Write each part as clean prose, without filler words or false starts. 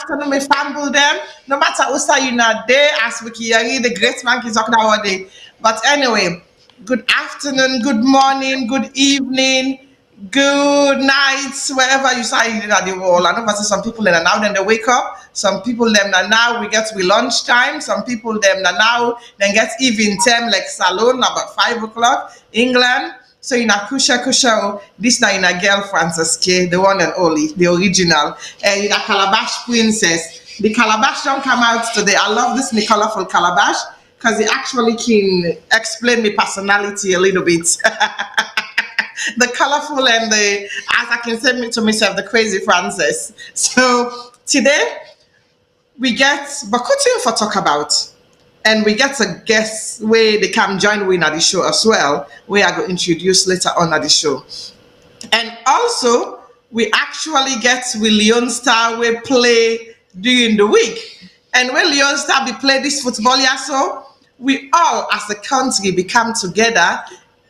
afternoon, me famble them. No matter who say you not there, as we can the great man is talking about day. But anyway, good afternoon, good morning, good evening, good nights, wherever you say in the world. I know that some people them now then they wake up. Some people them now we get to lunchtime. Some people them now then get evening time like Salone about 5 o'clock England. So in a kusha, this now in a girl Francisca, the one and only, the original, and in a Calabash princess. The Calabash don't come out today. I love this me colorful Calabash because it actually can explain my personality a little bit. The colorful and the, as I can say to myself, the crazy Frances. So today we get Bakutin for talk about. And we get a guest where they come join we at the show as well, where I go introduce later on at the show. And also, we actually get with Leon Star we play during the week. And when Leon Star we play this football year, so we all as a country become together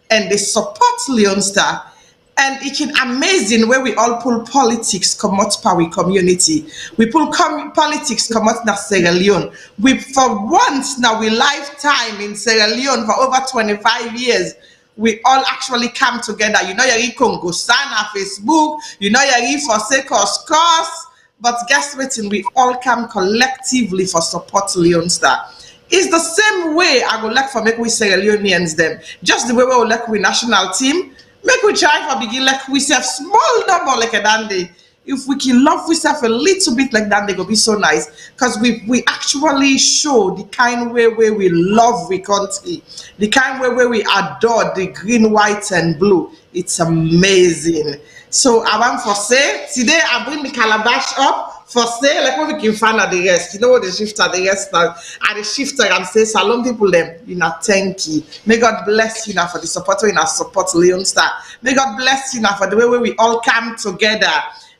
and they support Leon Star. And it's amazing where we all pull politics come out for our community. We pull politics come out in Sierra Leone. We for once now we lifetime in Sierra Leone for over 25 years. We all actually come together. You know you're Congo Sana, Facebook, you know you're for sake of course. But guess what? We all come collectively for support Leon Star. It's the same way I would like for make we Sierra Leoneans them. Just the way we would like we national team. Make we try for begin like we have small number like a dandy. If we can love we have a little bit like that, they go be so nice. Because we actually show the kind way where we love we country, the kind way where we adore the green, white, and blue. It's amazing. So I want for say today I bring the Calabash up. For say, like when we can find at the rest, you know what the shifter, the rest now, and the shifter and say, Salone people them, you know, thank you. May God bless you now for the support we now support Leon Star. May God bless you now for the way we all come together.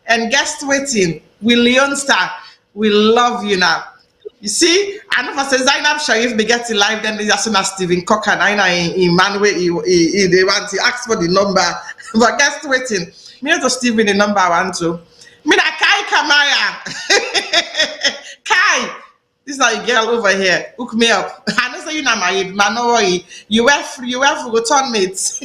And guest waiting, we Leon Star, we love you now. You see, I know for say Zainab Sharif they get in live, then they as soon as Stephen Cook and I in Manway they want to ask for the number. But guest waiting, me to Stephen the number I want to. Me na Kai Kamara. Kai, this is a girl over here. Hook me up. I know say you not married, man. No worry. You have for return mates.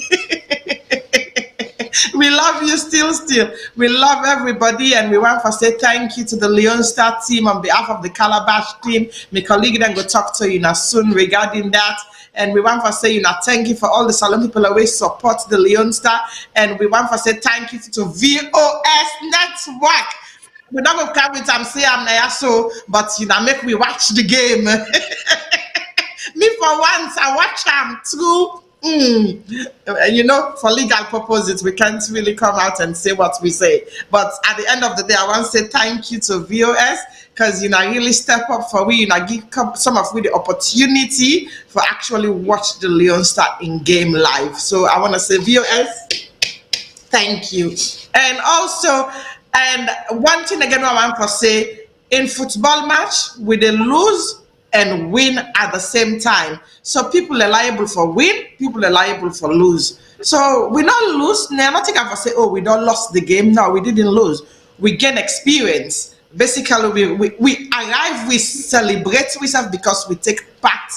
We love you still. We love everybody, and we want to say thank you to the Leon Star team on behalf of the Calabash team. My colleague then go talk to you now soon regarding that. And we want to say, thank you for all the Salone people always support the Leon Star. And we want to say thank you to VOS Network. We're not going to come with say I'm there, so, but make we watch the game. Me for once, I watch them too. For legal purposes, we can't really come out and say what we say. But at the end of the day, I want to say thank you to VOS because really step up for we, give some of we the opportunity for actually watch the Leon Star in game live. So I want to say VOS, thank you. And also, and one thing again, I want to say in football match, we they lose and win at the same time. So people are liable for win, people are liable for lose. So we don't lose. Now, nothing I say, oh, we don't lost the game. No, we didn't lose. We gain experience. Basically, we arrive, we celebrate ourselves because we take part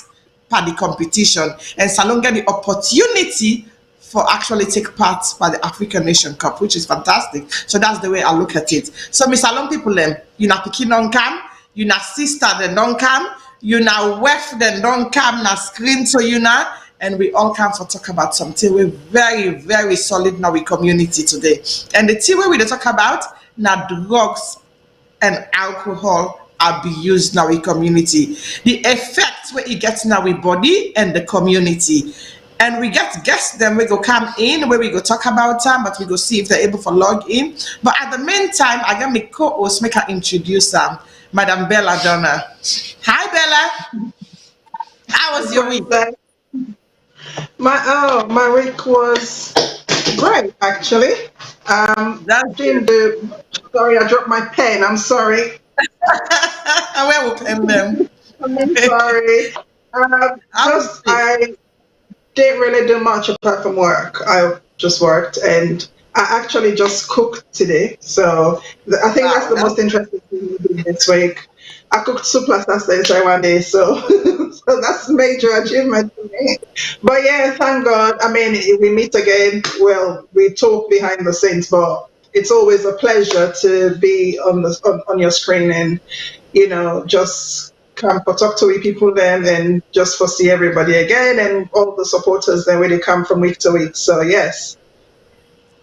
in the competition. And Salone get the opportunity for actually take part by the African Nation Cup, which is fantastic. So that's the way I look at it. So me Salone people, you na picking non come, you na sister then don't come, you now wife then don't come na screen so you na, and we all come for talk about something we're very, very solid now in community today. And the thing we talk about now drugs and alcohol abuse now in community. The effects where it gets now with body and the community. And we get guests then we go come in where we go talk about them, but we go see if they're able to log in. But at the meantime, I got my co-host make her introduce them. Madam Bella Donna. Hi Bella. How was your week? My week was great actually. Sorry, I dropped my pen. I'm sorry. Where will pen them? I'm sorry. I didn't really do much apart from work. I just worked and I actually just cooked today, so I think that's Wow, the that's most interesting thing we did this week. I cooked soup last Thursday one day, so so that's a major achievement for me. But yeah, thank God. I mean, if we meet again, well, we talk behind the scenes, but it's always a pleasure to be on your screen and just come for talk to we people then and just for see everybody again and all the supporters then really come from week to week. So yes.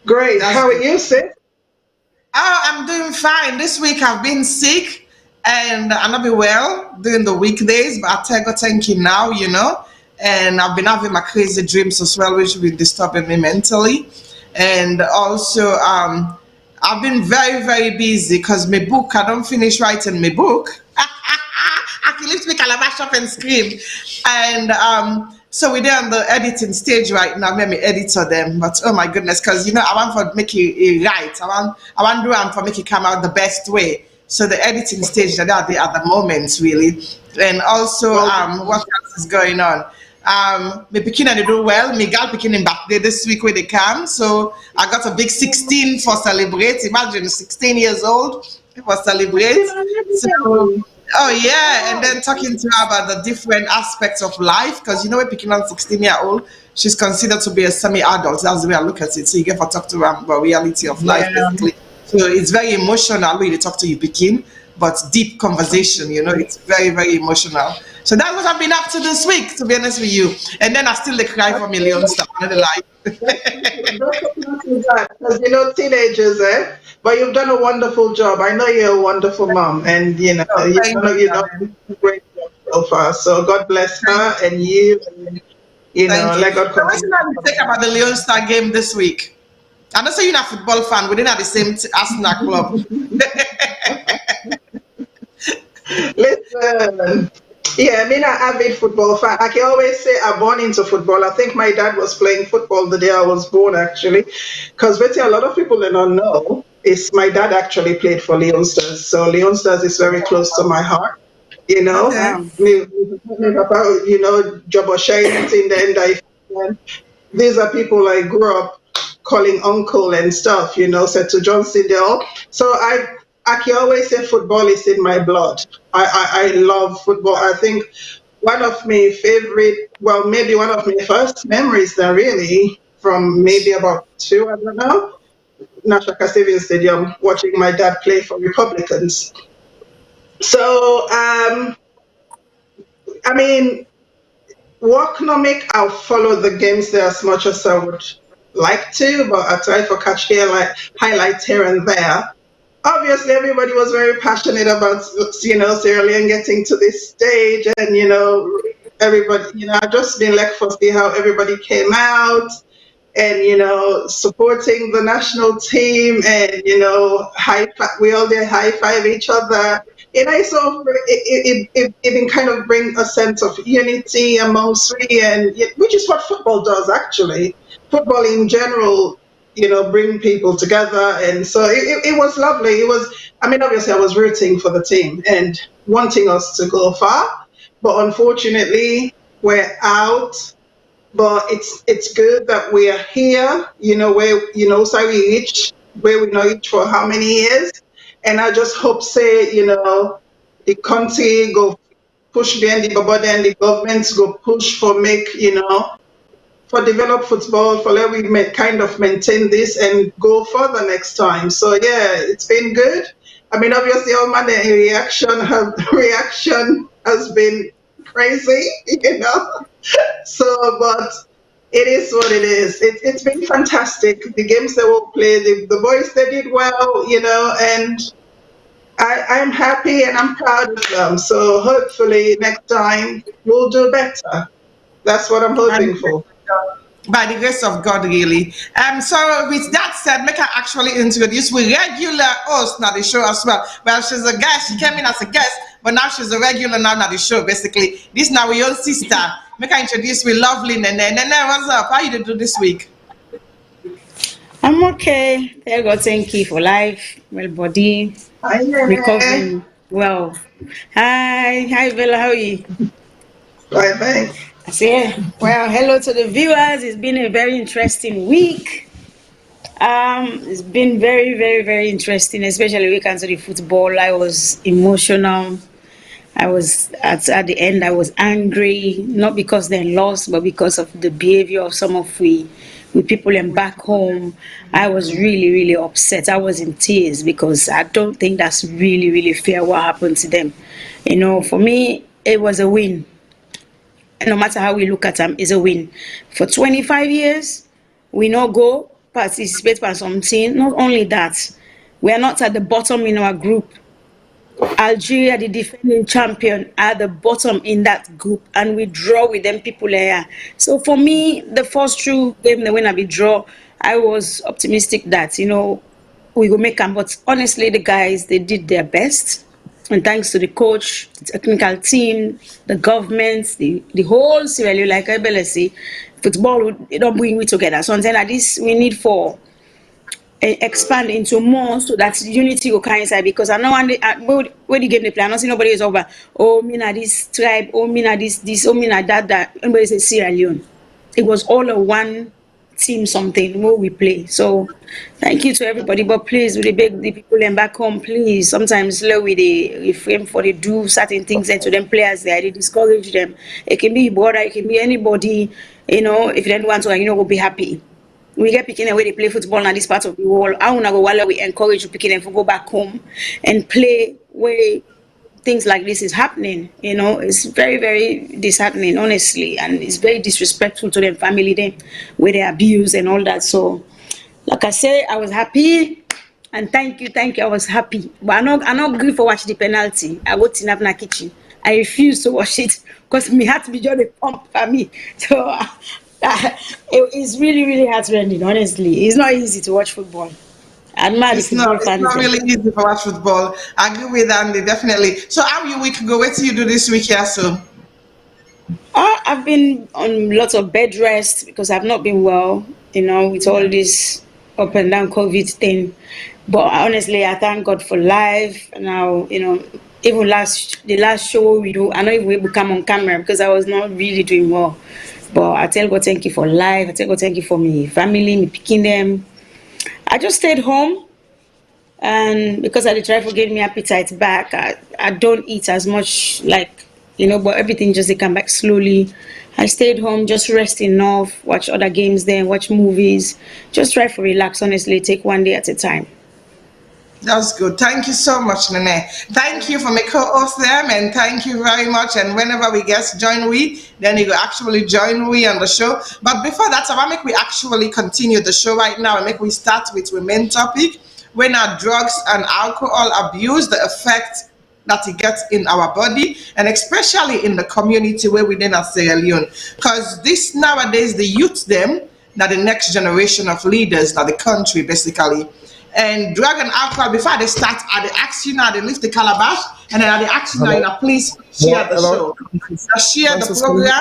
Great. that's How are good. you, Sid? Oh, I'm doing fine. This week I've been sick and I'm not be well during the weekdays, but I tell God thank you now, And I've been having my crazy dreams as well, which will be disturbing me mentally. And also, I've been very, very busy because my book, I don't finish writing my book. I can lift me calabash up and scream. And so we're there on the editing stage right now. Maybe editor them, but oh my goodness, because I want for make it right. I want do for make it come out the best way. So the editing stage that are there at the moment really, and also Well, what else is going on? My picking and they do well. My girl picking in back there this week where they come. So I got a big 16 for celebrate. Imagine 16 years old for celebrate. 16 So already. oh yeah, and Wow. then talking to her about the different aspects of life, because we're picking on 16-year-old, she's considered to be a semi-adult. That's the way I look at it. So you get to talk to her about reality of life, Yeah. basically. So it's very emotional when you talk to you picking, but deep conversation. It's very very emotional. So that's what I've been up to this week, to be honest with you. And then I still dey cry for million stuff. I don't lie. That's not too bad because teenagers, eh? But you've done a wonderful job. I know you're a wonderful mom, and Oh, you thank know you, you know darling. a great job so far. So God bless Thank her and you, and Thank you. let God So what's continue. not to take about the Leon Star game this week? I know say you're not a football fan. We didn't have the same Arsenal club. Listen, yeah, I mean, an avid football fan. I can always say I'm born into football. I think my dad was playing football the day I was born, actually, because a lot of people do not know is my dad actually played for Leon Stars. So Leon Stars is very close to my heart. Okay. Wow. Me about Jaboshay in the end. These are people I grew up calling uncle and stuff, said to Johnson they all. So I can always say football is in my blood. I love football. I think one of my favorite, well, maybe one of my first memories that really from maybe about two, I don't know, National Stadium Stadium, watching my dad play for Republicans. So, I mean, worknomic, I'll follow the games there as much as I would like to, but I try for catch here like highlights here and there. Obviously, everybody was very passionate about Sierra Leone getting to this stage, and everybody, I've just been like for see how everybody came out and supporting the national team and we all did high five each other. And I saw it can kind of bring a sense of unity amongst we, and which is what football does actually. Football in general, bring people together, and so it was lovely. It was, I mean, obviously I was rooting for the team and wanting us to go far, but unfortunately we're out. But it's good that we are here, where so we each where we know each for how many years. And I just hope say, the country go push behind the body and the governments go push for make, for develop football, for let we kind of maintain this and go further next time. So yeah, it's been good. I mean, obviously, all my reaction has been crazy, So, but it is what it is. It's been fantastic. The games that we played, the boys they did well, and I'm happy and I'm proud of them. So hopefully next time we'll do better. That's what I'm By the hoping grace for. of God. By the grace of God, really. So with that said, make her actually introduce we regular host now the show as well. Well, she's a guest. She came in as a guest, but now she's a regular now the show. Basically, this now we own sister. Make her introduce we lovely Nene. Nene, what's up? How you do this week? I'm okay. Thank God, thank you for life, well body, Hi, Nene. recovering well. Hi, Bella, how are you? Bye bye. I say, well, hello to the viewers. It's been a very interesting week. It's been very, very, very interesting, especially when it comes to the football. I was emotional. I was at the end. I was angry, not because they lost, but because of the behavior of some of we people in back home. I was really, really upset. I was in tears because I don't think that's really, really fair what happened to them. For me, it was a win. No matter how we look at them, it's a win. For 25 years, we not go participate for something. Not only that, we are not at the bottom in our group. Algeria, the defending champion, are the bottom in that group, and we draw with them people there. So for me, the first true game, the winner, we draw. I was optimistic that we will make them, but honestly, the guys they did their best, and thanks to the coach, the technical team, the government, the whole Sierra Leone, like I say, football it don't bring we together. So until like this, we need for expand into more so that unity will come inside because I know when the game they play, I don't see nobody is over. Oh, me na this tribe. Oh, me na this. Oh, me na that. Everybody say Sierra Leone. It was all a one team something where we play. So thank you to everybody. But please, we beg the people and back home, please. Sometimes slow with the refrain for they do certain things and to them players there, they discourage them. It can be your brother, it can be anybody. If you don't want to, we'll be happy. We get picking where they play football in this part of the world. I wanna go while we encourage you picking them to go back home and play where things like this is happening. It's very, very disheartening, honestly, and it's very disrespectful to them family them where they abuse and all that. So like I say, I was happy and thank you. I was happy. But I not agree for watch the penalty. I go to Navna kitchen. I refuse to watch it because me had to be just a pump for me. So it's really, really heartrending, honestly. It's not easy to watch football. I'm mad the It's not. football It's fans. not really easy to watch football. I agree with Andy definitely. So how your week go? What do you do this week here? So I've been on lots of bed rest because I've not been well, with all this up and down COVID thing. But honestly, I thank God for life. Now, even the last show we do, I know if we able to come on camera because I was not really doing well. But I tell God thank you for life. I tell God thank you for me family, me picking them. I just stayed home and because I try to get me appetite back, I don't eat as much but everything just they come back slowly. I stayed home, just rest enough, watch other games then, watch movies, just try to relax, honestly, take one day at a time. that's good. Thank you so much, Nene. Thank you for my co-host them, and thank you very much. And whenever we get join we, then you will actually join we on the show. But before that, I want to make we actually continue the show right now and make we start with the main topic. When are drugs and alcohol abuse, the effect that it gets in our body, and especially in the community where we then are Sierra Leone. Because this nowadays, the youth them, now the next generation of leaders, now the country basically. And drug and alcohol, before they start, they ask you now, they lift the calabash, and then they ask you now, Hello? please Hello? share the Hello? show. Now share the Francis, program and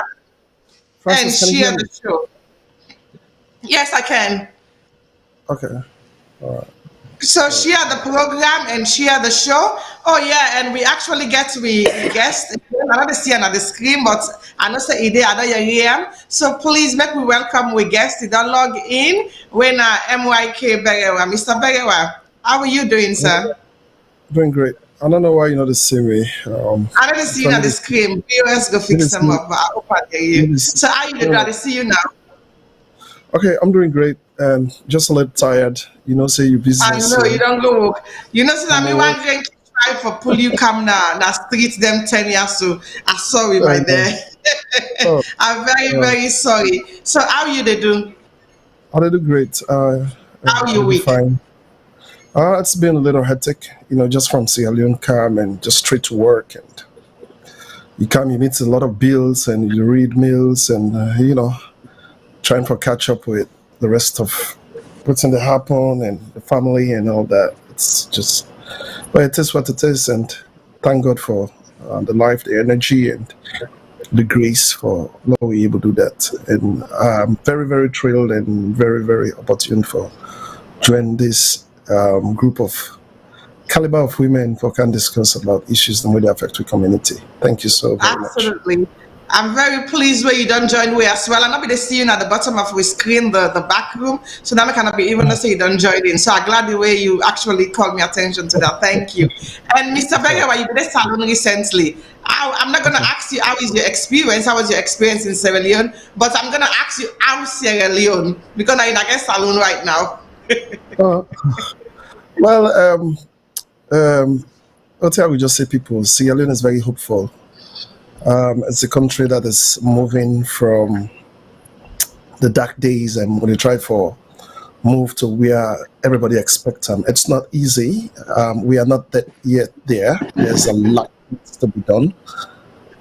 Francis, can you share hear me? the show. Yes, I can. Okay. All right. So share the program and share the show. Oh yeah, and we actually get we guest. I don't see another screen, but I know say ide I know you hear. So please make we welcome we guest. Don't log in when MYK Berewa. Mr. Berewa, how are you doing, sir? Doing great. I don't know why you're not the same way. I don't see you From on the this, screen. POS go fix them this, up, but I hope I hear you. this, So how you doing? I see you now. okay, I'm doing great and just a little tired. Say your I business, know you so don't go work. You know, since I I'm mean at one work. drink try for pull you come now. Now street them 10 years so I'm sorry by I know. there. Oh, I'm very, uh, very sorry. So how you they do? I did great. How I you did week? fine. It's been a little hectic, just from Sierra Leone come and just straight to work. And you come, you meet a lot of bills and you read mails and, trying to catch up with the rest of what's in the happen and the family and all that. It's just, but it is what it is. And thank God for the life, the energy, and the grace for Lord we able to do that. And I'm very, very thrilled and very, very opportune for joining this group of caliber of women who can discuss about issues that really affect the community. Thank you so very much. Absolutely. I'm very pleased where you don't join we as well. And I'll be seeing at the bottom of our screen the back room. So now I cannot be even to say you don't join in. So I'm glad the way you actually called me attention to that. Thank you. And Mr. Vega, why you did a salon recently? I'm not gonna ask you how is your experience, how was your experience in Sierra Leone, but I'm gonna ask you how Sierra Leone because I'm in a salon right now. Uh, well, I'll tell we just say people, Sierra Leone is very hopeful. It's a country that is moving from the dark days and when they try for move to where everybody expects them. It's not easy. We are not that yet there. There's a lot to be done.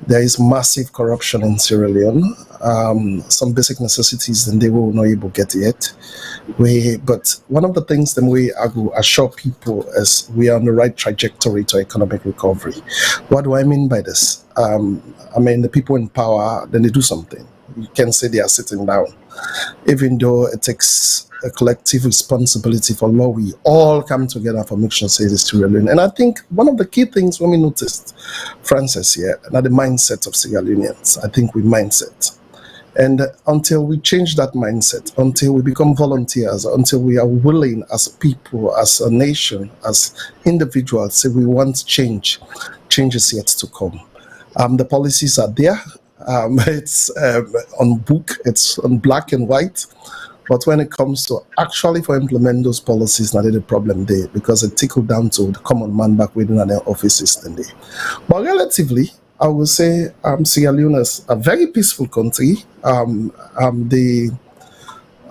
There is massive corruption in Sierra Leone. Some basic necessities and they will not able to get yet. But one of the things that we assure people is we are on the right trajectory to economic recovery. What do I mean by this? I mean the people in power, then they do something. You can't say they are sitting down. Even though it takes a collective responsibility for law, we all come together for make sure say this to Sierra Leone. And I think one of the key things when we noticed, Francis here, not the mindset of Sierra Leoneans. I think we mindset. And until we change that mindset, until we become volunteers, until we are willing as people, as a nation, as individuals, say we want change, change is yet to come. The policies are there. It's on book, it's on black and white. But when it comes to actually for implement those policies, not the problem there because it trickled down to the common man back within their offices there. But relatively, I would say Sierra Leone is a very peaceful country. The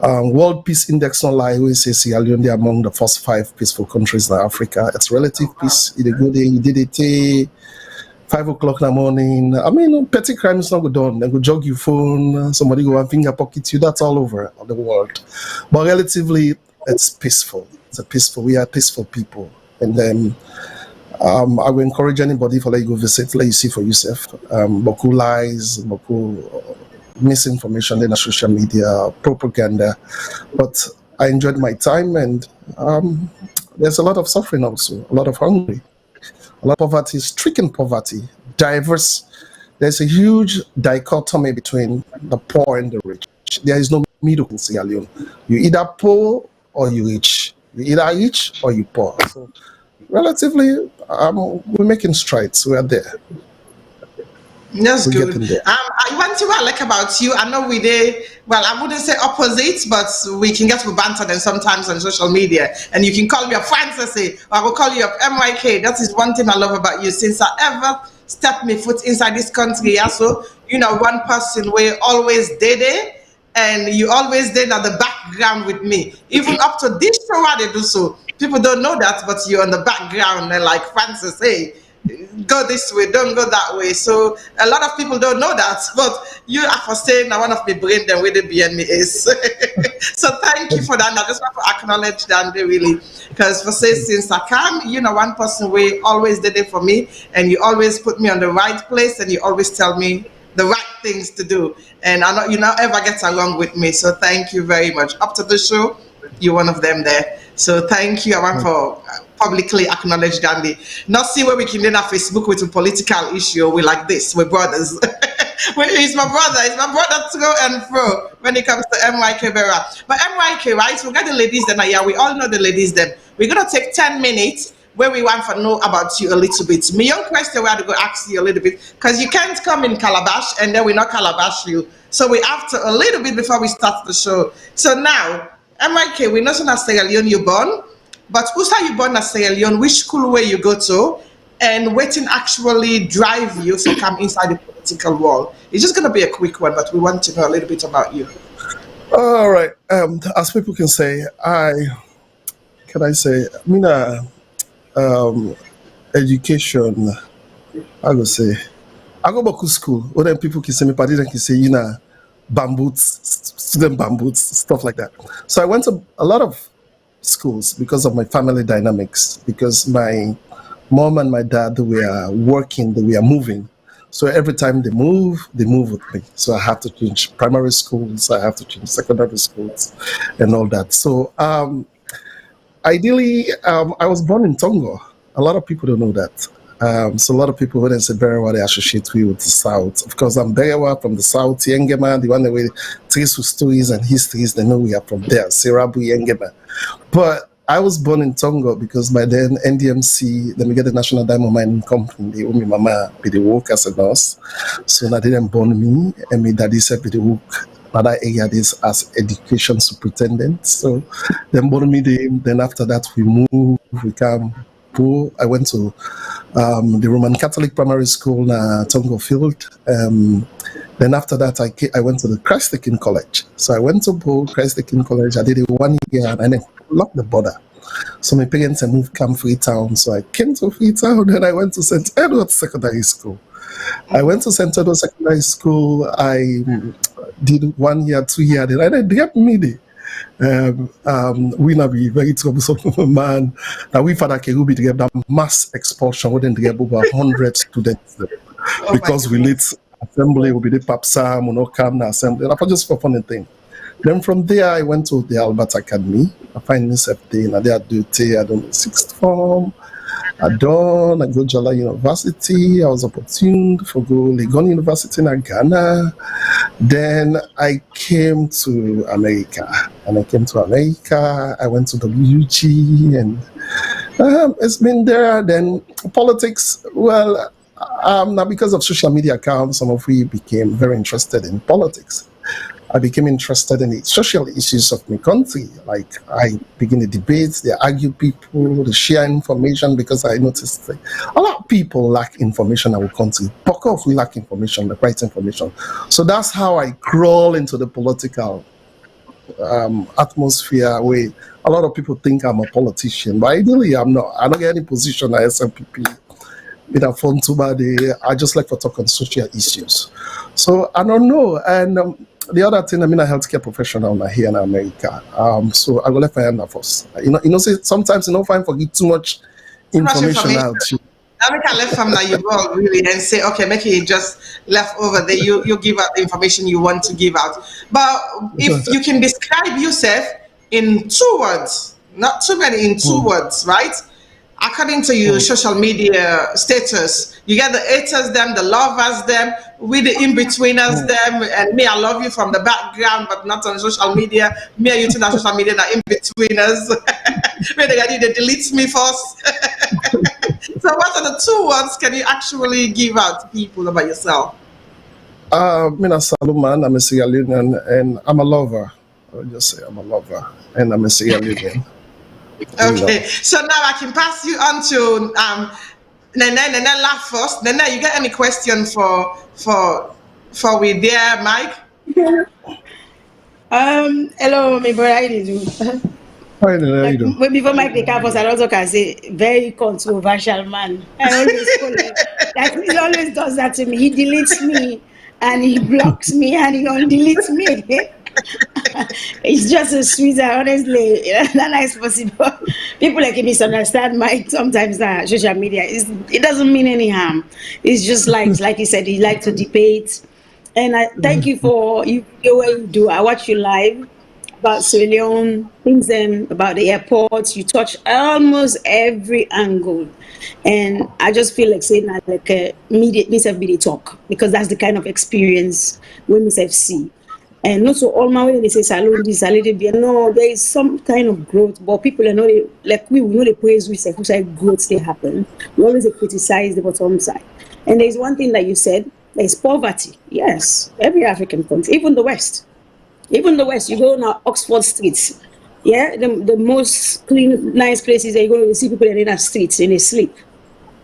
World Peace Index not lie, we say Sierra Leone they are among the first 5 peaceful countries in Africa. It's relative peace. You go there, you did it. 5 o'clock in the morning. I mean, petty crime is not go done. They go jog your phone, somebody go and finger pocket you. That's all over the world. But relatively, it's peaceful. We are peaceful people. And then I will encourage anybody for let you go visit, let you see for yourself. Boku lies, boku misinformation in the social media, propaganda. But I enjoyed my time and there's a lot of suffering also, a lot of hungry. A lot of poverty, stricken poverty, diverse. There's a huge dichotomy between the poor and the rich. There is no middle in Sierra Leone. You either poor or you rich. You either rich or you poor. So relatively, we're making strides. We are there. That's We're good. getting there. One thing I like about you, I know we did, well, I wouldn't say opposites, but we can get to banter then sometimes on social media. And you can call me a fantasy, or I will call you a MYK. That is one thing I love about you. Since I ever stepped my foot inside this country, yeah, so, one person where always did it, and you always did at the background with me. Even up to this show, I they do so. People don't know that, but you're on the background, and like Francis, hey, go this way, don't go that way. So a lot of people don't know that, but you are for saying I one of the brain them where the BNM is. So thank you for that. And I just want to acknowledge that really, because for say since I come, one person way always did it for me, and you always put me on the right place, and you always tell me the right things to do, and I know you not ever get along with me. So thank you very much. Up to the show, you're one of them there. So thank you. I want for publicly acknowledge Dandy. Not see where we can then have Facebook with a political issue. We like this. We're brothers. He's my brother. He's my brother through and through when it comes to MYK Vera. But MYK, right? So we got the ladies then. Yeah, we all know the ladies then. We're gonna take 10 minutes where we want to know about you a little bit. My young question we have to go ask you a little bit because you can't come in Calabash and then we not Calabash you. So we have to a little bit before we start the show. So now, MYK, we know so that Sierra Leone you born, but who's how you born at Sierra Leone? Which school where you go to, and waiting actually drive you to come inside the political world? It's just gonna be a quick one, but we want to know a little bit about you. All right. As people can say, I mean, education. I go say, I go back to school. Or then people can say me, but then can say, bamboots, student bamboots, stuff like that. So I went to a lot of schools because of my family dynamics, because my mom and my dad were working, they were moving. So every time they move with me. So I have to change primary schools, I have to change secondary schools and all that. So ideally, I was born in Tongo. A lot of people don't know that. So a lot of people wouldn't say Berewa, they associate me with the South. Of course, I'm Berewa from the South, Yengema, the one that we trace with stories and histories, they know we are from there, Serabu, Yengema. But I was born in Tongo because by then NDMC, then we get the National Diamond Mining Company, they owe me mama, be the work as a nurse. So now they didn't born me, and my daddy said be the work. Another area this as education superintendent. So then born me then after that we moved, we come. I went to the Roman Catholic Primary School in Tongo Field. Then after that, I went to the Christ the King College. So I went to Christ the King College. I did it 1 year and then locked the border. So my parents had moved come Freetown. So I came to Freetown. Then I went to St. Edward's Secondary School. I went to St. Edward's Secondary School. I did 1 year, 2 years. Then I dropped me there. We not be very troublesome man. Now we father Kerubi to get that mass expulsion wouldn't get over 100 students because we lead assembly will be the papsa, monocam assembly. And just for funny thing. Then from there I went to the Albert Academy. I find myself there and I do I don't sixth form. I go Jala University. I was opportuned for go Legon University in Ghana. Then I came to America. And I came to America. I went to WG and it's been there. Then politics, well, now because of social media accounts, some of we became very interested in politics. I became interested in the social issues of my country. Like I begin the debates, they argue people, they share information because I noticed that a lot of people lack information in our country. We lack information, the right information. So that's how I crawl into the political atmosphere where a lot of people think I'm a politician, but ideally I'm not. I don't get any position at SMPP. With a phone too bad. I just like to talk on social issues. So I don't know. And the other thing, I'm a healthcare professional here in America. So I go left my hand first. Say sometimes find forget too much information out. I make a left from that you go really and say, okay, make it just left over there. You give out the information you want to give out. But if you can describe yourself in 2 words, not too many, in 2 words, right? According to your social media status, you get the haters, them, the lovers, them, with the in-betweeners, them, and me, I love you from the background, but not on social media. Me and you two on social media, the in-betweeners. Where they delete me first. So what are the 2 words can you actually give out to people about yourself? I'm a Salone, I'm a Sierra Leonean, and I'm a lover. I would just say I'm a lover, and I'm a Sierra Leonean. Okay, so now I can pass you on to Nene laugh first. Nene, you got any question for we there, Mike? Hello, my brother. How do you do? Hi, Nene, how you doing? When before Mike the campus, I also can say very controversial man. I always call him. Like he always does that to me. He deletes me and he blocks me and he undeletes me. It's just a sweeter, honestly. That is possible. People like misunderstand Mike sometimes that social media it doesn't mean any harm. It's just like you said, he likes to debate. And I thank you for the way you do. I watch you live about Sierra Leone, things about the airports. You touch almost every angle. And I just feel like saying that like myself be the talk because that's the kind of experience we myself see. And not so all my way they say Salone this, Salone that. No, there is some kind of growth, but people are not like we know the praise we say who say growth they happen. We always criticize the bottom side. And there's one thing that you said, there's poverty. Yes, every African country, even the West. Even the West, you go on Oxford streets. Yeah, the most clean, nice places that you go to see people in the streets and they sleep.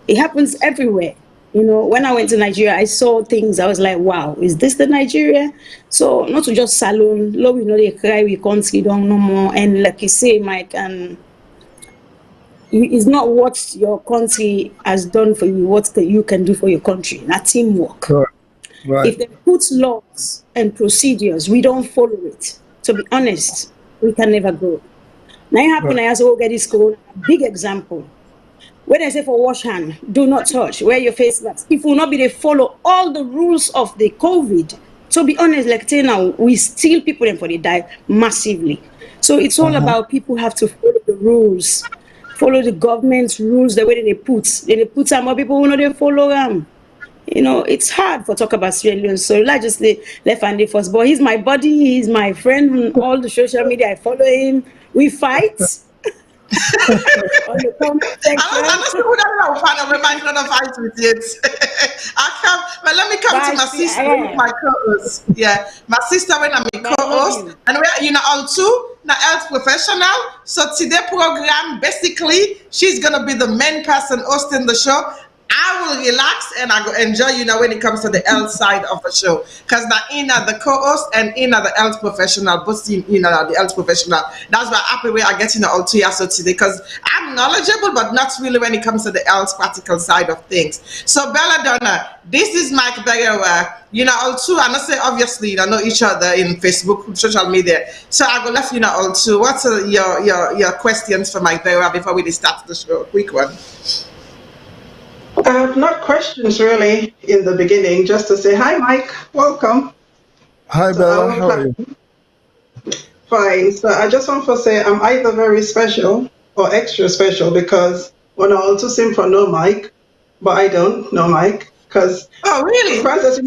It happens everywhere. When I went to Nigeria, I saw things. I was like, wow, is this the Nigeria? So not to just Salone, Lord, they cry, we country don't no more. And like you say, Mike, it's not what your country has done for you, what you can do for your country. Not teamwork. Right. If they put laws and procedures, we don't follow it. To be honest, we can never grow. Now it happened, I also get this corona. Big example. When I say for wash hand, do not touch, wear your face mask. If we will not be, they follow all the rules of the COVID. To be honest, like say now, we steal people and for they die massively. So it's all about people have to follow the rules. follow the government's rules the way that they put some more people who know they follow them. It's hard for talk about Sierra Leone. So let's just say left and first. But he's my buddy, he's my friend on all the social media. I follow him. We fight on the comment I section. don't know who that find a remind not fight with it. But let me come to But my sister, who is yeah, my co-host. Yeah, my sister when I'm a but I love co-host, you. and we all too now health professional. So today program basically she's gonna be the main person hosting the show. I will relax and I go enjoy, when it comes to the health side of the show. Because now Ina, the co-host, and Ina, the health professional, both team, the health professional. That's why happy way I get all two years today. Because I'm knowledgeable, but not really when it comes to the health practical side of things. So Belladonna, this is Mike Begawa. All two, and I say obviously, know each other in Facebook, social media. So I go left, all two. What's your questions for Mike Begawa before we start the show? Quick one. Not questions really in the beginning, just to say hi, Mike, welcome. Hi, So I Bella. will How are have you? fine. So I just want to say I'm either very special or extra special because when I also sing for no Mike, but I don't know Mike because Oh, really? Francis,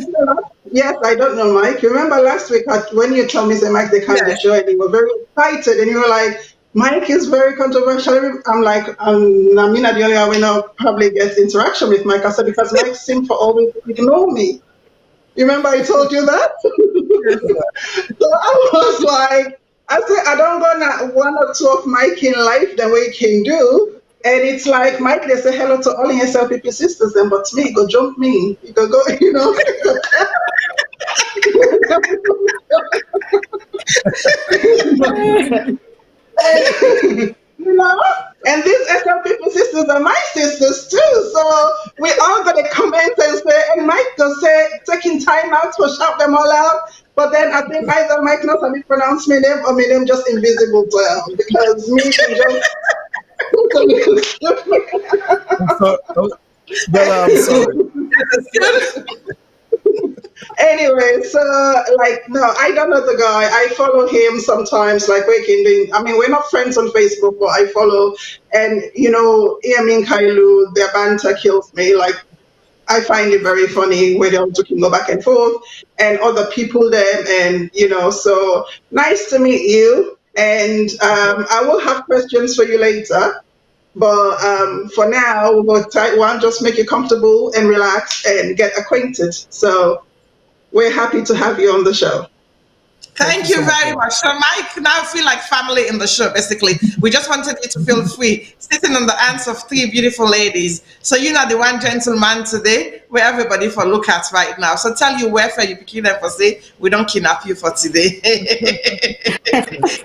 yes, I don't know Mike. You remember last week when you told me, say, Mike, they can't be Yes. sure, and you were very excited, and you were like, Mike is very controversial. I'm like, I'm not the only one we know probably gets interaction with Mike. I said, because Mike seemed to always ignore me. You remember I told you that? Yes. So I was like, I said, I don't go now one or two of Mike in life the way he can do. And it's like, Mike, they say hello to all in yourself, people, sisters, then, but me, go jump me. You go, you know. And, and these SL people sisters are my sisters too. So we all got to comment and say, and Mike just say, taking time out to shout them all out. But then I think either Mike knows how to pronounce my name or my name just invisible to him because me can So, Bella, I'm sorry. That's good. anyway, so like no, I don't know the guy. I follow him sometimes, like we can do. I mean, we're not friends on Facebook, but I follow, and Ian and Kailu, their banter kills me. Like I find it very funny where they all can go back and forth, and other people there, and so nice to meet you. And I will have questions for you later. But for now, we'll try one, just make you comfortable and relax and get acquainted. So we're happy to have you on the show. Thank you Thank you so much, very Bella. much. So, Mike, now feel like family in the show, basically. We just wanted you to feel free, sitting on the hands of three beautiful ladies. So, the one gentleman today, where everybody for look at right now. So, tell you where for you picking them for say, we don't kidnap you for today.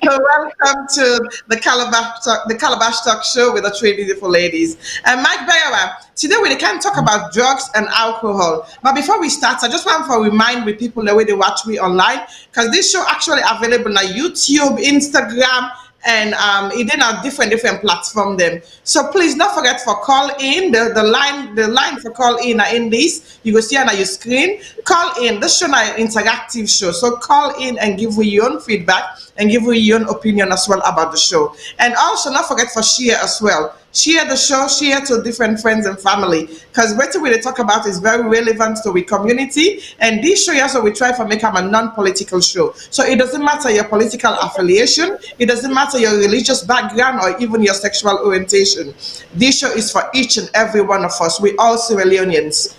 So, welcome to the Calabash Talk Show with the three beautiful ladies. And Mike Bayawa, today we can talk about drugs and alcohol. But before we start, I just want to remind the people the way they watch me online, because this show actually available on YouTube, Instagram, and it in a different platform them. So please don't forget for call in the line for call in are in this. You go see on your screen. Call in. This show is an interactive show. So call in and give me your own feedback and give me your own opinion as well about the show. And also not forget for share as well. Share the show, share to different friends and family. Because what we talk about is very relevant to the community. And this show also we try to make them a non-political show. So it doesn't matter your political affiliation, it doesn't matter your religious background or even your sexual orientation. This show is for each and every one of us. We all Sierra Leoneans.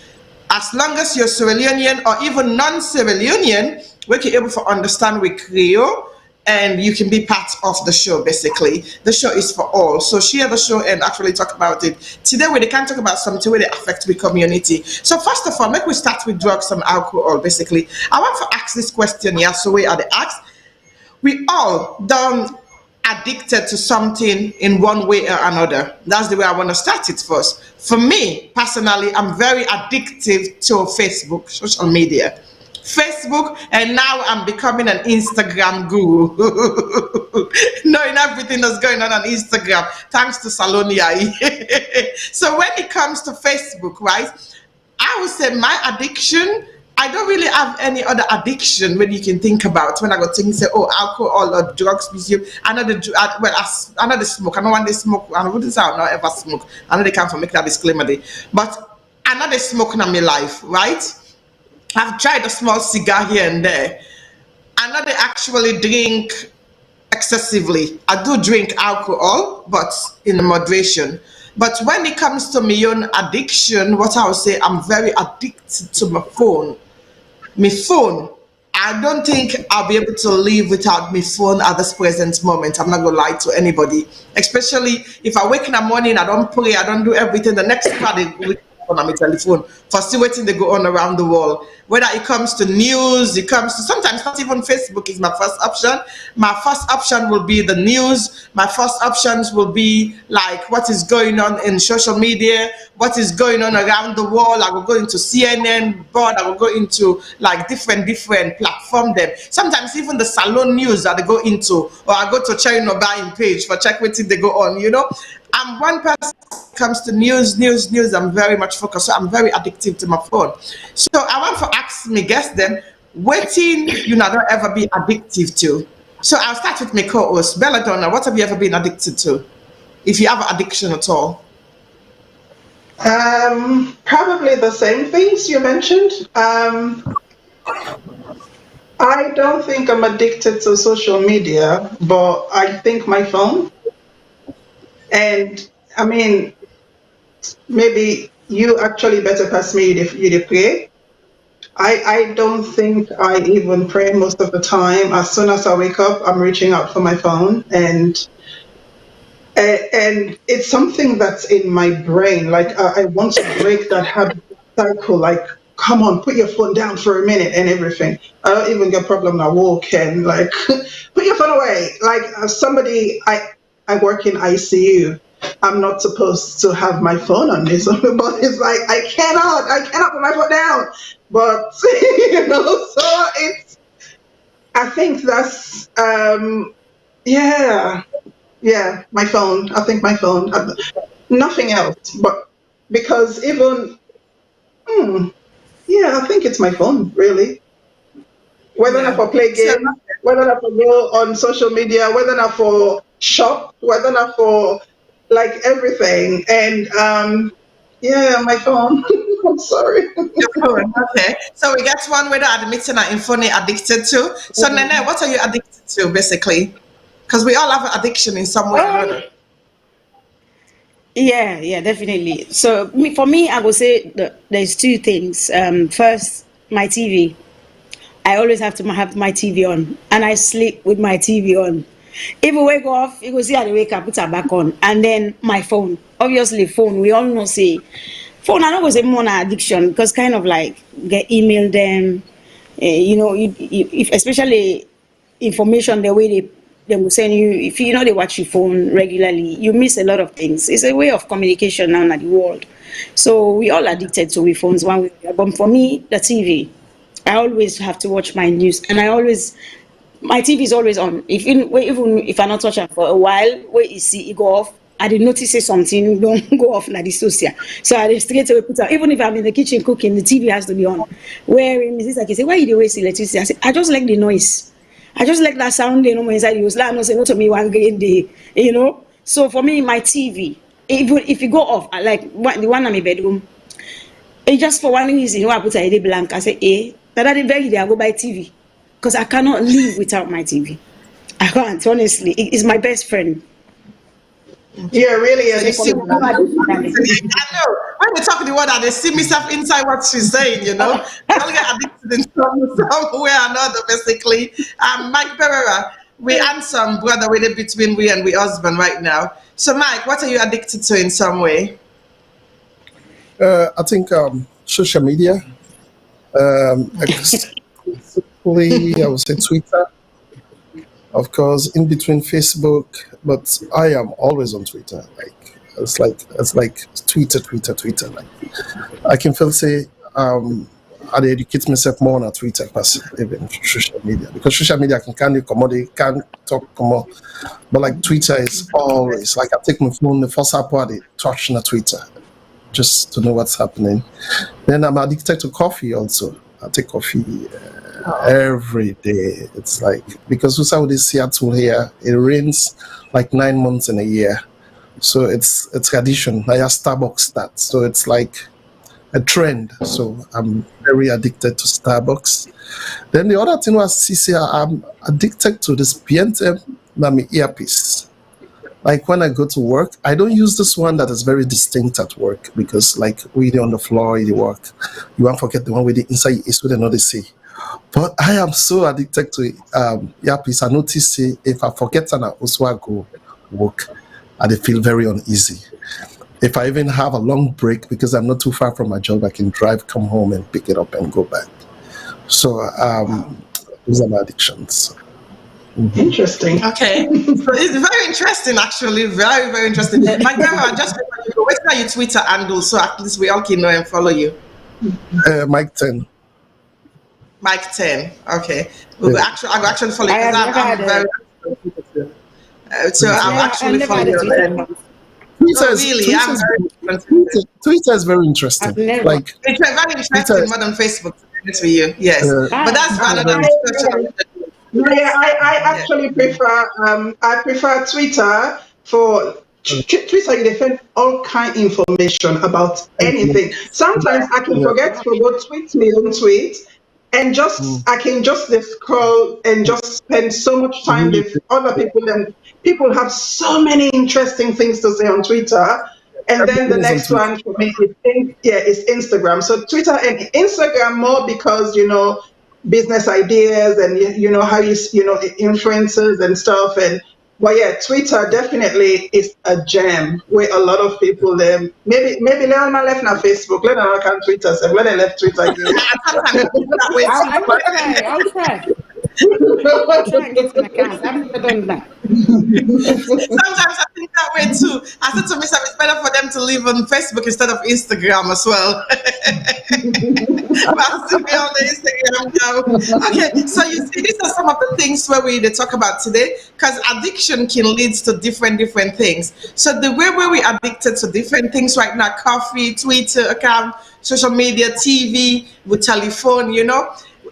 As long as you're Sierra Leonean or even non-Sierra Leonean, we can able to understand with Creole and you can be part of the show. Basically the show is for all, so share the show and actually talk about it. Today we can talk about something where they affect the community. So first of all, make we start with drugs and alcohol. Basically I want to ask this question here, so we are the ask, we all done addicted to something in one way or another. That's the way I want to start it first. For me personally, I'm very addictive to Facebook, social media, Facebook, and now I'm becoming an Instagram guru. Knowing everything that's going on Instagram, thanks to Salone. So when it comes to Facebook, right, I would say my addiction, I don't really have any other addiction when you can think about. When I go think, say, oh, alcohol or drugs, museum. I know I know the smoke. I know when they smoke. I wouldn't say I not ever smoke. I know they come from make that disclaimer there, but I know they smoke in my life, right? I've tried a small cigar here and there. I know they actually drink excessively. I do drink alcohol, but in moderation. But when it comes to my own addiction, what I would say, I'm very addicted to my phone. My phone. I don't think I'll be able to live without my phone at this present moment. I'm not gonna lie to anybody. Especially if I wake in the morning, I don't pray, I don't do everything. The next part I wake up on my telephone for still waiting to go on around the world. Whether it comes to news, it comes to sometimes not even Facebook is my first option. My first option will be the news. My first options will be like what is going on in social media, what is going on around the world. I will go into CNN board, I will go into like different platform them. Sometimes even the Salone news that they go into, or I go to China buying page for check what they go on, you know. I'm one person comes to news, I'm very much focused. So I'm very addictive to my phone. So I want to ask me guess then, waiting you know don't ever be addictive to. So I'll start with my co-host. Belladonna, what have you ever been addicted to? If you have an addiction at all. Probably the same things you mentioned. I don't think I'm addicted to social media, but I think my phone. And I mean, maybe you actually better pass me you pray. I don't think I even pray most of the time. As soon as I wake up, I'm reaching out for my phone, and it's something that's in my brain. Like I want to break that habit cycle. Like, come on, put your phone down for a minute and everything. I don't even get problem now walking. Like, put your phone away. Like somebody, I work in ICU. I'm not supposed to have my phone on me, so, but it's like I cannot put my phone down. But so it's. I think that's yeah. Yeah, my phone. I think my phone. Nothing else. But because even, yeah, I think it's my phone, really. Whether not Yeah. for play So game, whether not for go on social media, whether not for shop, whether not for like everything. And yeah, my phone. I'm sorry. your phone, okay. So we get one whether admitting and phone addicted to. So Nene, what are you addicted to basically? Because we all have an addiction in some way or Um, another. yeah, definitely. So for me, I would say that there's two things. First, my TV. I always have to have my TV on, and I sleep with my TV on. If we wake off, you go see how they wake up, put her back on, and then my phone. Obviously, phone. We all know say phone. I know was a more addiction because kind of like get email them, if especially information the way they will send you. If you know they watch your phone regularly, you miss a lot of things. It's a way of communication now in the world. So we all addicted to we phones one way or the other. But for me, the TV. I always have to watch my news, and my TV is always on. Even if I not touch it for a while, where you see it go off, I did notice say something don't go off like the social. So I just straight away put out. Even if I'm in the kitchen cooking, the TV has to be on. Where Mrs. Aki say, why you dey waste electricity? I say, I just like the noise. I just like that sound. Inside the house. Like no say no to me one grade day. So for me, my TV, even if it go off, the one in my bedroom. It's just for one reason why I put a blank. I say, that I very day I go buy TV because I cannot live without my TV. I can't, honestly. It's my best friend. Yeah, really So you see addicted. what I know. When they talk the word and they see myself inside what she's saying, I'll get addicted in some way or another, basically. Mike Pereira, we answer brother with it between we and we husband right now. So Mike, what are you addicted to in some way? I think social media, exclusively, I would say Twitter, of course, in between Facebook, but I am always on Twitter. It's like Twitter. Like I can feel say I dey educate myself more on Twitter pass even social media because social media can commodity can talk more, but like Twitter is always like I take my phone the first app I dey touch on Twitter just to know what's happening. Then I'm addicted to coffee also. I take coffee every day. It's like because we saw this Seattle here, it rains like 9 months in a year. So it's tradition. I have Starbucks that. So it's like a trend. So I'm very addicted to Starbucks. Then the other thing was CC, I'm addicted to this PNT Nami earpiece. Like when I go to work, I don't use this one that is very distinct at work because like we on the floor, you work. You won't forget the one with the inside is with another say. But I am so addicted to earpiece. I notice say, if I forget and I also I go work, I dey feel very uneasy. If I even have a long break because I'm not too far from my job, I can drive, come home and pick it up and go back. So those are my addictions. Interesting. Okay. So it's very interesting, actually. Very, very interesting. My grandma, just wait till your Twitter handle so at least we all can know and follow you. Mike 10. Mike 10. Okay. We'll Yeah. actually, I will actually follow you I have because never had I'm very. So I'll I actually never follow had a you. Twitter Then. account. Oh, really? I'm very Twitter is very I've interesting. never. Like It's very Twitter, interesting more than Facebook, to be honest with you. Yes. But Ah, that's for is another very discussion. Yeah, I Yeah. actually prefer Twitter for Twitter. You defend all kind information about anything. Sometimes I can yeah. forget to go tweet me own tweet, and Mm. just I can just dey scroll and just spend so much time Really, with other people, and people have so many interesting things to say on Twitter. And then the everything is on next Twitter. one for me is is Instagram. So Twitter and Instagram more because business ideas and how influencers and stuff. And but yeah, Twitter definitely is a gem where a lot of people maybe let them left now Facebook, let them can Twitter, so let them left Twitter give. And sometimes I think that way too. I will try. I'll try. I'll try and get an account. I've never done that. Sometimes I think that way too. I said to myself, it's better for them to live on Facebook instead of Instagram as well. But I'll still be on the Instagram now. Okay, so you see, these are some of the things where we they talk about today, because addiction can lead to different things. So the way where we addicted to different things right now, coffee, Twitter account, social media, TV, with telephone,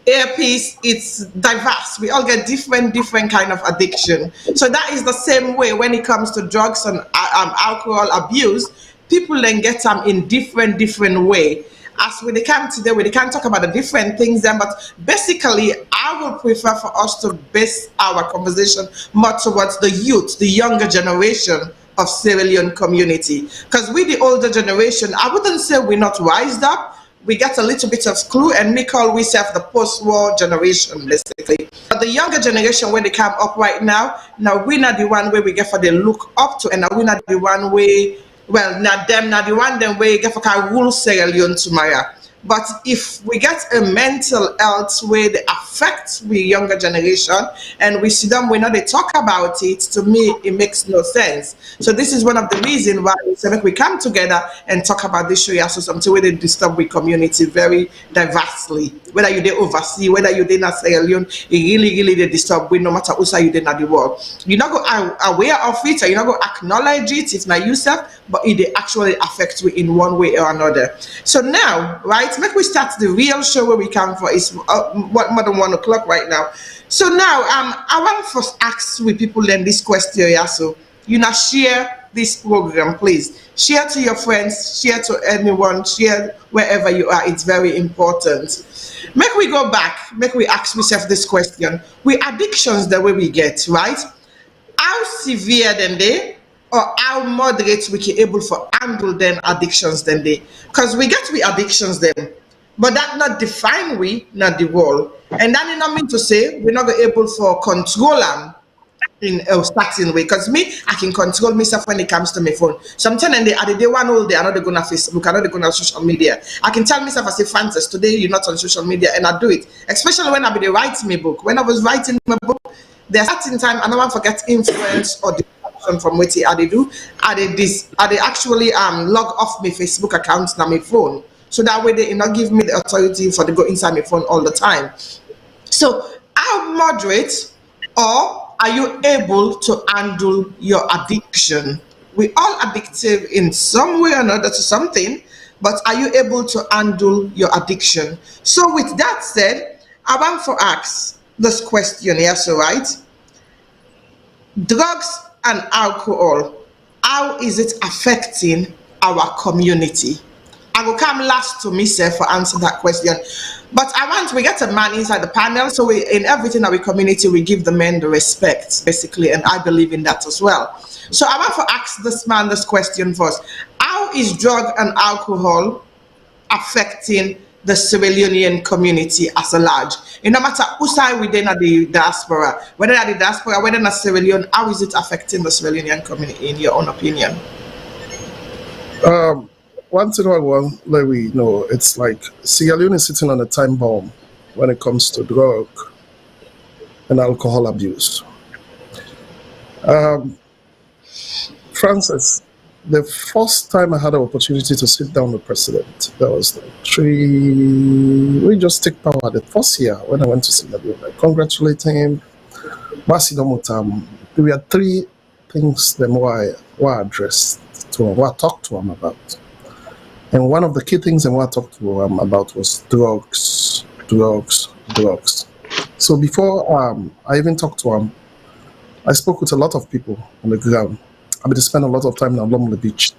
earpiece, it's diverse. We all get different kind of addiction. So that is the same way when it comes to drugs and alcohol abuse. People then get them in different way. As we come today, we can't talk about the different things then, but basically I would prefer for us to base our conversation more towards the youth, the younger generation of Sierra Leone community. Because we, the older generation, I wouldn't say we're not wised up. We get a little bit of clue, and we call ourselves the post-war generation, basically. But the younger generation, when they come up right now we're not the one where we get for they look up to, and now we're not the one way. Well, not them, not the one them way get for can rule Sierra Leone tomorrow. But if we get a mental health where they affect the younger generation and we see them, we know they talk about it, to me, it makes no sense. So this is one of the reasons why we say we come together and talk about this show. So something where they disturb the community very diversely. Whether you they oversee, whether you did not Sierra Leone, it really they disturb we no matter who say you did not the world. You're not go aware of it, or you're not go acknowledge it, if not yourself, but it actually affects you in one way or another. So now, right? Make we start the real show where we come for. It's what more than 1 o'clock right now. So now I want to first ask with people then this question. Yeah, so share this program, please. Share to your friends, share to anyone, share wherever you are. It's very important. Make we go back, make we ask ourselves this question. We addictions the way we get, right? How severe then they, or how moderate we can able for handle them addictions then they? Because we get we addictions them, but that not define we, not the world. And that is not mean to say we're not able for control them in a starting way. Because me, I can control myself when it comes to my phone. Sometimes they are the day one whole day, I'm not going to Facebook, I'm not going to social media. I can tell myself, I say, Francis, today you're not on social media, and I do it. Especially when I be writing my book. When I was writing my book, there's certain time I don't want to forget influence or distraction from what I do. I they actually log off my Facebook account and my phone. So that way they not give me the authority for to go inside my phone all the time. So how moderate or are you able to handle your addiction? We all addictive in some way or another to something. but are you able to handle your addiction? So with that said, I want to ask this question here, so right? Drugs and alcohol, how is it affecting our community? I will come last to me, sir, for answer that question. But I want we get a man inside the panel, so we in everything that we community we give the men the respect, basically, and I believe in that as well. So I want to ask this man this question first: how is drug and alcohol affecting the Sierra Leonean community as a large? No matter who side within the diaspora, whether at the diaspora, whether not Sierra Leone, how is it affecting the Sierra Leonean community, in your own opinion? Um, One thing I want let we know, it's like Sierra Leone is sitting on a time bomb when it comes to drug and alcohol abuse. Um, Francis, the first time I had an opportunity to sit down with President, that was like we just take power the first year when I went to Sierra Leone. I congratulate him. There were three things them why I addressed to him, what I talked to him about. And one of the key things I want to talk to him about was drugs, drugs, drugs. So before I even talked to him, I spoke with a lot of people on the ground. I mean, to spend a lot of time along the beach.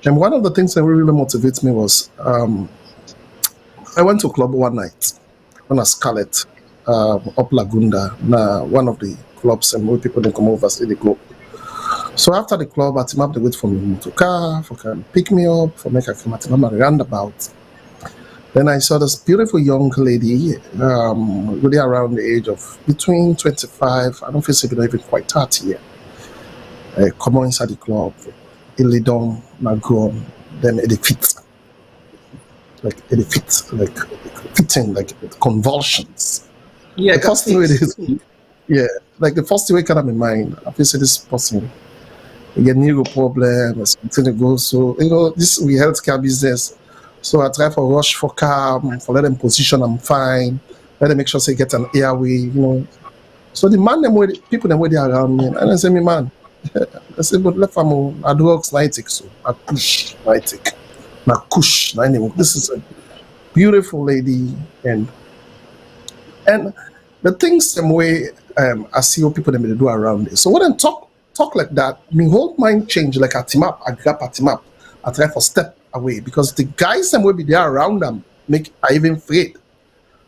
And one of the things that really motivates me was I went to a club one night on a Scarlet up Lagunda, one of the clubs, and more people didn't come over see the club. So after the club, I team up the wait for me to car, for can pick me up, for make a come at a roundabout. Then I saw this beautiful young lady, really around the age of between 25, I don't feel so even quite 30 yet. Come on inside the club, it lay down, now grown, then it fits. Like it fits, like fitting, like convulsions. Yeah, The first thing it is, yeah, like the first thing that come in mind, I feel say this person, you get neuro problem, or something to go. So, this we healthcare business. So I try for rush for calm, for let them position I'm fine, let them make sure they get an airway. So the man them with people them where they around me, and I say me man, I say but let them I drugs I take so I push I take. Now kush anyway. This is a beautiful lady and the things them way I see what people them they do around it. So when I talk like that, my whole mind change like a team up, I grab a team up, I try for step away because the guys them will be there around them make I even afraid.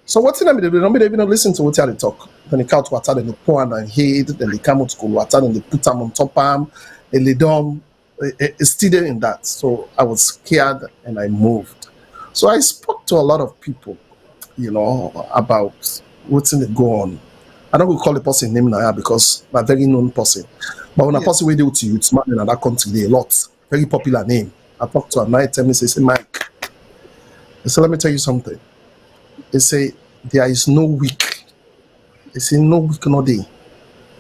So what's in them they do? They even listen to what they talk. Then they count water, then they pour on and hate, then they come out to cool water, then they put them on top of them, they lay down. It's still there in that. So I was scared and I moved. So I spoke to a lot of people, about what's in the go on. I don't go call the person name now because a very known person. But when a Yes. person we do to you, it's man in that country, they a lot. Very popular name. I talked to a night, tell me, say, Mike. I said, let me tell you something. They say there is no week. They say no week no day.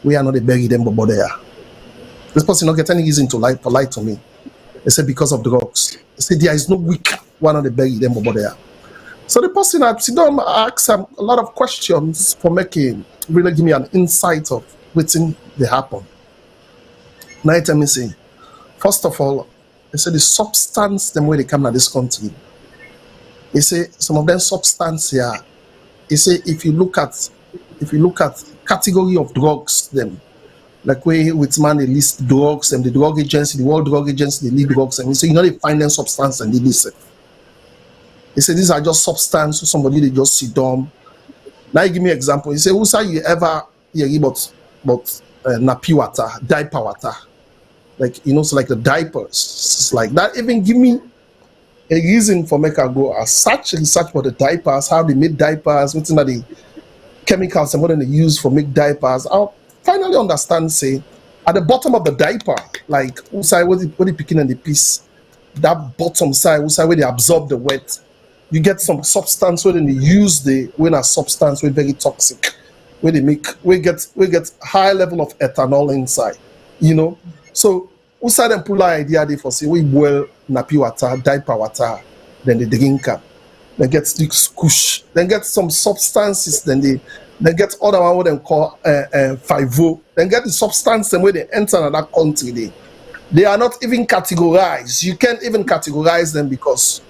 We are not the bury them but there. This person not get any reason to lie polite to me. They say because of drugs. They say there is no week one of the bury them but there. So the person had sit down ask him a lot of questions for making really give me an insight of what's in the happen. Now tell me say, first of all, they say the substance them way they come to this country. They say some of them substance here. They say if you look at category of drugs them, like way with man they list drugs and the drug agency, the world drug agency, they lead drugs and they say they find them substance and they list it. They say these are just substance, so somebody they just sit down. Now you give me an example. You say, who say you ever hear about nappy water, diaper water? Like so like the diapers. It's like that even give me a reason for make I go research for the diapers, how they make diapers, what's in the chemicals and what they use for make diapers. I'll finally understand, say, at the bottom of the diaper, like who say what they picking in the piece, that bottom side, who say where they absorb the wet, you get some substance where they use when a substance where very toxic, where they make we get high level of ethanol inside. So who say them pull out idea they for say we boil nappy water, diaper water, then they drink up. Then get the squish, then get some substances, then get other one what they call 5O, then get the substance and where they enter another country. They are not even categorized. You can't even categorize them because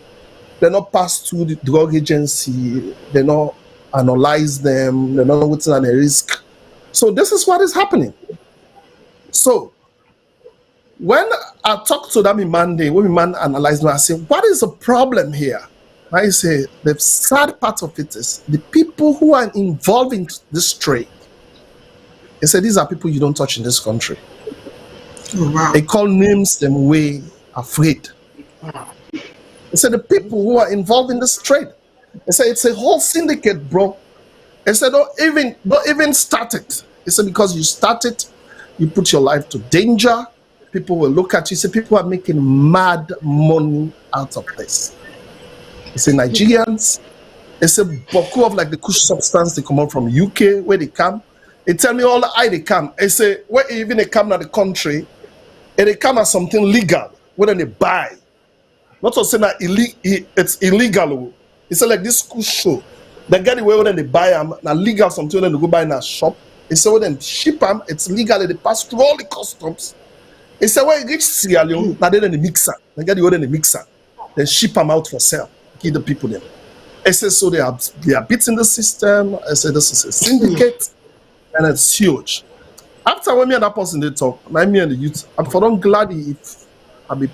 they're not passed through the drug agency. They're not analyze them. They're not what's on a risk. So this is what is happening. So when I talked to them in Monday, when man analyzed me, I said, what is the problem here? I say the sad part of it is the people who are involved in this trade. They said these are people you don't touch in this country. Oh, wow. They call names them way afraid. They said the people who are involved in this trade. They said it's a whole syndicate, bro. They said don't even start it. They said because you start it, you put your life to danger. People will look at you. Say people are making mad money out of this. They say Nigerians. They say boku of like the kush substance they come out from UK where they come. They tell me all the eye they come. They say where even they come to the country, and they come as something legal. Where they buy, not to say that it's illegal. It's like this kush show. They get the way when they buy them, now legal something when they go buy in a shop. They say when they ship them, it's legal. They pass through all the customs. They say when you reach Sierra Leone, now they then the mixer. They get the way in the mixer, then ship them out for sale. Give the people them. I say so they are beating the system. I say this is a syndicate, and it's huge. After when me and that person they talk, me and the youth, I'm for them glad if I'll be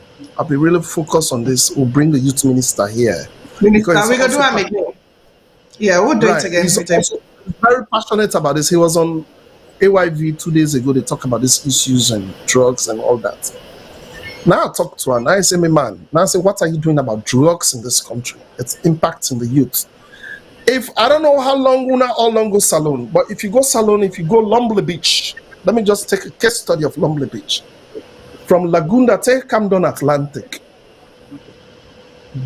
really focused on this. We'll bring the youth minister here. Minister, we're gonna do it again. Yeah, we'll do it again. He's also very passionate about this. He was on AYV 2 days ago. They talk about these issues and drugs and all that. Now I talk to her. Now I say, my man. Now I say, what are you doing about drugs in this country? It's impacting the youth. If I don't know how long go Salone, but if you go Salone, if you go Lumley Beach, let me just take a case study of Lumley Beach. From Laguna to come down Atlantic,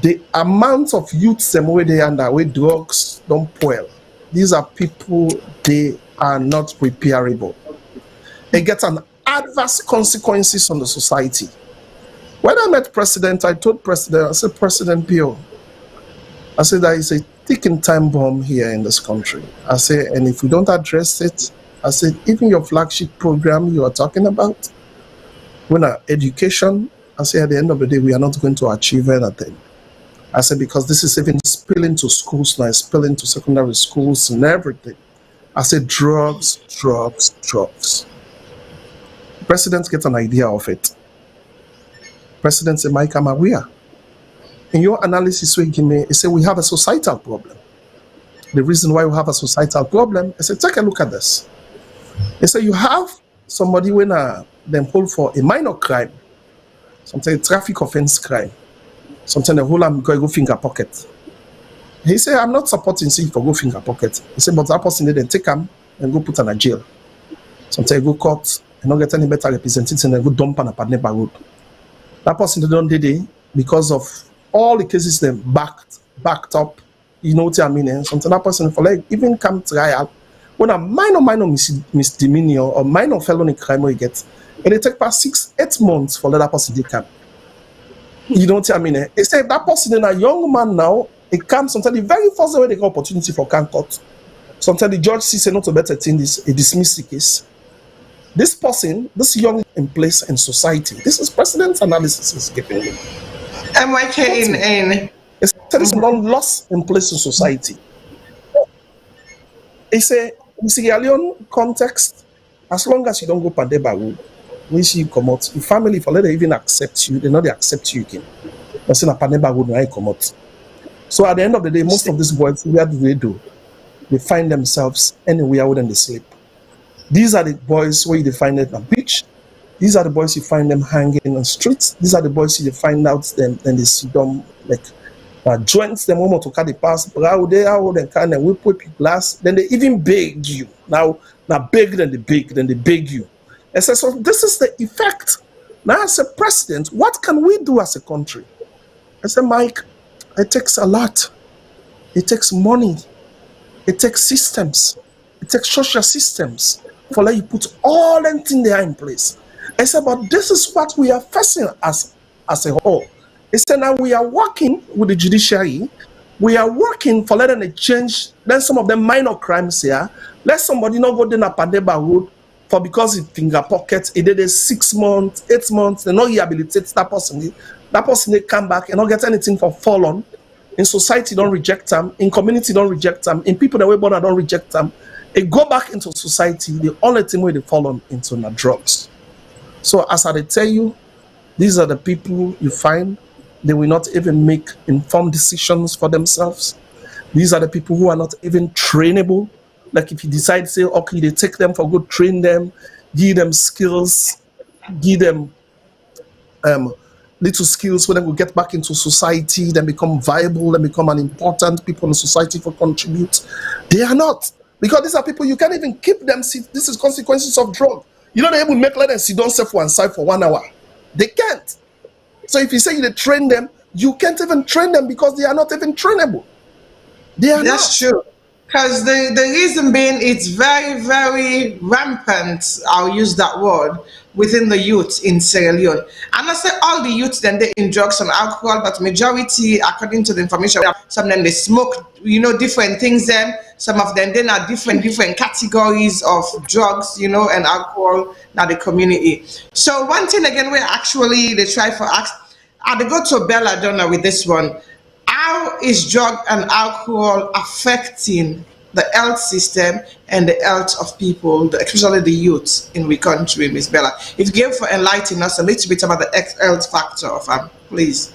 the amount of youths them where they under where drugs don't spoil. These are people, they are not repairable. They get an adverse consequences on the society. When I met President, I told President, I said, President Pio, I said there is a ticking time bomb here in this country. I said, and if we don't address it, I said, even your flagship program you are talking about, when our education, I said at the end of the day, we are not going to achieve anything. I said, because this is even spilling to schools now, spilling to secondary schools and everything. I said, drugs. President get an idea of it. President said, Mike, I'm aware. In your analysis, he said, we have a societal problem. The reason why we have a societal problem, I said, take a look at this. He said, you have somebody when them hold for a minor crime, sometimes a traffic offense crime, sometimes they hold them go finger pocket. He said, I'm not supporting see for go finger pocket. He said, but that person they then take them and go put on a jail. Sometimes go court and not get any better representative and then go dump on a partner road. That person they don't did it because of all the cases them backed up. You know what I mean? And sometimes that person for like even come trial when a minor misdemeanor or minor felony crime we get, and it take past 6-8 months for that person to come. You know what I mean? They say that person in a young man now, it comes sometimes the very first day they get opportunity for can court. Sometimes the judge sees not a better thing, this he dismiss the case. This person, this young in place in society, this is president's analysis is giving me. MYK in It's this long lost in place in society. It's a in Sierra Leone context, as long as you don't go Pandeba road, which you come out, your family, if they even accept you, they know they accept you again. But in a Pandeba road, when I come out. So at the end of the day, most of these boys, where do they do? They find themselves anywhere where they sleep. These are the boys where you find them at the beach. These are the boys you find them hanging on the streets. These are the boys you find out them and they see them like joints them moment to carry pass, brow they kind of whip glass. Then they even beg you. Now beg then they beg you. I said, so this is the effect. Now as a president, what can we do as a country? I said, Mike, it takes a lot. It takes money. It takes systems. It takes social systems for like you put all them things there in place. I said, but this is what we are facing as a whole. I said, now we are working with the judiciary. We are working for letting it change. Then some of them minor crimes here. Let somebody not go down a Pandeba road for because it finger pocket, it did a 6 months, 8 months, they not rehabilitate that person they come back and not get anything for fallen. In society don't reject them, in community don't reject them, in people that were born don't reject them. They go back into society, the only thing where they fall on into the drugs. So as I tell you, these are the people you find, they will not even make informed decisions for themselves. These are the people who are not even trainable. Like if you decide, say, okay, they take them for good, train them, give them skills, give them um, little skills where they will get back into society, then become viable, then become an important people in society for contribute. They are not. Because these are people you can't even keep them. See, this is consequences of drug. You know, they able to make let them sit down for one side for 1 hour. They can't. So if you say you train them, you can't even train them because they are not even trainable. They are That's not. true. Because the reason being it's very, very rampant, I'll use that word, within the youth in Sierra Leone. And I say all the youth then they in drugs and alcohol, but majority, according to the information, some of them they smoke, different things then. Some of them then are different categories of drugs, and alcohol now the community. So one thing again where actually they try for ask, I go to Bella Donna with this one. How is drug and alcohol affecting the health system and the health of people, especially the youth in the country, Miss Bella? If you give for enlightening us a little bit about the health factor of them, please.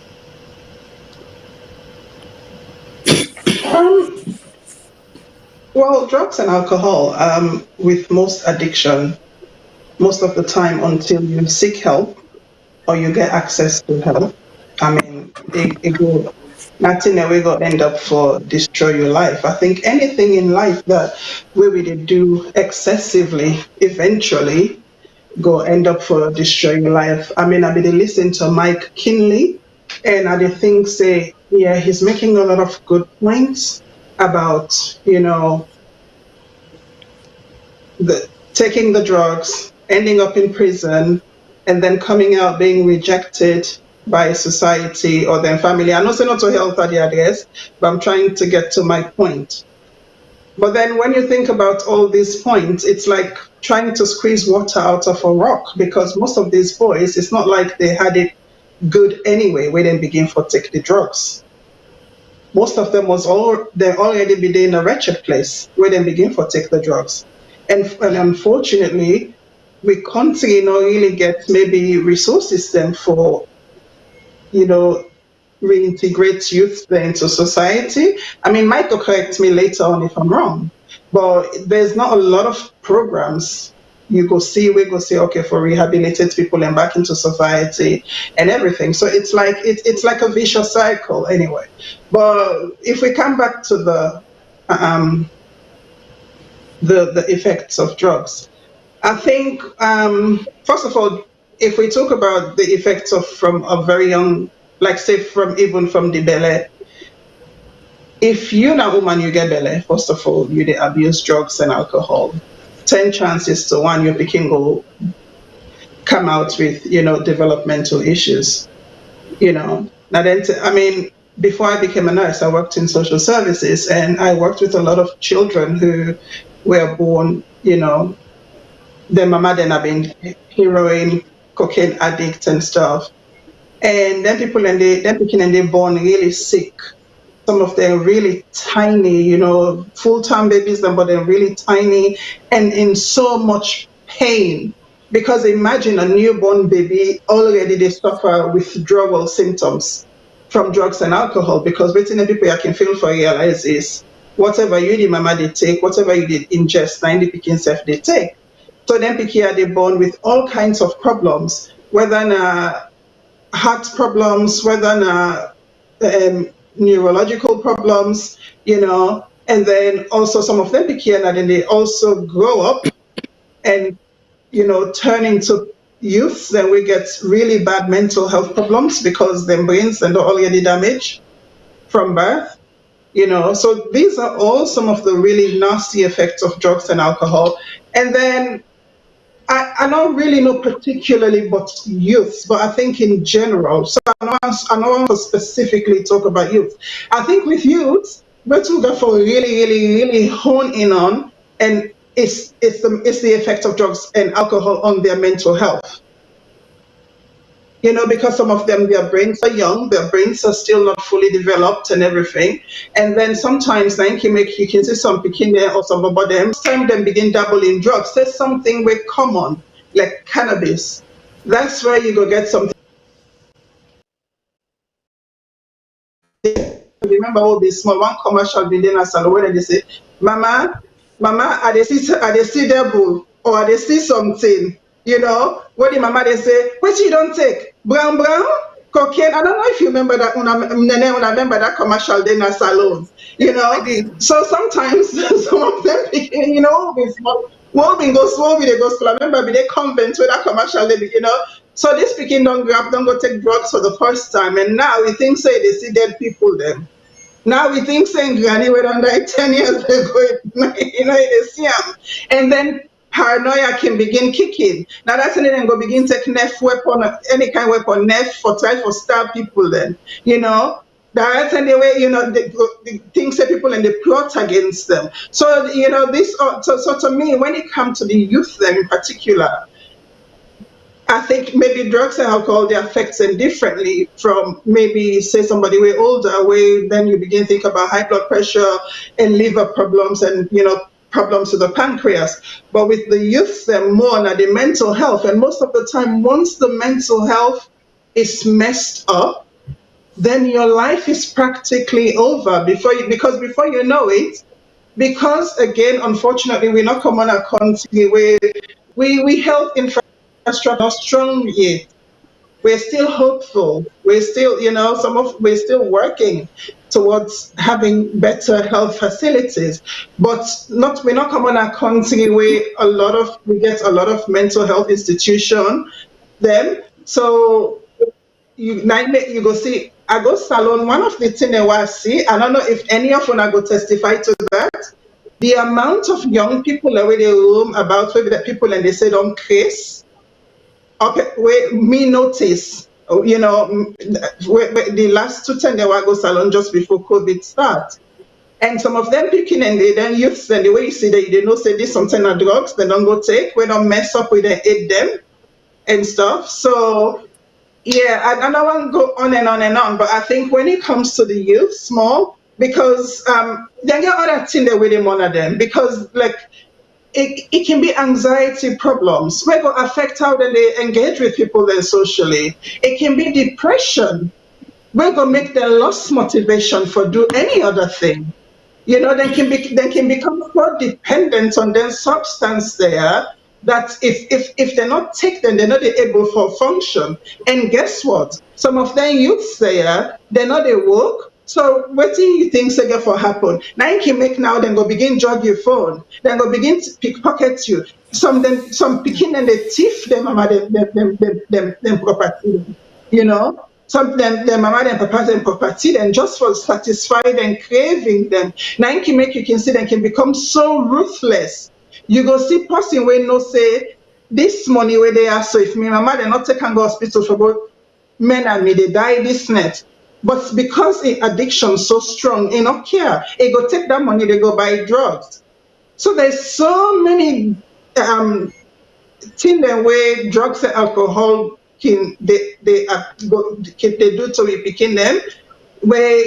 Um, well, drugs and alcohol, with most addiction, most of the time until you seek help or you get access to help, I mean, it go nothing that we go end up for destroy your life. I think anything in life that we will do excessively, eventually go end up for destroy your life. I mean, I been listening to Mike Kinley, and I did think say, yeah, he's making a lot of good points about the taking the drugs, ending up in prison, and then coming out being rejected by society or their family. I know say not to health at the address, but I'm trying to get to my point. But then when you think about all these points, it's like trying to squeeze water out of a rock because most of these boys, it's not like they had it good anyway when they begin for take the drugs. Most of them was all they already be in a wretched place where they begin for take the drugs. And unfortunately, we can't really get maybe resources then for you know reintegrate youth there into society. I mean, Michael correct me later on if I'm wrong, but there's not a lot of programs we go see, okay, for rehabilitate people and back into society and everything. So it's like a vicious cycle anyway. But if we come back to um, the effects of drugs, I think first of all, if we talk about the effects of from a very young, like say from even from the belly, if you're a woman, you get belly. First of all, you dey abuse drugs and alcohol. 10 chances to one, your picking will come out with developmental issues. Now then, I mean, before I became a nurse, I worked in social services, and I worked with a lot of children who were born, their mama then have been heroin, cocaine addict and stuff. And then people and then picking and they born really sick. Some of them really tiny, full-time babies, but they're really tiny and in so much pain. Because imagine a newborn baby already they suffer withdrawal symptoms from drugs and alcohol. Because waiting the people I can feel for realize is whatever you the mama they take, whatever you did ingest, 90 picking self they take. So then picky are they born with all kinds of problems, whether heart problems, whether neurological problems, and then also some of them became and then they also grow up and turn into youths. Then we get really bad mental health problems because their brains are already damaged from birth. So these are all some of the really nasty effects of drugs and alcohol. And then I don't really know particularly about youth, but I think in general. So I don't want to specifically talk about youth. I think with youth, what we got for really, really, really hone in on, and it's the effect of drugs and alcohol on their mental health. Because some of them, their brains are young, their brains are still not fully developed and everything. And then sometimes then you can see some picking there or some about them. Time them begin dabble in drugs. There's something very common, like cannabis. That's where you go get something. Remember all this small one commercial building at Salone and they say, Mama, are they see devil or are they see something? What the mama they say, what you don't take? Brown, cocaine. I don't know if you remember that when I remember that commercial then at Salone, I did. So sometimes some of them with Wolving goes Wolving, they go school. I remember they convent where that commercial So this speaking don't go take drugs for the first time. And now we think say they see dead people then. Now we think saying granny went on like 10 years ago, they see them. And then paranoia can begin kicking. Now that's when they then go begin take Nef weapon, any kind of weapon, Nef for try for stab people then, That's and the way, the things that people and the plot against them. So, this, so to me, when it comes to the youth then in particular, I think maybe drugs and alcohol, they affect them differently from maybe, say, somebody way older, where then you begin to think about high blood pressure and liver problems and, problems with the pancreas. But with the youth, they're more on the mental health. And most of the time, once the mental health is messed up, then your life is practically over because before you know it, because again, unfortunately, we're not common a country where we health infrastructure not strong yet. We're still hopeful. We're still, we're still working towards having better health facilities. But we're not common a country where we get a lot of mental health institution then. So you go see I go Salone, one of the things I see, I don't know if any of you are go testify to that, the amount of young people that they roam about maybe the people and they say don't case. Okay, wait, me notice, the last 2 10 they were go Salone just before COVID start. And some of them picking and they then youths and the way you see that they know say this something are drugs, they don't go take, we don't mess up with them, aid them and stuff. So yeah, I don't want to go on and on and on, but I think when it comes to the youth, small, because they get other things that with them on them, because like it can be anxiety problems. Where will affect how they engage with people then socially. It can be depression. Where will make them lost motivation for do any other thing. They can become so dependent on their substance there that if they're not taken, they're not able for function. And guess what? Some of them youths there, they're not awoke. So what do you think say for happen? Now you can make now, then go begin jog your phone, then go begin to pickpocket you. Some picking and they thief them them property, Some them mama and papa them property and just for satisfied and craving them. Now you can make you can see they can become so ruthless. You go see person when no say this money where they are, so if me mama they not take and go hospital for both men and me they die this net. But because the addiction so strong, it not care. It go take that money, they go buy drugs. So there's so many things the way drugs and alcohol can they do to we picking them, where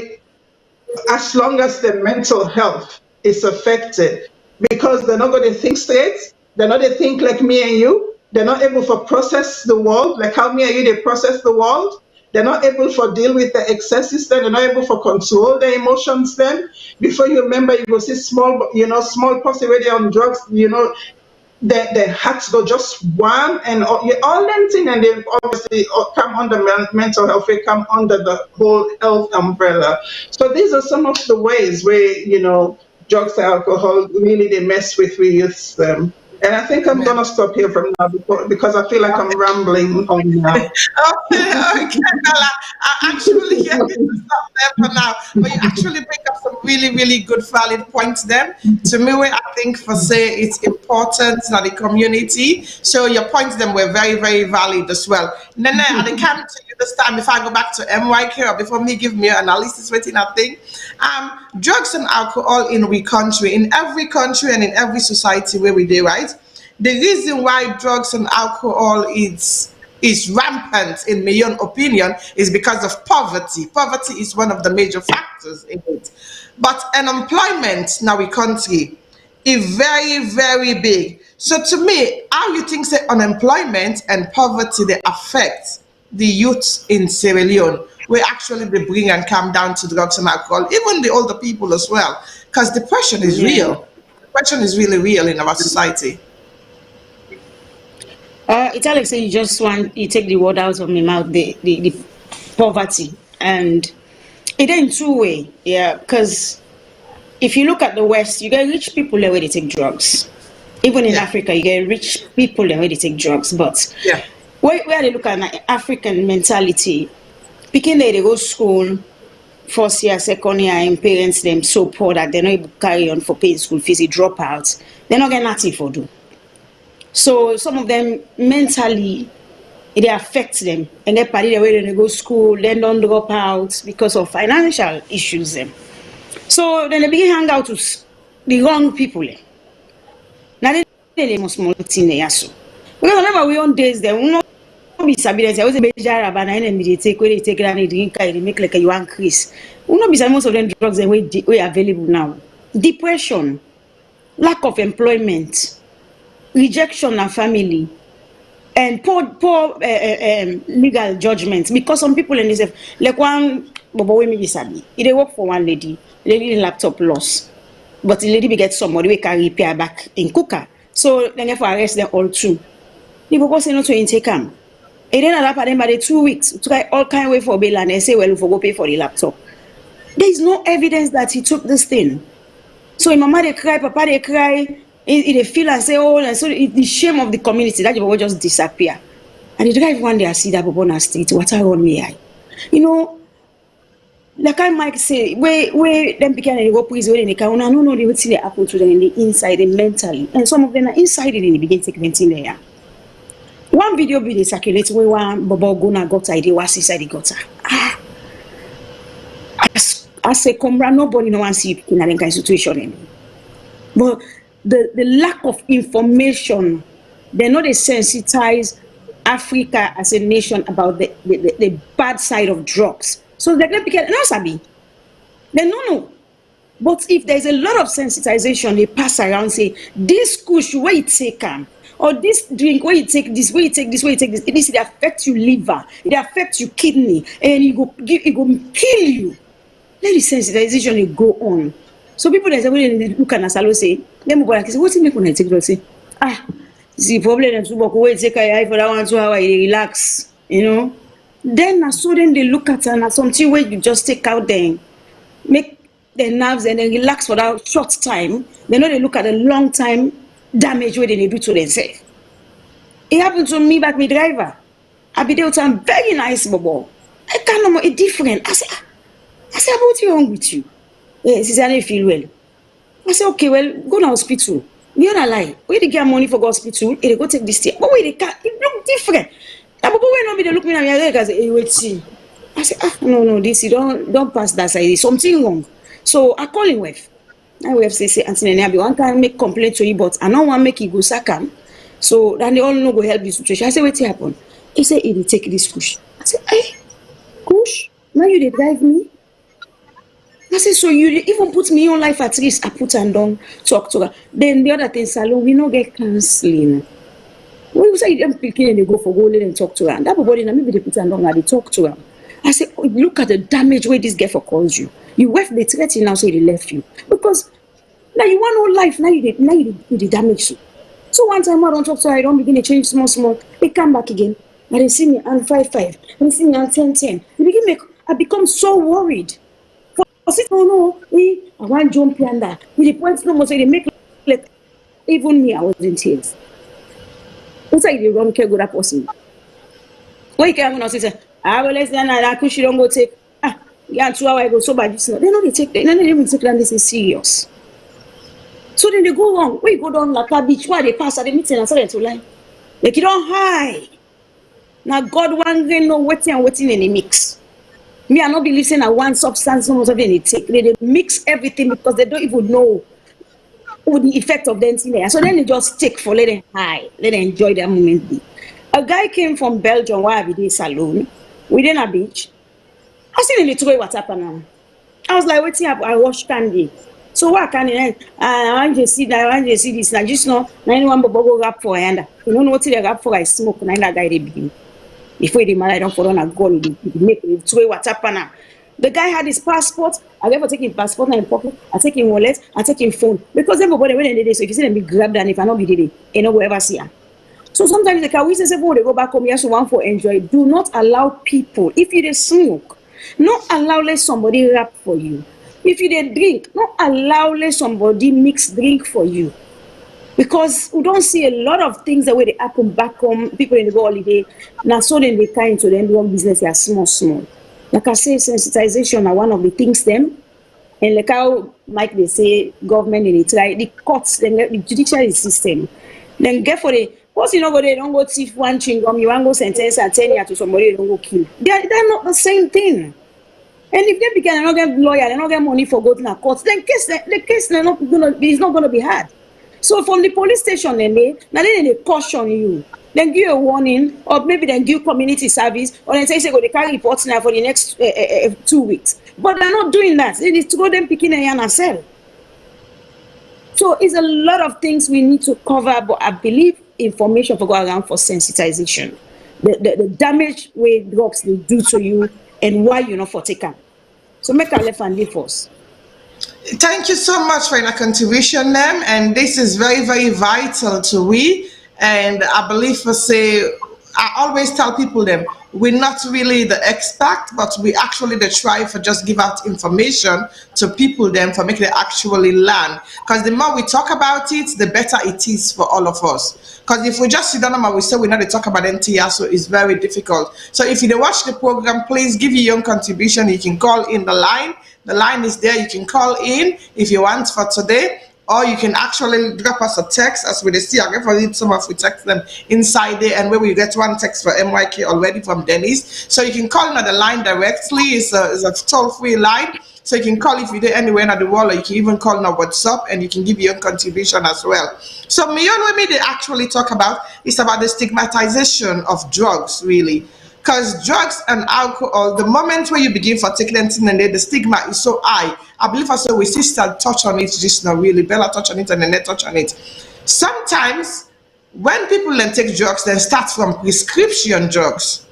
as long as the mental health is affected, because they're not going to think straight, they're not going to think like me and you, they're not able to process the world, like how me and you, they process the world. They're not able to deal with the excesses, then they're not able to control their emotions then. Before you remember, you will see small person where they're on drugs, the hearts go just one and all them things, and they obviously come under mental health, they come under the whole health umbrella. So these are some of the ways where, drugs and alcohol really they mess with we youths. And I think I'm gonna stop here from now because I feel like I'm rambling on now. Okay, Bella. I actually here to stop there for now, but you actually bring up some really, really good, valid points there. To me, where I think for say it's important that the community. So your points them were very, very valid as well. Then I come to you this time. If I go back to MYK or before me give me an analysis, waiting I think, drugs and alcohol in we country, in every country and in every society where we do, right? The reason why drugs and alcohol is rampant in my own opinion is because of poverty. Poverty is one of the major factors in it. But unemployment now in country is very, very big. So to me, how you think say unemployment and poverty they affect the youth in Sierra Leone, where actually they bring and come down to drugs and alcohol, even the older people as well, because depression is Yeah. real. Depression is really real in our society. It's like say you take the word out of my mouth, the poverty, and it ain't two way, yeah. Because if you look at the West, you get rich people there where they take drugs. Even in Yeah. Africa, you get rich people there where they take drugs. But Yeah. where they look at African mentality, picking there they go school, first year, second year, and parents them so poor that they're not able to carry on for paying school fees, they drop out. They're not getting nothing for do. So some of them mentally it affects them and they party the way they go school, then don't drop out because of financial issues them. So then they begin hang out with the wrong people. Now they must small thing there so. Because remember we on days there, we not be sabi I was a bit jarab and then they take where they take and they drink they make like a you increase. We not be sabi most of them drugs and we available now. Depression, lack of employment, rejection of family, and poor legal judgment because some people in this like one bobo wey me be sabi they work for one lady laptop loss but the lady be get somebody we can repair back in cooker so then they for arrest them all too the bobo say no to intake am and then allow them by the 2 weeks to try all kind way for bail and they say well we for go pay for the laptop. There is no evidence that he took this thing. So if mama they cry, papa they cry, they feel and say, oh, and so the shame of the community, that will just disappear. And the drive one day I see that Bobo on the street, what I run me eye. You know, like I might say, where them begin and they go prison, where they can, no, they would see the happen to them in the inside and mentally. And some of them are inside and they begin to take anything there. One video be they circulate where one Bobo go na gutter, they was inside the gutter. As a comrade, nobody no one see in that kind of situation. But the lack of information, they're not sensitize Africa as a nation about the bad side of drugs. So they're going to be no sabi. They no. But if there's a lot of sensitization, they pass around say this kush where you take or this drink where you take this, where you take this, where you take this. It affects your liver, it affects your kidney, and it go kill you. Let the sensitization go on. So people that say when they look at Salone say, them go like say, what you make when I take drugs? Say, the problem is to walk away, take a for that 1 2 hours, they relax, you know. Then so then they look at and something where you just take out then make their nerves and then relax for that short time. They know they look at the long time damage where they do to themselves. It happened to me back me driver. I be there with some very nice bobo. I can't know it different. I say, what's wrong with you? She said, I don't feel well. I said, okay, well, go to hospital. We don't lie. Where they get money for go hospital, they go take this thing. But where they can't, it look different. And but when nobody look me at me, I say, wait, see. I said, no, this you don't pass that side. There's something wrong. So I call him wife. My wife say, Auntie Nene, one can make complaint to you, but I don't want to make you go sack him. So then they all know go help the situation. I said, what happened? He said, he take this kush. I said, hey, kush, now you they drive me. I said, so you even put me on life at risk. I put and down, talk to her. Then the other thing, Salone, we no get counseling. When you say them picking and they go for go let them talk to her. And that body, maybe they put and down and they talk to her. I said, oh, look at the damage where this girl for calls you. You left the threat now, so they left you. Because now you want no life, now you damage you. So one time I don't talk to her, I don't begin to change small. They come back again. And they see me on 5-5. They see me on 10-10. I become so worried. I said, oh no, I want to jump and that. With the points no more, so they make like even me, I was in tears. What's like the wrong care good person? Why you can't say, well, let's not that she don't go take. Yeah, 2 hours I go so by this. They know they don't even take that this is serious. So then they go wrong. When you go down Laka Beach, why they pass at the meeting and say to lie. Like you don't high. Now God one day know waiting in the mix. Me, I not be listening at one substance, no something they take. They mix everything because they don't even know what the effect of them in there. So then they just take for let them high, let them enjoy their moment. A guy came from Belgium while I did Salone within a beach. I seen in the tray what happened now. I was like, waiting up, I wash candy. So what can I want to see that, I want to see this. I just know, 91 bubble rap for hand. You don't know what the rap for I smoke, and that guy they begin. Before the man, I don't follow on a gun, they make it to what happened now. The guy had his passport. I never take his passport in pocket. I take his wallet. I take his phone. Because everybody when they did this, so if you see them be grabbed and if I not be did it, they no go ever see her. So sometimes they can we say, oh, they go back home, yes, one for enjoy. Do not allow people, if you dey smoke, not allow let somebody rap for you. If you dey drink, not allow let somebody mix drink for you. Because we don't see a lot of things that way they happen back home, people in the go holiday, now so then they kind to them doing business, they are small. Like I say, sensitization are one of the things them. And like how Mike they say government in it, right? The courts, then the judicial system. Then get for the once you know go they don't go thief one chingum, you want go sentence and 10 years to somebody they don't go kill. They're not the same thing. And if they begin not get lawyer, they not get money for going to court, then the case is not gonna be hard. So from the police station, they caution you. Then give you a warning, or maybe then give community service, or then say go they carry reports now for the next 2 weeks. But they're not doing that. They need to go them picking and sell. So it's a lot of things we need to cover, but I believe information for go around for sensitization. The damage where drugs they do to you and why you're not for taken. So make a left and leave first. Thank you so much for your contribution, ma'am. And this is very, very vital to we. And I believe for say, I always tell people them, we're not really the expert, but we actually the try for just give out information to people them for make them actually learn. Because the more we talk about it, the better it is for all of us. Because if we just sit down and we say we're not to talk about NTR, so it's very difficult. So if you don't watch the program, please give your own contribution. You can call in the line. The line is there. You can call in if you want for today. Or you can actually drop us a text as we see. I for read some of we text them inside there, and where we get one text for MYK already from Dennis. So you can call in on the line directly. It's a toll-free line. So you can call if you're anywhere in the world, or you can even call on WhatsApp and you can give your own contribution as well. So what they actually talk about is about the stigmatization of drugs, really. Because drugs and alcohol, the moment where you begin for taking anything and the stigma is so high. I believe I said we sister touch on it just now, really. Bella touch on it and Annette touch on it. Sometimes when people then take drugs, then start from prescription drugs.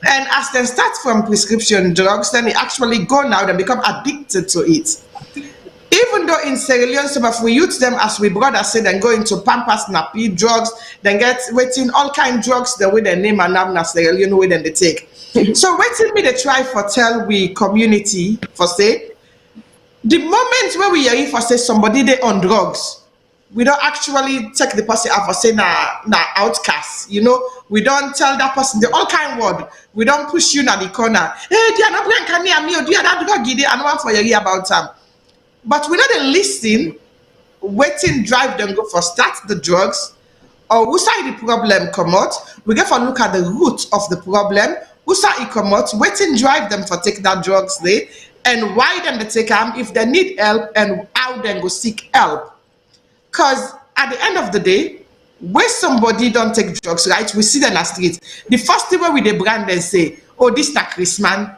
And as they start from prescription drugs, then they actually go now and become addicted to it. Even though in Sierra Leone, some of we use them as we brothers say, then go into Pampers, Nappy drugs, then get waiting all kind of drugs, the way they name and name Sierra Leone way then they take. So waiting me they try for tell we community for say, the moment where we hear for say somebody they on drugs, we don't actually take the person out for say na outcast, we don't tell that person the all kind word. We don't push you na the corner. Hey, they are not blank near me, or do you not drug it? I don't want for you about them. But we not listen, waiting, drive them go for start the drugs, or who side the problem come out. We get for look at the root of the problem, who side it come out, waiting, drive them for take that drugs there, and why them they take them if they need help and how they go seek help. Because at the end of the day, when somebody don't take drugs, right, we see them on the street. The first thing where we the brand and say, oh, this is Chris man.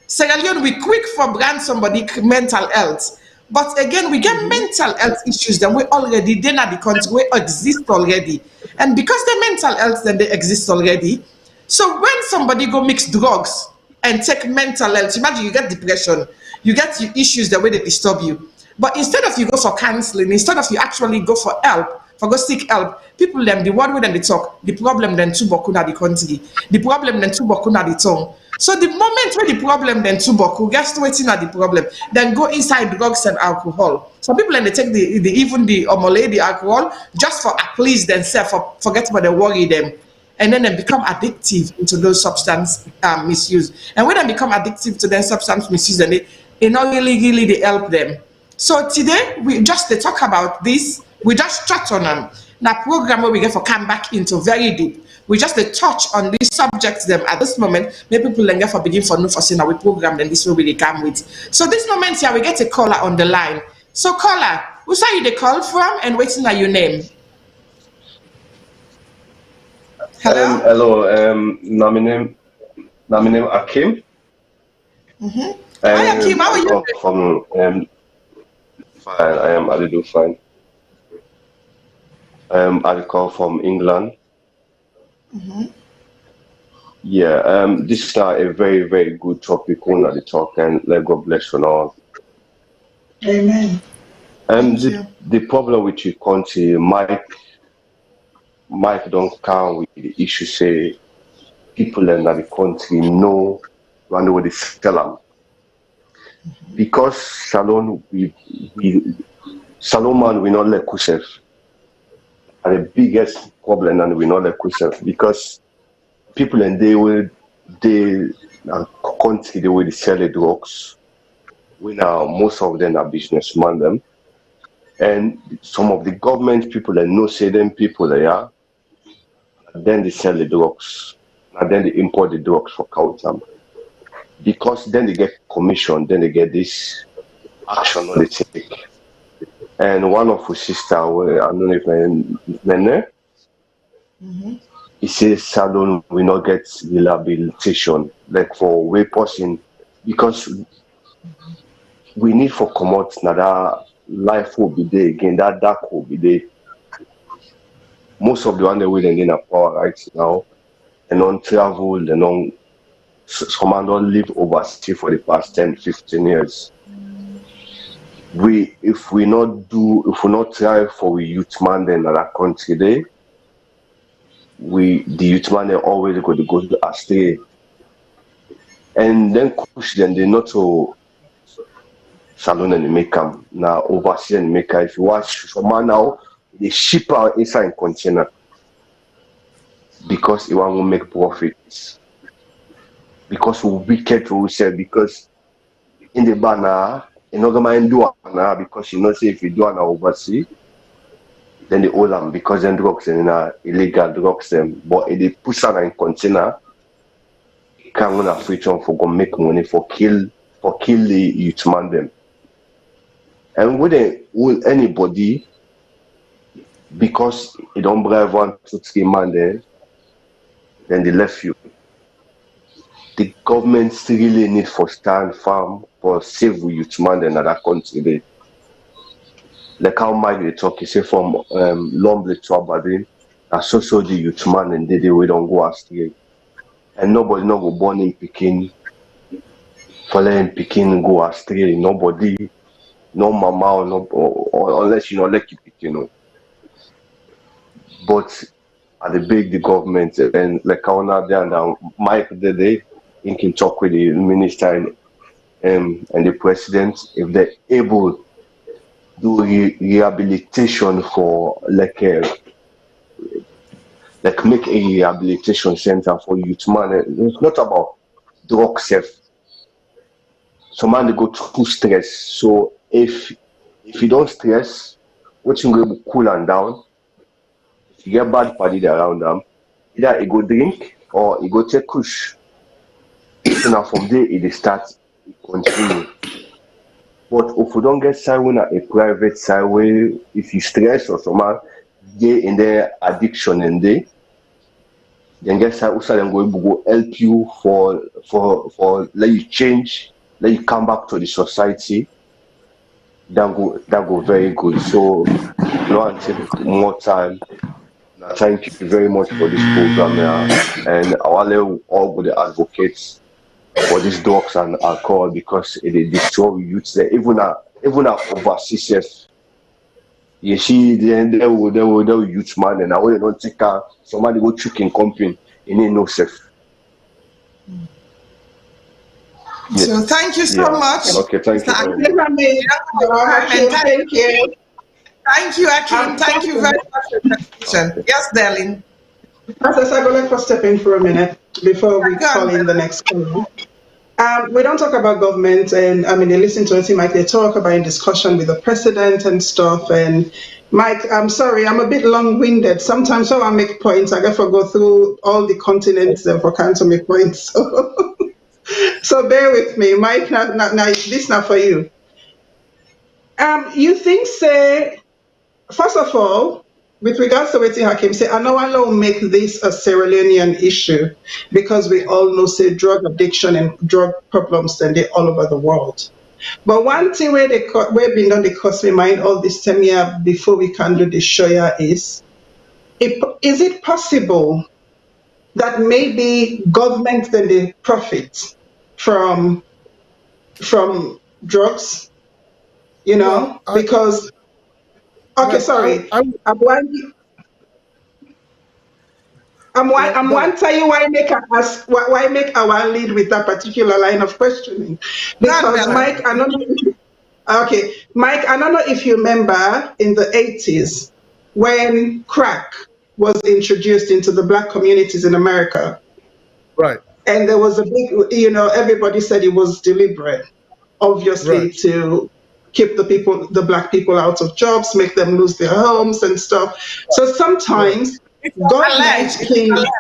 Sierra Leone, we quick for brand somebody mental health. But again, we get mental health issues that we already, then at the country, we exist already. And because the mental health, then they exist already. So when somebody go mix drugs and take mental health, imagine you get depression, you get your issues the way they disturb you. But instead of you go for counseling, instead of you actually go for help, for go seek help, people them, the word way then they talk, the problem then too boku na the country, the problem then too boku na the tongue. So the moment where the problem then too boku, guess waiting at the problem, then go inside drugs and alcohol. Some people then they take the omole, the alcohol, just for at please themselves, for forget about the worry them. and then they become addictive into those substance misuse. And when they become addictive to their substance misuse, and it not really they help them. So today we just they talk about this. We just chat on them. Now program where we get for come back into very deep. We just they touch on these subjects them at this moment. Maybe people get for begin for no for saying we program then this will really come with. So this moment here we get a caller on the line. So caller, who say you the call from and waiting at your name? Hello? Hello, my name Akim. Hi Akim, how are I you? come from fine. I am I do fine. I come from England. Yeah. This is a very good topic. One of the talk, and let God bless you all. Amen. Thank The you. the problem with your country, Mike don't come with the issue. Say people in the country know when they sell them because Salone Salone man we not let yourself. And the biggest problem and we not let yourself because people and they country the way they sell the drugs. We now most of them are businessmen them and some of the government people and no say them people they are then they sell the drugs and then they import the drugs for Kautam because then they get commission then they get this action on they take and one of our sister I don't know if my name he says Salone will not get rehabilitation like for way person because we need for come now that life will be there again, that dark will be there. Most of the one that we in a power right now and on travel and on some don't live overseas for the past 10, 15 years. If we not try for we youth man then in that country there, the youth man they always go to astray. And then push them they not to Salone and make them now overseas and make if you watch some man now they ship out inside container because you want to make profits because we wicked to sell because in the banner you not gonna do now because you know say if you do an overseas then they hold them because then drugs and illegal drugs them but if they push on in container you can't gonna free on for go make money for kill the youth man them. And will anybody because you don't brave 1, 2, 3 man there, then they left you. The government still really need for stand firm for save youth man in that country there. Like how Mike they talk, he say from Lomble to Aberdeen, and so the youth man and they we don't go astray. And nobody not go born in Peking, following Peking go astray. Nobody, no mama or unless you know like Peking. But at the big the government and like how now there and Mike did they can talk with the minister and the president if they're able to do rehabilitation for like make a rehabilitation center for youth man. It's not about drug self. Some man they go through stress. So if you don't stress, what you going to cool and down. If you get bad party around them, either you go drink or you go take kush. So now from there it start it continue. But if you don't get side a private side where if you stress or someone get in their addiction and they then get side also then go help you for let you change, let you come back to the society. That go very good. So no one take more time. Thank you very much for this program, and I want all the advocates for these drugs and alcohol because it destroy youth there. Even overseas, you see, they will youth man, and I will not take somebody go chicken company in no safe. So thank you so much. Okay, thank you. Thank you. Thank you, Akim. Thank you very much for the question. Yes, darling. Pastor Sagolek for stepping for a minute before we Go call on, in the next caller. We don't talk about government, and I mean, they listen to it, Mike. They talk about in discussion with the president and stuff. And Mike, I'm sorry, I'm a bit long-winded. Sometimes, so I make points. I get to go through all the continents and for kind to make points. So bear with me, Mike. Now, this not for you. You think, say, first of all, with regards to what Hakim say, I know I will make this a Sierra Leonean issue because we all know say drug addiction and drug problems and they all over the world. But one thing where been done they cost me mind all this time here before we can do the show here is it possible that maybe government then they profit from drugs, Well, because okay, sorry. I I'm one, I'm well, one tell you why make us ask why make our lead with that particular line of questioning. go on, Because Bella. Mike, I don't know. Okay, Mike, I don't know if you remember in the 80s when crack was introduced into the black communities in America, right, and there was a big, everybody said it was deliberate, obviously, right. to keep the black people out of jobs, make them lose their homes and stuff. So Right. sometimes It's government alleged. It's can, alleged.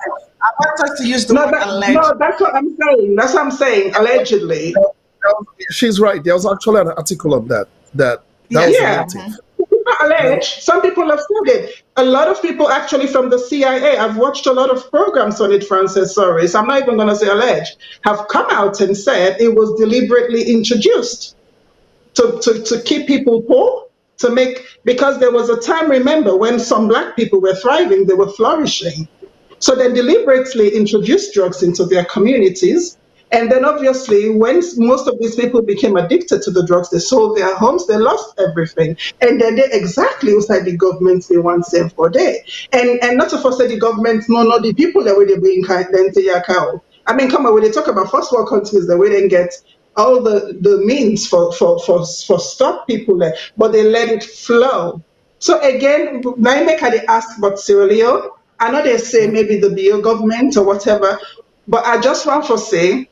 I want us to use the no, word alleged. no, that's what I'm saying. That's what I'm saying, allegedly. She's right. There was actually an article on that. That was Yes. the Yeah. motive. Not You know, alleged. Some people have said it. A lot of people actually from the CIA, I've watched a lot of programs on it, Francis, sorry, so I'm not even going to say alleged, have come out and said it was deliberately introduced to keep people poor, because there was a time, remember, when some black people were thriving, they were flourishing. So they deliberately introduced drugs into their communities. And then obviously, when most of these people became addicted to the drugs, they sold their homes, they lost everything. And then they exactly inside the government they want same for day. And not to say the government, no, the people that way they bring then to your cow. I mean, come on, when they talk about first world countries, the way they get all the means for stop people there, but they let it flow. So again, now make they ask about Sierra Leone. I know they say maybe the BO government or whatever, but I just want to say,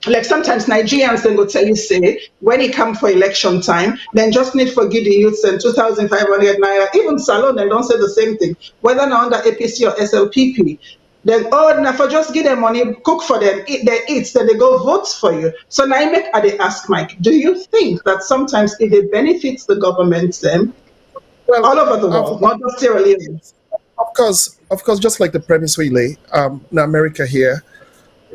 like sometimes Nigerians then go tell you say when it come for election time, then just need for give the youths and 2,500 naira. Even Salone they don't say the same thing, whether now under APC or SLPP. Then now for just give them money, cook for them, eat they eat, then they go vote for you. So now I make I dey ask Mike, do you think that sometimes it benefits the government them well, all over the of, world, not just Sierra Leone? of course, just like the premise we lay, in America here,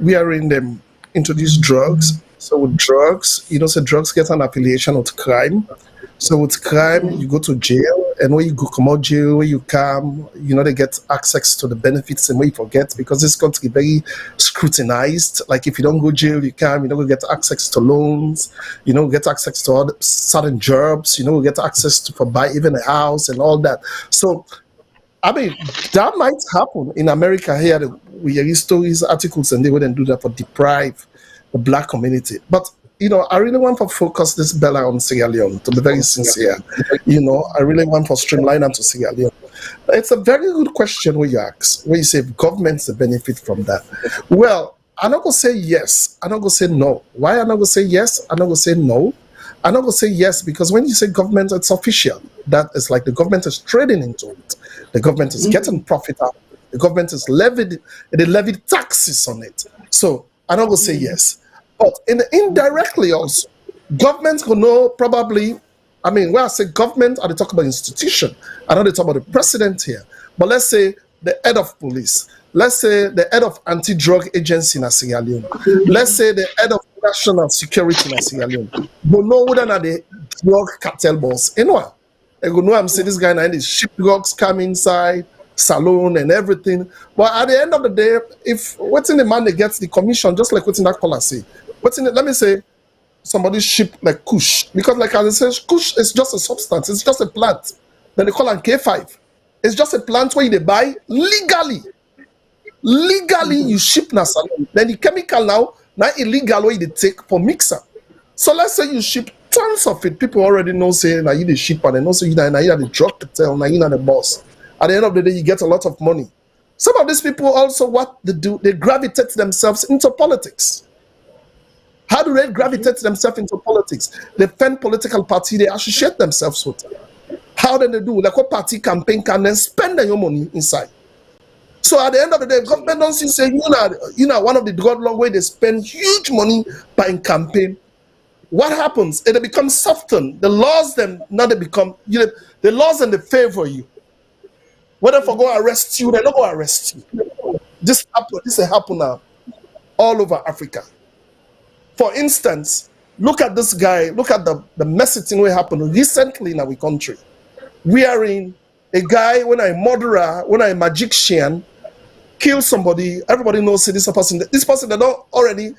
we are in them introduce drugs. So with drugs, so drugs get an affiliation with crime. So with crime, you go to jail, and when you go come out jail, when you come, they get access to the benefits and when you forget because this country very scrutinized. Like if you don't go jail, you don't get access to loans, get access to other certain jobs, get access to for buy even a house and all that. So I mean, that might happen in America here. We hear stories, articles, and they wouldn't do that for deprive the black community. But I really want to focus this Bella on Sierra Leone. To be very sincere, I really want to streamline them to Sierra Leone. It's a very good question where you ask, where you say if governments benefit from that. Well, I'm not gonna say yes. I'm not gonna say no. Why I'm not gonna say yes? I'm not gonna say no. I'm not gonna say yes because when you say government, it's official. That is like the government is trading into it. The government is getting profit out. The government is they levied taxes on it. So I'm not gonna say yes. But indirectly also, governments will know probably. I mean, when I say government, I talk about institution. I know they talk about the president here. But let's say the head of police. Let's say the head of anti-drug agency in Sierra Leone. Let's say the head of national security in Sierra Leone. But know whether not the drug cartel boss. You know, they go know I'm saying this guy and his ship drugs come inside, Salone and everything. But at the end of the day, if what's in the man that gets the commission, just like what's in that caller say, let me say somebody ship like Kush. Because like as I say, Kush is just a substance, it's just a plant. Then they call it K5. It's just a plant where they buy legally. Legally, you ship na Salone. Then the chemical now illegal way they take for mixer. So let's say you ship tons of it. People already know say now you the shipper, and they know say you are the drug cartel, now you are the boss. At the end of the day, you get a lot of money. Some of these people also, what they do, they gravitate themselves into politics. How do they gravitate themselves into politics? They find political party they associate themselves with. How do they do? Like a party campaign can then spend your money inside. So at the end of the day, government don't see say you know one of the god long way they spend huge money buying campaign. What happens? It becomes softened. The laws them now they become the laws and they favor you. Whether for go arrest you, they don't go arrest you. This happen now all over Africa. For instance, look at this guy, look at the messy thing that happened recently in our country. We are in a guy, when a murderer, when a magician kill somebody, everybody knows this person, they don't already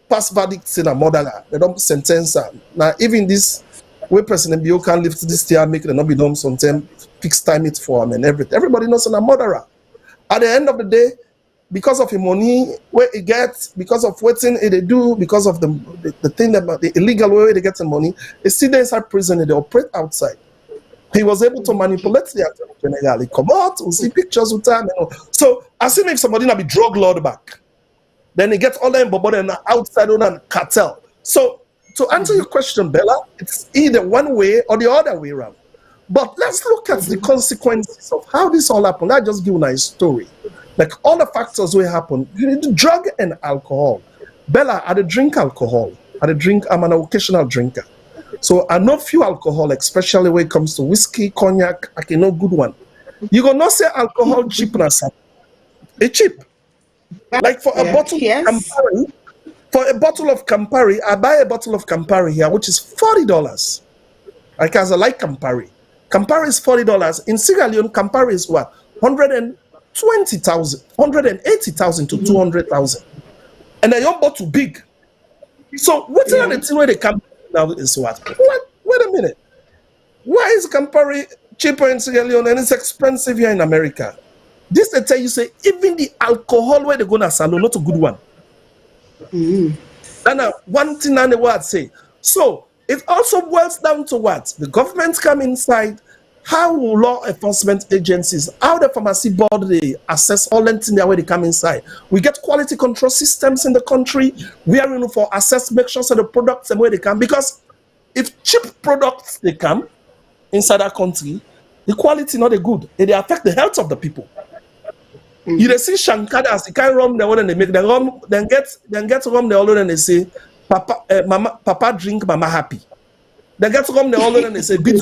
pass verdicts in a murderer, they don't sentence her. Now, even this way President Bio can lift this tier, make it not be done sometime, fixed time it for him and everything. Everybody knows a murderer. At the end of the day, because of the money where it gets, because of what thing they do, because of the thing that the illegal way they get the money, they still inside prison and they operate outside. He was able to manipulate the attorney general. He come out, we see pictures with time. So assume if somebody not be drug lord back, then he gets all them but then outside on a cartel. So to answer your question, Bella, it's either one way or the other way around. But let's look at the consequences of how this all happened. I just give you a story. Like all the factors will happen. You need drug and alcohol. Bella, I drink alcohol. I'm an occasional drinker. So I know few alcohol, especially when it comes to whiskey, cognac, I can know good one. You gonna not say alcohol cheap na some. It's cheap. Like for a bottle of Campari, I buy a bottle of Campari here, which is $40. Like as I like Campari. Campari is $40. In Sierra Leone, Campari is what? 120,000, 180,000 to 200,000. And then your bottle big. So what's the thing where they come now is what? Wait a minute. Why is Campari cheaper in Sierra Leone and it's expensive here in America? This they tell you say even the alcohol where they go to Salone, not a good one. And one thing I would say. So it also boils down to what? The government come inside. How will law enforcement agencies, how the pharmacy board, they assess all the things where they come inside? We get quality control systems in the country. We are in for assess, make sure so the products and where they come. Because if cheap products they come inside our country, the quality not good. They affect the health of the people. You see Shankadas, they can't rum the one and they make the rum, then get rum the other and they say, Papa drink, Mama happy. They get rum the other and they say, beat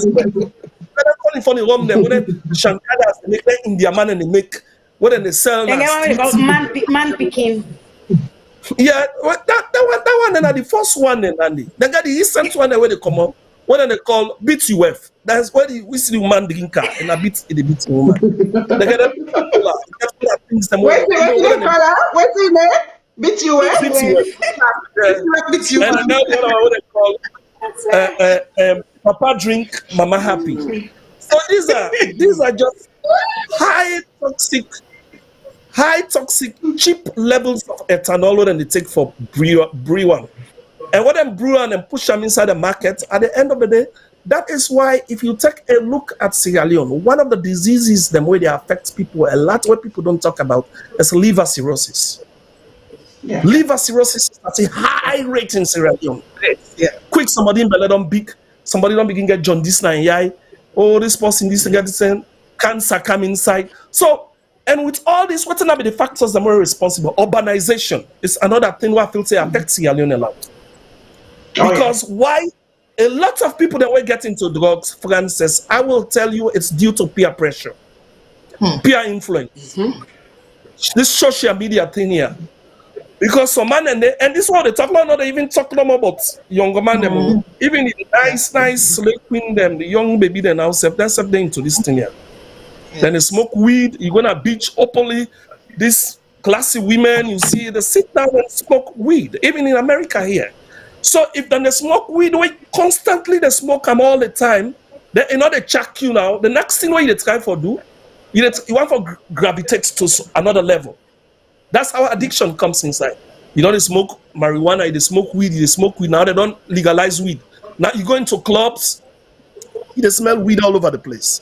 funny rum them when Shankadas they make that India man and they make what then they sell. They get what man picking. Yeah, that one then the first one then Andy. They got the instant one where they come up. What then they call beat UF. That's where we see the man drinker and a beat the beat woman. They get that things them. What's the name? Beat UF. Beat UF. And now the other one what they call Papa drink, Mama happy. So these are just high toxic, cheap levels of ethanol that they take for brewing. And what them brew and push them inside the market, at the end of the day, that is why if you take a look at Sierra Leone, one of the diseases, the way they affect people a lot, what people don't talk about, is liver cirrhosis. Yeah. Liver cirrhosis is at a high rate in Sierra Leone. Yeah. Quick, somebody in belly don't big, somebody don't begin get jaundice and yai. Oh, this person, this get this cancer come inside. So, and with all this, what are the factors that are more responsible? Urbanization is another thing where I feel say affects Sierra Leone a lot. Because why? A lot of people that will get into drugs, Francis, I will tell you it's due to peer pressure, peer influence. This social media thing here. Because some man and this is what they talk about, not even talk no more about younger man them. Even the nice slave queen them, the young baby they now self, that's them into this thing here. Yes. Then they smoke weed, you go to beach openly, these classy women, you see, they sit down and smoke weed, even in America here. So if then they smoke weed, constantly they smoke them all the time, then you know they check you now. The next thing what you try for do, you want for gravitate to another level. That's how addiction comes inside. You know they smoke marijuana, they smoke weed, now they don't legalize weed. Now you go into clubs, you smell weed all over the place.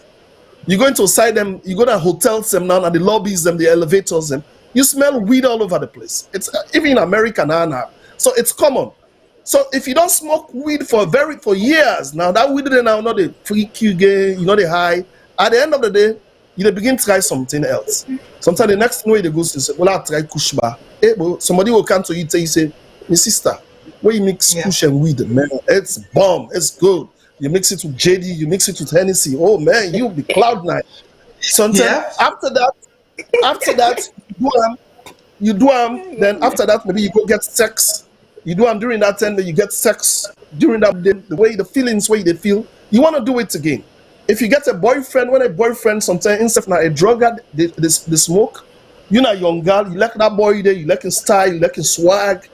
You go into inside them, you go to hotels them now, and the lobbies them, the elevators them. You smell weed all over the place. It's even in America now. So it's common. So if you don't smoke weed for years now, that weed now not the freak you get, you know the high. At the end of the day, you begin to try something else. Sometimes the next thing they go to say, well, I try kushba. Hey, but somebody will come to you and say, my sister, where you mix kush and weed, man, it's bomb, it's good. You mix it with JD, you mix it with Hennessy. Oh man, you'll be cloud nine. Sometimes after that, you do them. Then after that, maybe you go get sex. You do them during that time, then you get sex during that day. The way the feelings, way they feel, you want to do it again. If you get a boyfriend, when a boyfriend sometimes instead of a drug they smoke, you know young girl, you like that boy there, you like his style, you like his swag.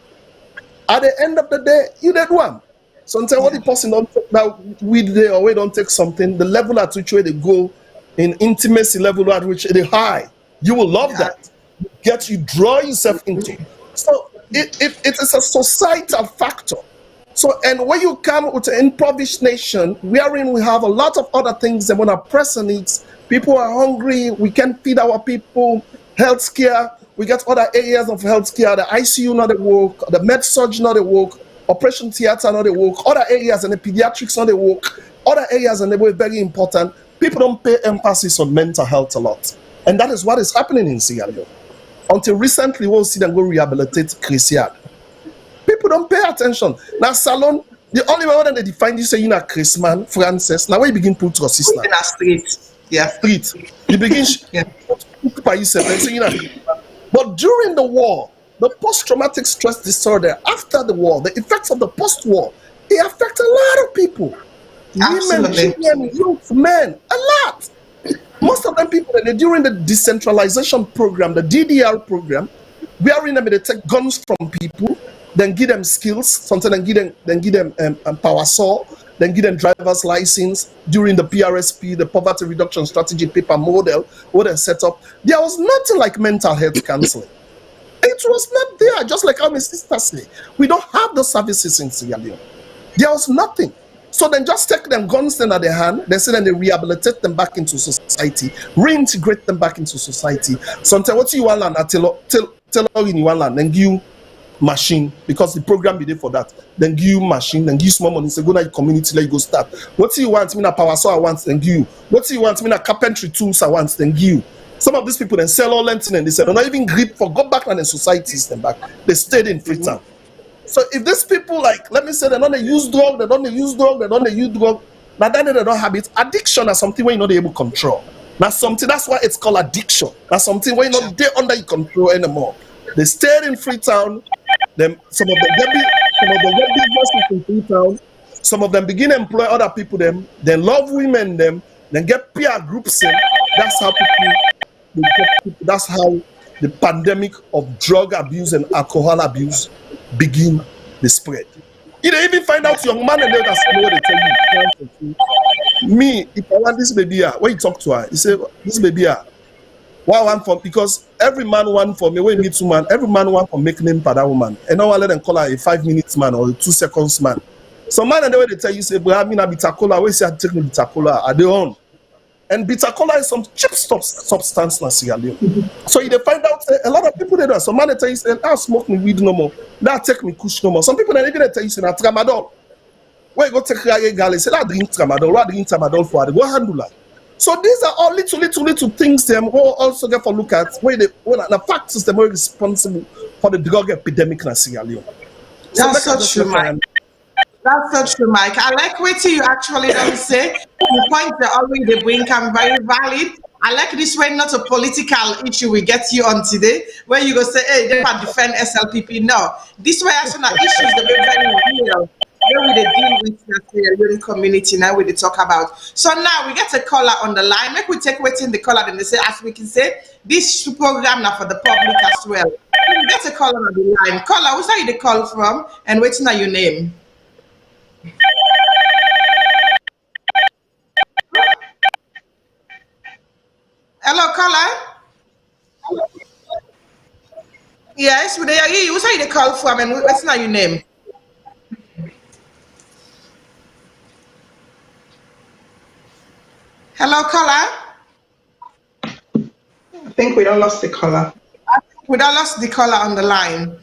At the end of the day, you did one. Sometimes when the person don't take that weed there or we don't take something, the level at which way they go in intimacy level at which they high, you will love that. You draw yourself into. So it is a societal factor. So, and when you come with an impoverished nation, wherein we have a lot of other things that when a person needs, people are hungry, we can feed our people, healthcare, we get other areas of healthcare, the ICU not at work, the med surge not at work, operation theater not at work, other areas and the pediatrics not at work, other areas and they were very important. People don't pay emphasis on mental health a lot. And that is what is happening in Sierra Leone. Until recently, we'll see them go rehabilitate Christian. People don't pay attention. Now, Salone, the only way that they define you say you're not Chris man, Francis. Now, when you begin to put your sister. In a street. Yeah. Street. You begin to by yourself and say you're not. But during the war, the post-traumatic stress disorder, after the war, the effects of the post-war, it affect a lot of people. Absolutely. Women, children, youth, men, a lot. Most of them people during the decentralization program, the DDR program, we are in them they take guns from people, then give them skills, sometimes then give them power saw, then give them driver's license during the PRSP, the poverty reduction strategy paper model, what they set up. There was nothing like mental health counseling. It was not there, just like how my sister say. We don't have those services in Sierra Leone. There was nothing. So then just take them guns in their hand, they say then they rehabilitate them back into society, reintegrate them back into society. Sometimes what you want land, tell in you want land, then give you machine, because the program be there for that. Then give you machine, then give you small money, say go to your community, let you go start. What do you want? Me na power saw I want, then give you. What do you want? Me na carpentry tools I want, then give you. Some of these people then sell all length and they say, they're not even grip for go back and the societies them back. They stayed in Freetown. So if these people, like, let me say, they don't use drug, they don't use drug, now then they don't have it. Addiction is something where you're not able to control. That's something, that's why it's called addiction. That's something where you're not there under your control anymore. They stayed in Freetown. Some of them get businesses in Freetown. Some of them begin to employ other people them. They love women them. Then get peer groups in. That's how that's how the pandemic of drug abuse and alcohol abuse begin the spread. You don't even find out young man and they that's what they tell you. Me, if I want this baby, when you talk to her, you say, this baby, what I want for, because every man want for me, when you meet woman, every man want for make name for that woman. And now I let them call her a 5 minutes man or a 2 seconds man. Some man and the way they tell you, say, but I mean a bitter cola, where say I take me bitter cola, are they on? And bitter cola is some cheap substance in Sierra Leone. So you find out a lot of people they do. Some man they tell you, say, I'll smoke me weed no more. Now take me kush no more. Some people they even tell you, say, na tramadol. Where you go take a girl, say, I drink tramadol. What I drink tramadol for? Go handle that. So these are all little things them who also get for look at where the factors them are responsible for the drug epidemic in Sierra Leone. That's so true, Mike. That's so true, Mike. I like what you actually don't say. The point that always they bring can very valid. I like this way, not a political issue we get you on today, where you go say, hey, they can defend SLPP. No, this way as soon as issues that are very real. Where we they deal with the Sierra Leone community now we they talk about. So now we get a caller on the line. Make we take waiting the caller and they say, as we can say, this program now for the public as well. We get a caller on the line. Caller, who's you the call from and waiting on your name? Hello, caller. Yes, we hear you. Who's you the call from and what's now your name? Hello, caller. think we don't lost the caller. We don't lost the caller on the line.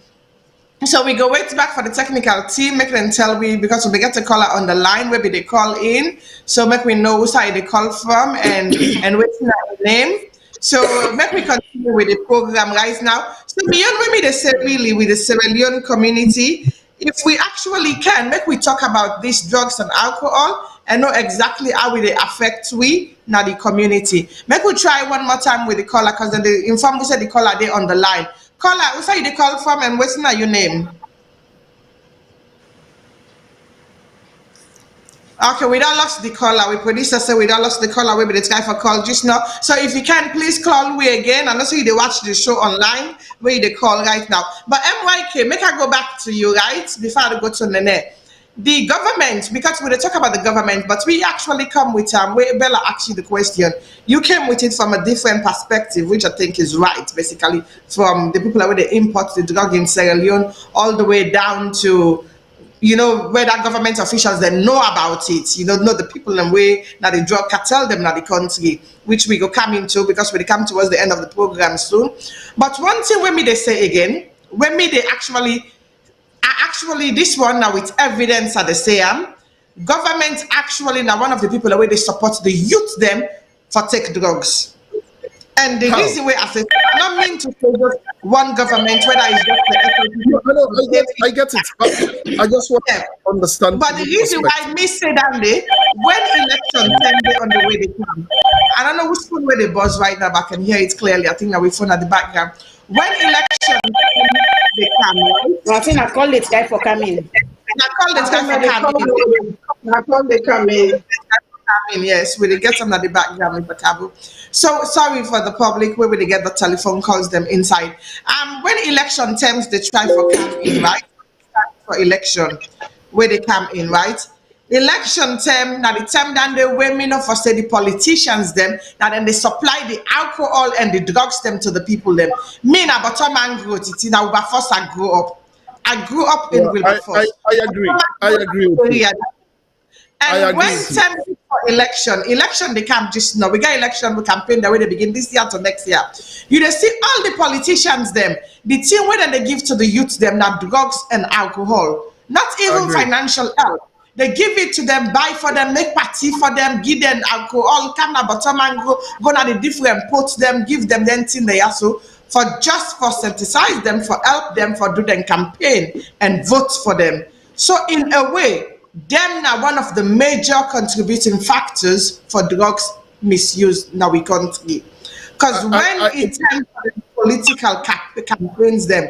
So we go wait back for the technical team, make them tell we because we get a caller on the line, maybe they call in. So make we know whose side they call from and what's their name. So make we continue with the program right now. So beyond what me they say really with the Sierra Leone community, if we actually can, make we talk about these drugs and alcohol and know exactly how will they affect we now the community. Make we try one more time with the caller because then they inform we said the caller they on the line. Caller, who say they call from and what's your name? Okay, we don't lost the caller. We producer say we don't lost the caller. We be the guy for call just now. So if you can, please call we again. And also you they watch the show online where they call right now. But MYK, make I go back to you, right? Before I go to Nene. The government, because we dey talk about the government, but we actually come with where Bella asked you the question. You came with it from a different perspective, which I think is right, basically, from the people where they import the drug in Sierra Leone all the way down to whether government officials then know about it, know the people and way that the drug cartel them now the country, which we go come into because we come towards the end of the program soon. But one thing when me they say again, when me they actually this one now with evidence at the same government actually now one of the people where they support the youth them for take drugs. And the reason why I say I don't mean to say just one government, whether it's just the I get it. But I just want to understand. But the reason why me say that day, when election time they on the way they come, I don't know which phone where they buzz right now, but I can hear it clearly. I think that we phone at the background. When election they come, right? I think I call it guy for coming. I call the time for coming. I call they come in. Yes, we get them at the background with the cable. So sorry for the public where we get the telephone calls them inside. When election terms they try for come in, right? For election where they come in, right? Election term now the term then they women for say the politicians them now then they supply the alcohol and the drugs them to the people them. Me na bottom man grow it now Wilberforce I grew up. I grew up in Wilberforce. I agree. I agree with you. And when time for election they come just now. We got election we campaign the way they begin this year to next year. You they see all the politicians them, the thing where they give to the youth them now drugs and alcohol, not even financial help. They give it to them, buy for them, make party for them, give them alcohol, come na bottom and go na the different pots them, give them then thing they also for sensitize them, for help them, for do them campaign and vote for them. So in a way, them now one of the major contributing factors for drugs misuse now we country. Because when it's time for the political campaigns them,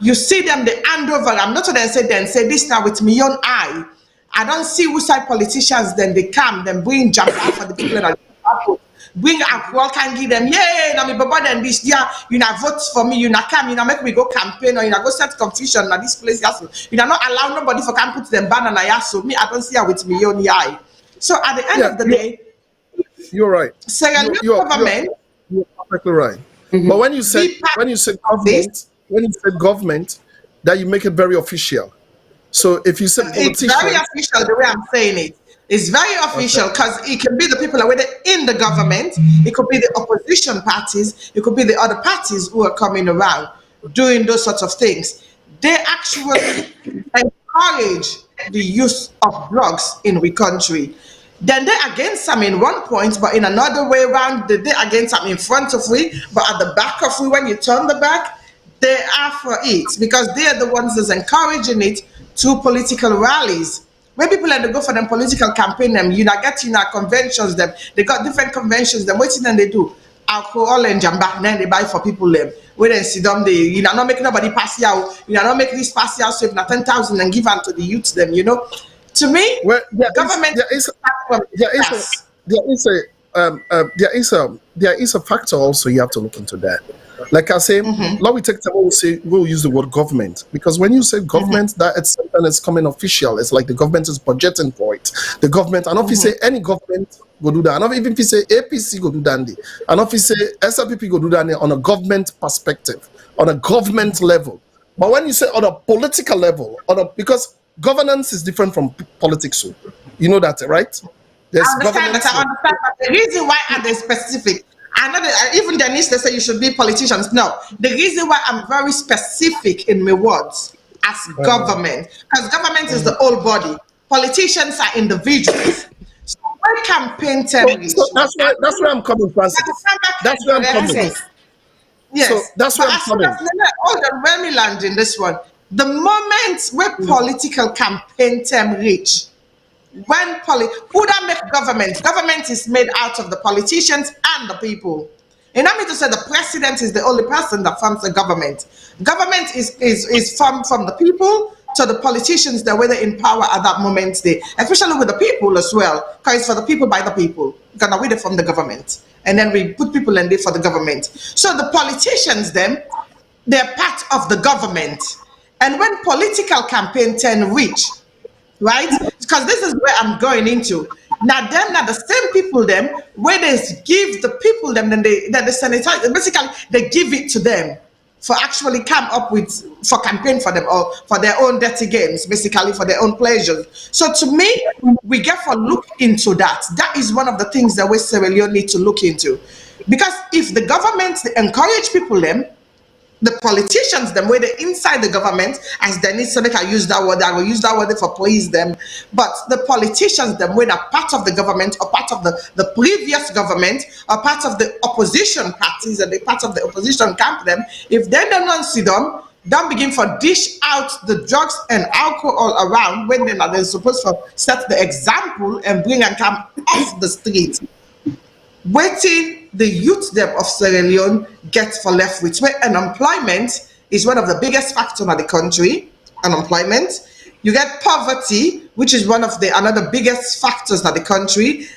you see them they hand over. I'm not then say this now with me own eye. I don't see who side politicians then they come, then bring jump out for the people that bring alcohol can give them, yeah, now me baba then this year, you know, vote for me, you know, come, you know, make me go campaign or you know, go set confusion now this place, yes, you know, not allow nobody for can put them banner na yaso. Me, I don't see her with me own eye. So at the end of the day, you're right. Sierra Leone government, you're perfectly right. But when you say government, that you make it very official. So if you say politician, it's very official the way I'm saying it. It's very official because it can be the people who are in the government, it could be the opposition parties, it could be the other parties who are coming around doing those sorts of things. They actually encourage the use of drugs in the country. Then they're against them in one point, but in another way around, they're against them in front of we, but at the back of we, when you turn the back, they are for it because they are the ones that's encouraging it to political rallies. When people like to go for them political campaign, them you know get conventions, them they got different conventions, them waiting and they do alcohol and jamba, then they buy for people them. When they see them, they you know not make nobody pass out, you know not make this pass out, so if not 10,000 and give them to the youths them, you know. To me, well, government there is a factor also you have to look into that. Like I say, now we take time, we'll use the word government because when you say government, that it's something that's coming official. It's like the government is budgeting for it. The government, and if you say any government go do that, and even if you say APC go do that, and if you say SLPP go do that on a government perspective, on a government level. But when you say on a political level, because governance is different from politics, you know that, right? I understand that. The reason why are they specific? I know that even Denise, they say you should be politicians. No, the reason why I'm very specific in my words as government, because government is the whole body. Politicians are individuals. So when campaign So, term so reach, that's where I'm coming, Francis. That's where I'm coming. Francis, So yes, that's but where I'm as soon as coming. hold on, let me land in this one. The moment where political campaign term reach, when who that make government? Government is made out of the politicians and the people. And I mean to say the president is the only person that forms the government. Government is formed from the people to the politicians that were in power at that moment they, especially with the people as well, because it's for the people by the people. Gonna wait from the government. And then we put people in there for the government. So the politicians then, they're part of the government. And when political campaign turn reach, right? Because this is where I'm going into. Now, them, now the same people, them, where they give the people them, then they sanitize, basically, they give it to them for actually come up with, for campaign for them or for their own dirty games, basically for their own pleasures. So to me, we get for look into that. That is one of the things that we Sierra Leone need to look into. Because if the government they encourage people them, the politicians them where they inside the government, as Denise Seneca used that word, I will use that word for please them, but the politicians them where they're part of the government or part of the previous government or part of the opposition parties and the part of the opposition camp them, if they don't see them, don't begin for dish out the drugs and alcohol around when they're supposed to set the example and bring and come off the street. Waiting the youth them of Sierra Leone get for left with where unemployment is one of the biggest factors in the country. Unemployment. You get poverty, which is one of the another biggest factors in the country.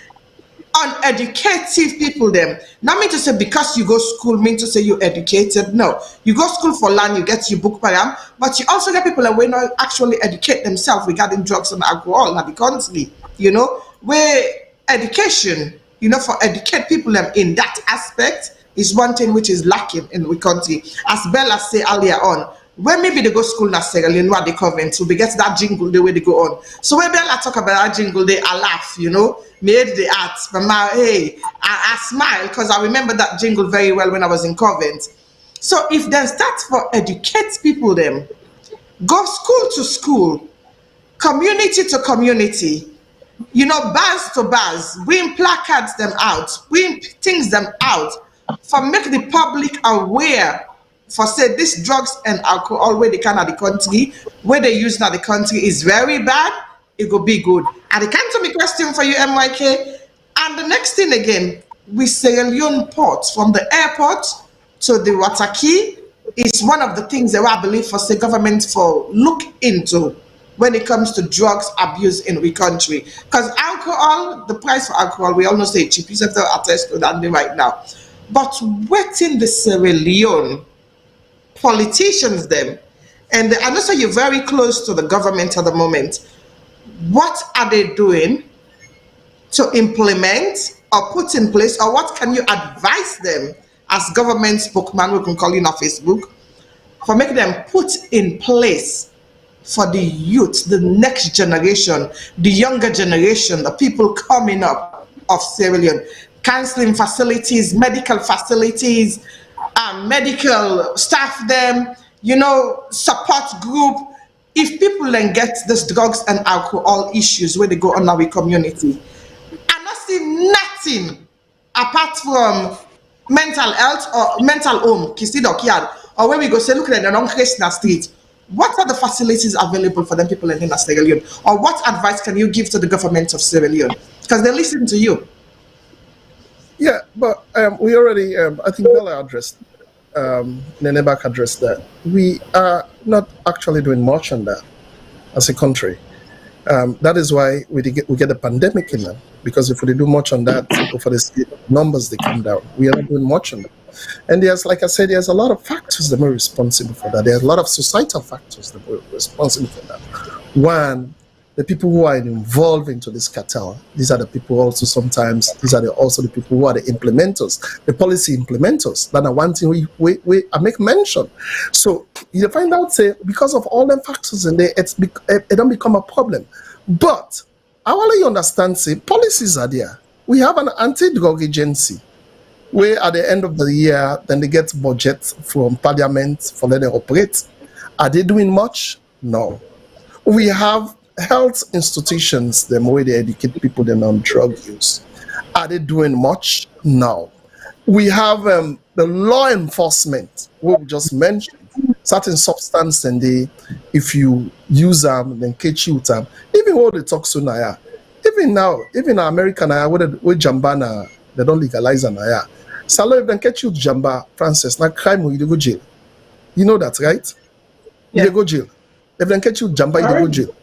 Uneducated people them. Not mean to say because you go school mean to say you're educated. No. You go school for land, you get your book program, but you also get people that will not actually educate themselves regarding drugs and alcohol in the country. You know, where education, you know, for educate people in that aspect is one thing which is lacking in the country. As Bella said earlier on, when maybe they go school in Sierra Leone, what they convent, so we get that jingle the way they go on. So when Bella talk about that jingle, they I laugh, you know, made the art. Mama, hey, I smile because I remember that jingle very well when I was in Covent. So if they start for educate people them, go school to school, community to community, you know, bars to bars, bring placards them out, bring things them out, for make the public aware for say this drugs and alcohol where they can at the country, where they use now the country is very bad, it will be good. And it come to me question for you, MYK. And the next thing again, we Sierra Leone port from the airport to the water key is one of the things that I believe for say government for look into when it comes to drugs abuse in the country. Because alcohol, the price for alcohol, we all know say cheap. You have to attest to that right now. But waiting the Sierra Leone politicians them, and I know say you're very close to the government at the moment. What are they doing to implement or put in place, or what can you advise them as government spokesman, we can call you on Facebook, for making them put in place for the youth, the next generation, the younger generation, the people coming up of Sierra Leone, counseling facilities, medical facilities, medical staff them, you know, support group. If people then get this drugs and alcohol issues where they go on our community, I not see nothing apart from mental health or mental home, or when we go say, look at the non-Christian street. What are the facilities available for them people in Sierra Leone? Or what advice can you give to the government of Sierra Leone? Because they listen to you. Yeah, but we already, I think Bella addressed, Nenebak addressed that. We are not actually doing much on that as a country. That is why we get the pandemic in them, because if we do much on that, for the numbers they come down, we are not doing much on that. And there's, like I said, there's a lot of factors that are responsible for that. There's a lot of societal factors that are responsible for that. One, the people who are involved into this cartel, these are the people also sometimes, these are also the people who are the implementers, the policy implementers. That are one thing I make mention. So you find out, say, because of all the factors in there, it don't become a problem. But I want you understand, say, policies are there. We have an anti-drug agency. where at the end of the year, then they get budget from parliament for letting them operate. Are they doing much? No. We have health institutions, the way they educate people then on drug use. Are they doing much? No. We have the law enforcement, what we just mentioned. Certain substance and they, if you use them, then catch you with them. Even what they talk so now, even now, even in America now, with Jamba now, they don't legalize now. Salone, if they catch you with Jamba, Francis, now crime you go jail. You know that, right? Yeah. You go jail. If they catch you with Jamba, you go jail.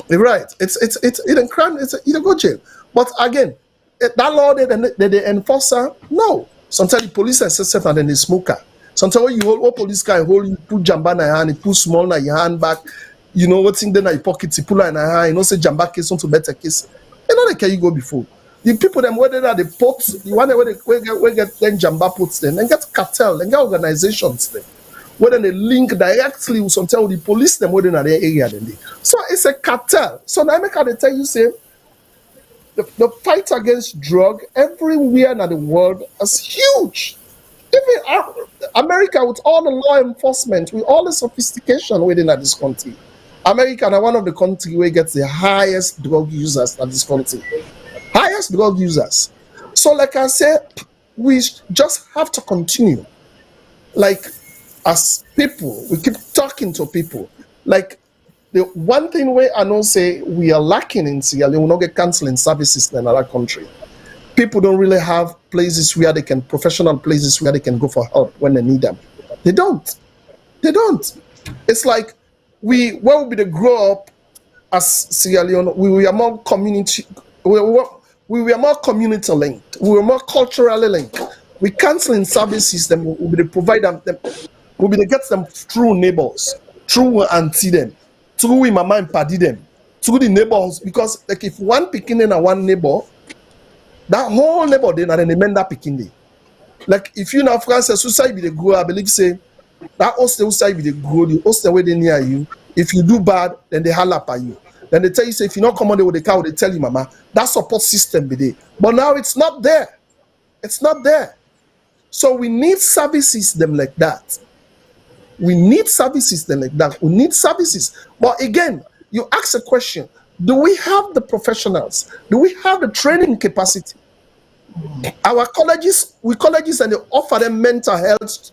Right? It's a crime. You go jail. But again, that law they enforce, no. Sometimes the police assess and then they smoker. Sometimes when you hold police car, hold you put Jamba in your hand, you put small in your hand back, you know what's in there in your pocket, you pull it in your hand, you know say Jamba case on to better case. You know they can you go before. The people them whether they put the one where they get then Jamba puts them, and get cartel, and get organizations them. Whether they link directly with sometimes the police them within their area then they. So it's a cartel. So now make they tell you say the fight against drug everywhere in the world is huge. Even America, with all the law enforcement, with all the sophistication within this country, America is one of the countries where gets the highest drug users in this country. Highest drug users. So, like I said, we just have to continue. Like, as people, we keep talking to people. Like, the one thing where I know say we are lacking in Sierra Leone, we not get counseling services in another country. People don't really have places where they can, professional places where they can go for help when they need them. They don't. They don't. It's like when we grow up as Sierra Leone, we were more community. We were more community linked. We were more culturally linked. We counseling services them. We provide them. We get them through neighbors, through auntie them, through mama and paddy them, through the neighbors. Because like if one picking in a one neighbor, that whole neighbor then and then that picking day. Like if you know France, society be the grow, I believe say that hostel society be the grow, the hostel where they near you. If you do bad, then they holler at you. Then they tell you say if you not come on there with the car, they tell you, mama, that support system be there. But now it's not there. It's not there. So we need services them like that. We need services them like that. We need services. But again, you ask a question. Do we have the professionals? Do we have the training capacity? Our colleges and they offer them mental health,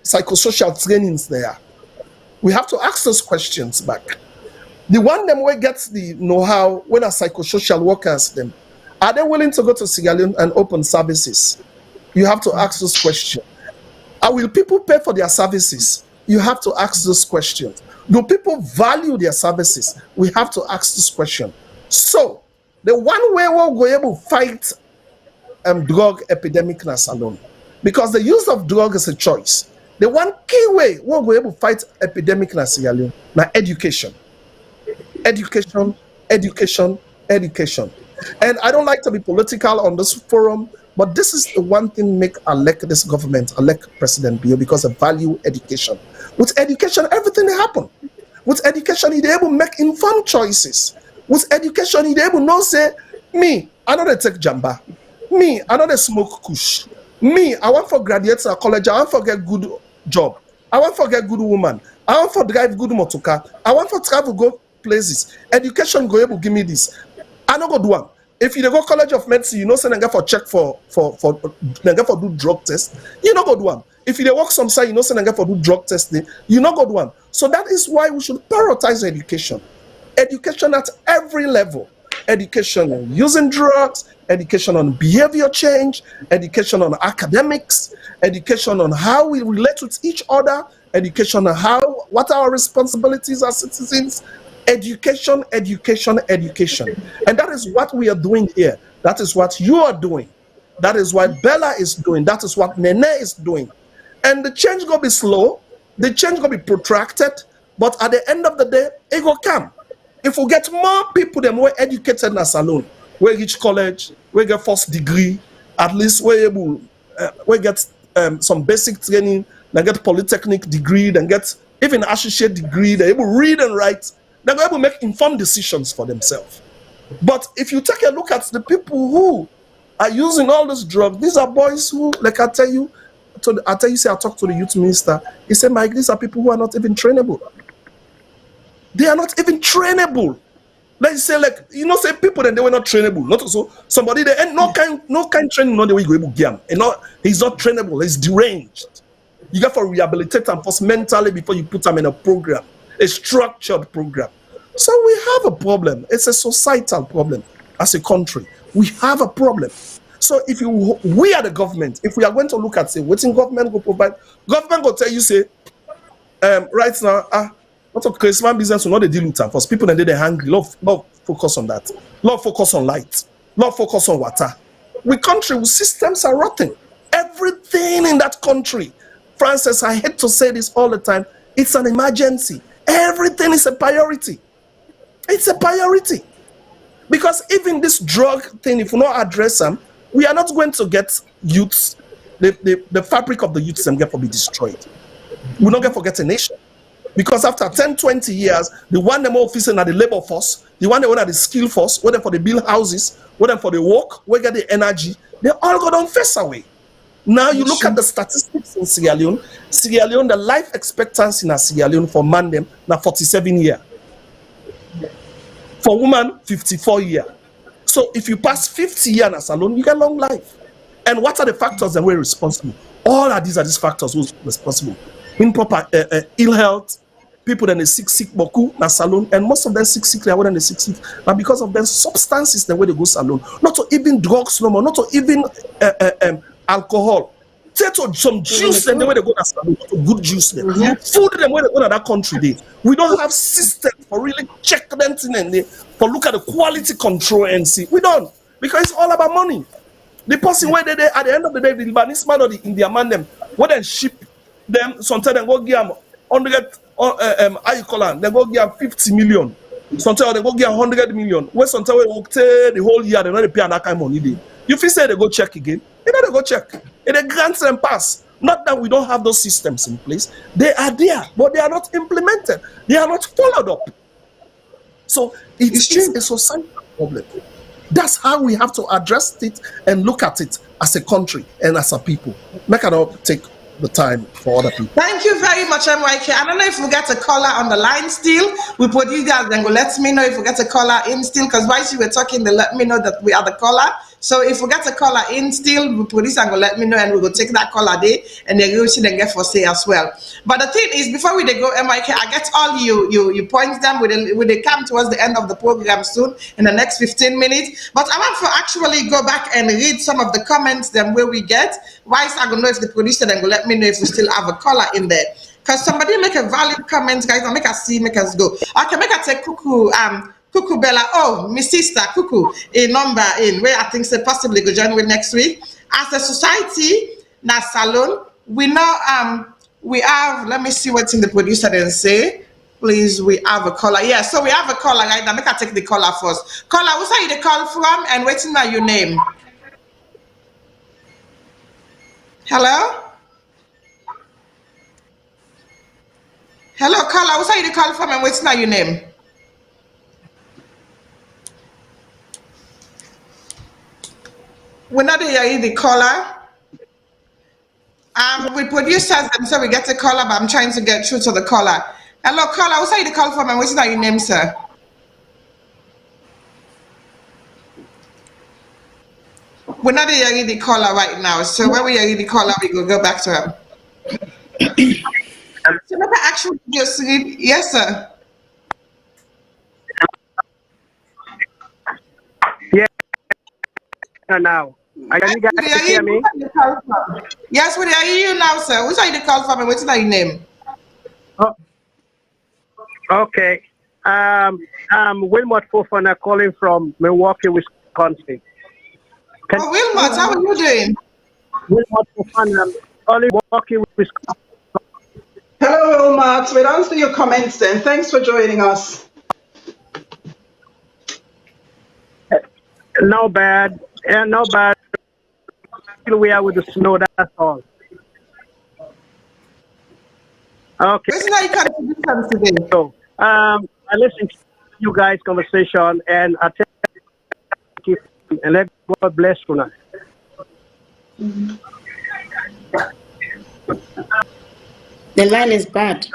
psychosocial trainings there. We have to ask those questions back. The one them where gets the know-how when are psychosocial workers them, are they willing to go to Sierra Leone and open services? You have to ask those questions. Will people pay for their services? You have to ask those questions. Do people value their services? We have to ask this question. So, the one way we'll go able to fight drug epidemic in Salone, because the use of drug is a choice. The one key way we'll go able to fight epidemic in Sierra Leone, now education. Education, education, education. And I don't like to be political on this forum, but this is the one thing make elect this government, elect President Bio, because of value education. With education, everything happen. With education, you're able to make informed choices. With education, you're able to know, say, me, I know they take jamba. Me, I know they smoke kush. Me, I want for graduates at college, I want for get good job. I want for get good woman. I want for drive good motoka. I want for travel go places. Education go able to give me this. I don't go do one. If you go College of Medicine, you know, say they for check for do drug test. You know go do one. If you work some side, you know, say they for do drug testing. You know go do one. So that is why we should prioritize education. Education at every level. Education on using drugs, education on behavior change, education on academics, education on how we relate with each other, education on what are our responsibilities as citizens. Education, education, education. And that is what we are doing here. That is what you are doing. That is what Bella is doing. That is what Nene is doing. And the change going to be slow. The change going to be protracted. But at the end of the day, it will come. If we get more people that more educated in Salone, we reach college, we get first degree, at least we're able, we get some basic training, then get polytechnic degree, then get even associate degree, they're able to read and write. They're able to make informed decisions for themselves. But if you take a look at the people who are using all this drug. These are boys who, like I tell you, say I talked to the youth minister. He said, Mike, these are people who are not even trainable. They are not even trainable. Let's say, like, say people that they were not trainable. Not also somebody that and no kind training, not the way you go able to and not he's not trainable, he's deranged. You got to rehabilitate them first mentally before you put them in a program, a structured program. So we have a problem. It's a societal problem as a country. We have a problem. So if we are the government, if we are going to look at say what in government will provide, government will tell you say, right now, not a Christmas business will not deal with them. First, people that they're hungry, love focus on that. Love focus on light. Love focus on water. We country, systems are rotten. Everything in that country, Francis, I hate to say this all the time, it's an emergency. Everything is a priority. It's a priority. Because even this drug thing, if we not address them, we are not going to get youths, the fabric of the youth system get to be destroyed. We're not going to forget a nation. Because after 10, 20 years, the one them officers at the labor force, the one they want at the skill force, whether for the build houses, whether for the work, where get the energy, they all got on face away. Now you look at the statistics in Sierra Leone. Sierra Leone, the life expectancy in Sierra Leone for man them now 47 years. For woman, 54 years. So if you pass 50 years in Salone, you get long life. And what are the factors that were responsible? All of these factors who's responsible. Improper ill health, people that they sick boku na Salone, and most of them sick more than they sick. Now because of them substances the way they go Salone, not to even drugs no more, not to even alcohol. Take to some juice and the way they go to Salone, not to good juice them. Food them where they go to that country day. We don't have system for really check them and they for look at the quality control and see. We don't, because it's all about money. The person where they at the end of the day, the Libanese man or the Indian man them, where they ship them, sometimes they go give them 100 how you call them, they go give them 50 million. Sometimes they go give 100 million. Where sometimes we work the whole year, they not pay that kind of money. You feel say they go check again, they know they go check. And they grant them pass. Not that we don't have those systems in place. They are there, but they are not implemented. They are not followed up. So it's a societal problem. That's how we have to address it and look at it as a country and as a people. Make it not take the time for other people. Thank you very much, MYK. I don't know if we get a caller on the line still. We put you guys then go let me know if we get a caller in still, because while you were talking, they let me know that we are the caller. So if we get a caller in still, we produce and go let me know, and we go take that caller day and then you see them get for say as well. But the thing is, before we they go, MYK, I get all you point them with they come towards the end of the program soon in the next 15 minutes. But I want to actually go back and read some of the comments then where we get. Why I don't know if the producer then go let me know if we still have a caller in there. Because somebody make a valid comment, guys, and make us see, make us go. Okay, make us take Cuckoo Bella, oh, my sister Cuckoo, a number in where I think they possibly go join with next week. As a society, na Salone, we know we have, let me see what's in the producer then say. Please, we have a caller. Yeah, so we have a caller, right? Now make I take the caller first. Caller, who's are you the call from and waiting now your name? Hello? Hello, caller, who's are you the call from and waiting now your name? We're not hearing the caller. We producers and so we get a caller, but I'm trying to get through to the caller. Hello, caller. What's the call from and what's your name, sir? We're not hearing the caller right now. So when we hear the caller, we will go back to him. So maybe actually just read, yes, sir. Yeah. Now, are you guys hear me? Yes, we hear you now, sir. Which are you the call from and what's your name? Oh, okay. I'm Wilmot Fofana calling from Milwaukee, Wisconsin. Wilmot, how are you doing? Wilmot Fofana, calling Milwaukee, Wisconsin. Hello, Wilmot. We'll answer your comments then. Thanks for joining us. No bad. Yeah, no bad. We are with the snow, that's all. Okay. Where's my contribution today? So, I listened to you guys' conversation and I thank you and let God bless you now. The line is bad.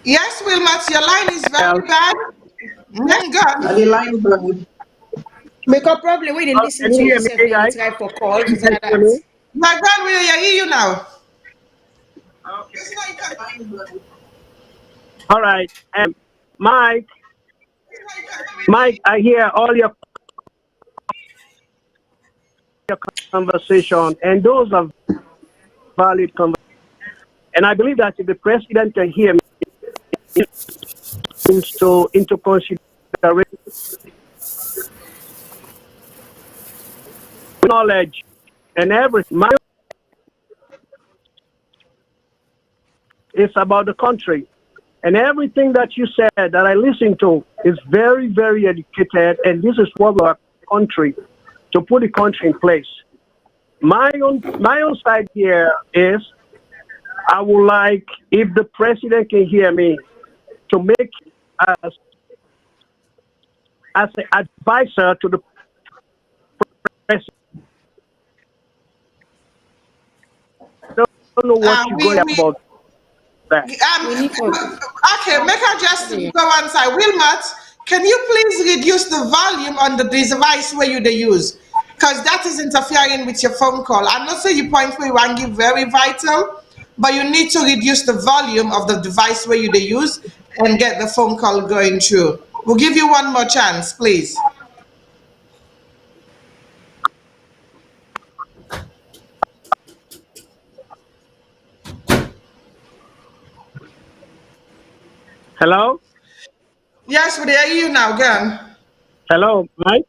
Yes, Wilmot, your line is very Else. bad. Good. The line bird. Because probably when they listen Can you to hear me, yourself, when you guys? try for calls, Can you it's guys like hear that. me? My God, will I hear you now? All right. Mike, I hear all your conversation, and those are valid conversations. And I believe that if the president can hear me into consideration knowledge and everything, it's about the country. And everything that you said that I listened to is very, very educated, and this is what our country to put the country in place. My own side here is I would like if the president can hear me to make us as an advisor to the president. I don't know what you're We going about that. Okay, make her just go one side. Wilmot, can you please reduce the volume on the device where you they use? Because that is interfering with your phone call. I'm not saying you point where you want to give very vital, but you need to reduce the volume of the device where you they use and get the phone call going through. We'll give you one more chance, please. Hello? Yes, we hear you now, again. Hello, Mike?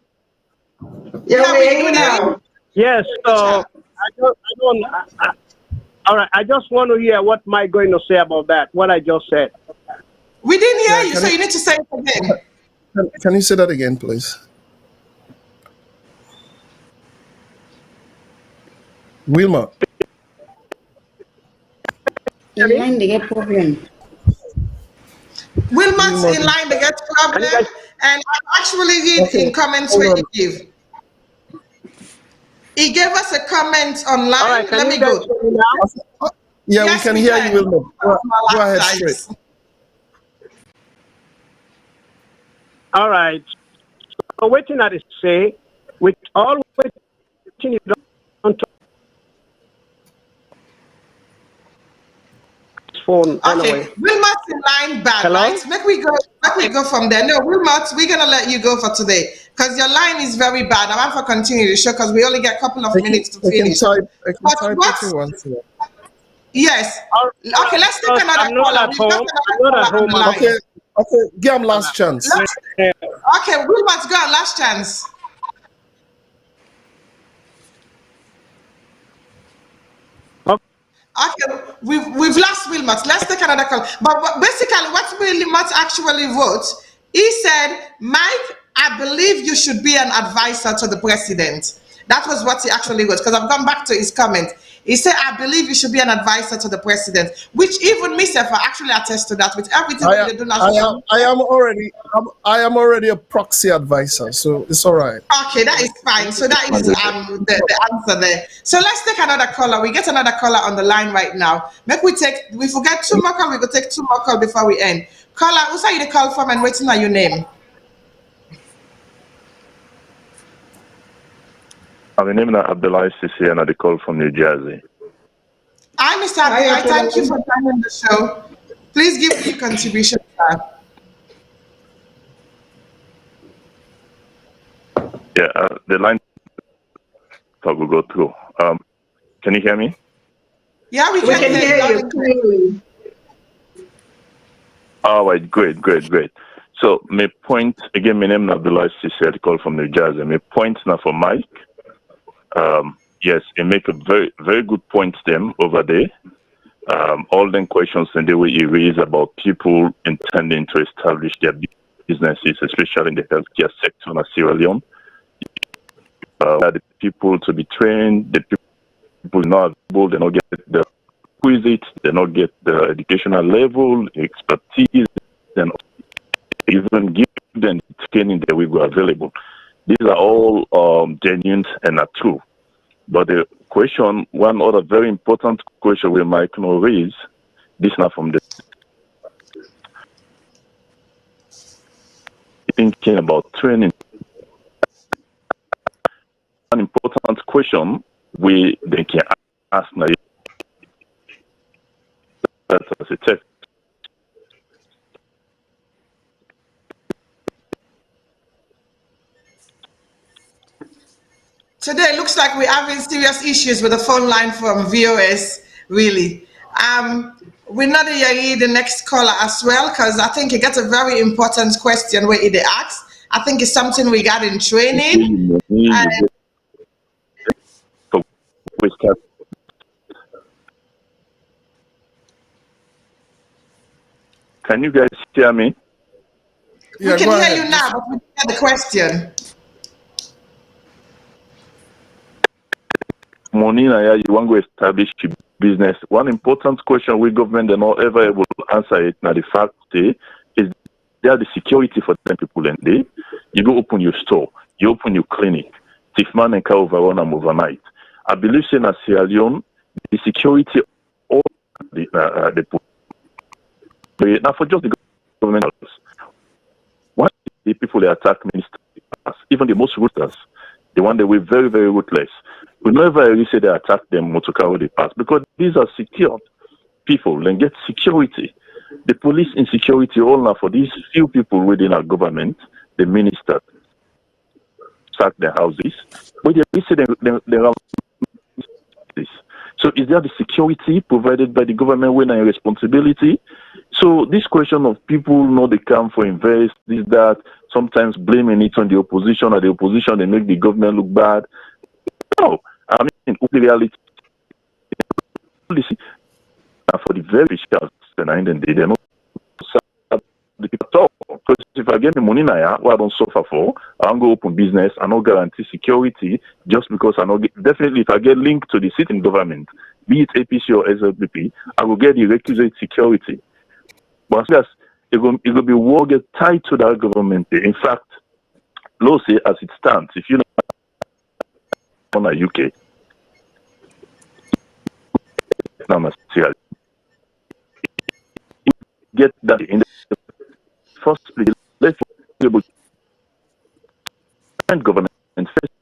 Yeah, we hear you we hear you. now. Yes, so all right, I just want to hear what Mike going to say about that, what I just said. We didn't hear Yeah, you, so you need to say it again. Can you say that again, please? Wilma. The line, they get problem. Wilmot's in line, they get problem, and I actually read in comments where he give. He gave us a comment online. All right, Let me go. Yeah, Yes, we can hear you, Wilma. Go ahead straight. All right. So waiting at the say, with all waiting you don't phone Okay, anyway. Wilmot's in line bad, Hello? right? Make we go from there. No, Wilmot, we're gonna let you go for today because your line is very bad. I want to continue the show because we only get a couple of minutes to finish. I can type once. Yes. Okay, let's take another I'm not caller. at We've got home. another I'm not caller at on the home. line. Okay, give him last chance. Okay, Wilmot, go on, last chance. Okay, we've lost Wilmot. Let's take another call. But basically, what Wilmot actually wrote, he said, Mike, I believe you should be an advisor to the president. That was what he actually wrote, because I've gone back to his comment. He said, I believe you should be an advisor to the president, which even myself, I actually attest to that with everything that you do now. I am already a proxy advisor, so it's all right. Okay, that is fine. So that is the answer there. So let's take another caller. We get another caller on the line right now. We forget two more calls, we go take two more calls before we end. Caller, who's are you the call from and waiting on your name? My name is Abdullah Sisi and I call from New Jersey. Hi, Mr. Abdullah. Thank you for joining the show. Please give me your contribution, sir. Yeah, the line will go through. Can you hear me? Yeah, we can hear you clearly. All right, great. So my point again, my name is Abdullah Sisi, I call from New Jersey. My point now for Mike. Yes, he make a very, very good point them over there. All the questions and the way he raised about people intending to establish their businesses, especially in the healthcare sector in Sierra Leone. The people to be trained, the people not able, they not get the requisite, they not get the educational level, expertise, and even give them cocaine the Wego available. These are all genuine and are true. But the question, one other very important question we might know raise, this now from the thinking about training. An important question they can ask now. That's as a test. Today looks like we're having serious issues with the phone line from VOS, really. We're not hearing the next caller as well, because I think he got a very important question where he asks. I think it's something we got in training. Can you guys hear me? We can hear you now, but we didn't get the question. Monina, you want to establish your business. One important question we government are not ever able to answer it. Now the fact is there the security for them people and they you go open your store, you open your clinic, Tifman and car overrun them overnight. I believe in Sierra Leone, the security all the now for just the government, why the people they attack ministers, even the most ruthless, the one that were very, very ruthless. We never really say they attack them to carry the pass because these are secured people and get security. The police insecurity all now for these few people within our government, the minister sack their houses, but they say they are this. So is there the security provided by the government when a responsibility? So this question of people know they come for invest, this, that, sometimes blaming it on the opposition or the opposition, they make the government look bad. No, I mean, the reality for the very sharp and they're not the people talk. Because if I get the money now, what I don't suffer for, I don't go open business, I don't guarantee security just because I don't get, definitely if I get linked to the sitting government, be it APC or SLPP, I will get the requisite security. But yes, it will be war get tied to that government. In fact, law say as it stands, if you know on a UK, get that in the first place, let's be able to government and first,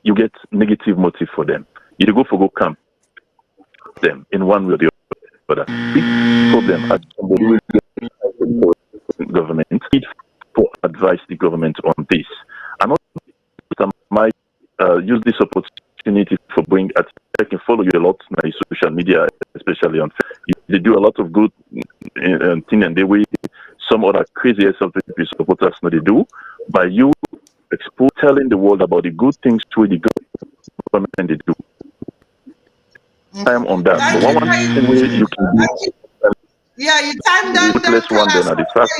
you get negative motive for them. You go for go camp them in one way or the other. Big problem as somebody will government need for advise the government on this. And also I might use this opportunity for bring at I can follow you a lot on social media, especially on they do a lot of good thing and they way some other crazy SLP supporters know they do by you telling the world about the good things to the government they do. Time on that. But one thing you can do. Yeah, you time down the class.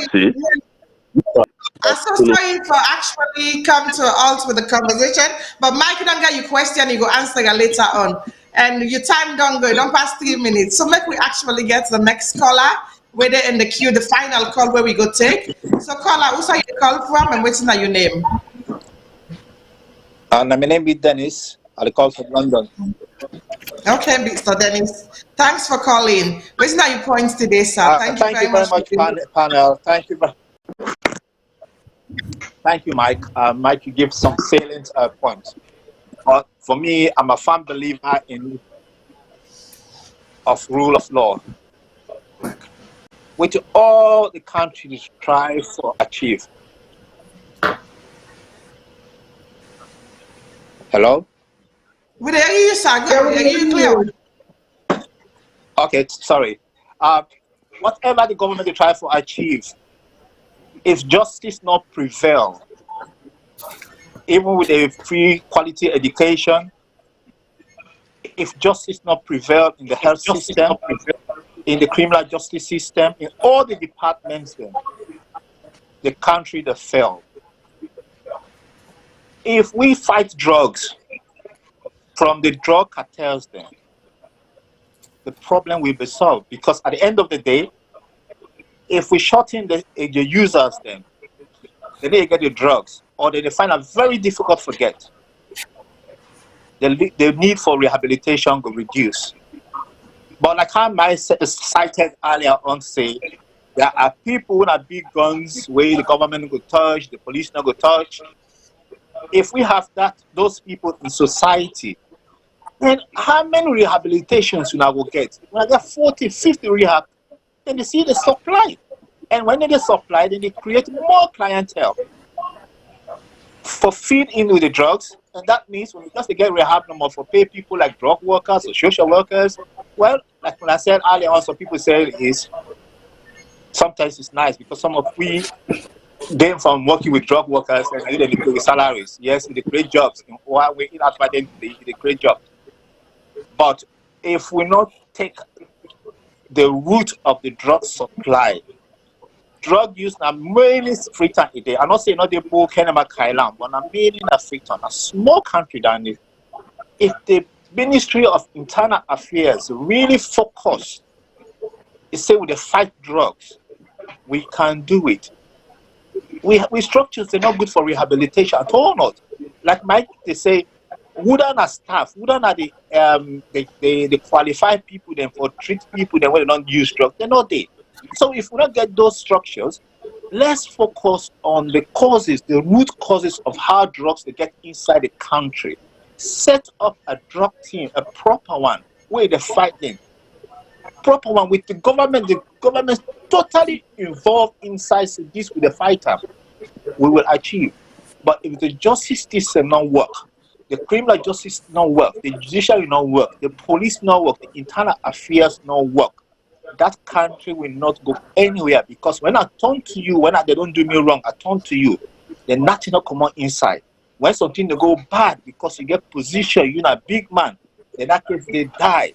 I'm so sorry for actually come to a halt with the conversation, but Mike don't get your question, you go answer it later on. And your time don't go, don't pass 3 minutes. So make we actually get to the next caller, where they're in the queue, the final call where we go take. So caller, who's you call from and what's your name? My name is Dennis. I'll call from London. Okay, Mr. Dennis. Thanks for calling. Where's now your points today, sir? Thank you very much, panel. Thank you. Thank you, Mike. Mike, you give some salient points. For me, I'm a firm believer of rule of law, which all the countries try to achieve. Hello? We hear you, sir. We hear you clear. Okay, sorry. Whatever the government they try to achieve, if justice not prevail, even with a free quality education, if justice not prevail in the health system, in the criminal justice system, in all the departments, then the country that fail. If we fight drugs from the drug cartels, then the problem will be solved, because at the end of the day, if we shut in the users, then then they get the drugs, or then they find out very difficult to forget. The need for rehabilitation will reduce. But like how I cited earlier on, say, there are people who have big guns where the government will touch, the police not go touch. If we have those people in society, then how many rehabilitations you now will get? When I get 40, 50 rehab, then they see the supply. And when they get supply, then they create more clientele for feed in with the drugs. And that means when they get rehab number for pay people like drug workers or social workers, well, like when I said earlier on, some people say is sometimes it's nice because some of we them from working with drug workers and they pay salaries. Yes, they create jobs. While we in after them, they create jobs. But if we not take the root of the drug supply, drug use now mainly Freetown today. I'm not saying not the book Kenema Kailan, but I'm mainly in Freetown, a small country down there. If the Ministry of Internal Affairs really focus, say with the fight drugs, we can do it. We structures they're not good for rehabilitation at all. Not like Mike they say, wouldn't a staff, wouldn't are the qualified people then for treat people then when they don't use drugs, they're not there. So if we don't get those structures, let's focus on the causes, the root causes of how drugs they get inside the country. Set up a drug team, a proper one, where they fight them. Proper one with the government totally involved inside this with the fighter, we will achieve. But if the justice system not work, the criminal justice not work, the judiciary not work, the police not work, the internal affairs not work, that country will not go anywhere. Because when I turn to you, they don't do me wrong, I turn to you, then nothing will come on inside. When something they go bad because you get position, you're a big man, in that case they die.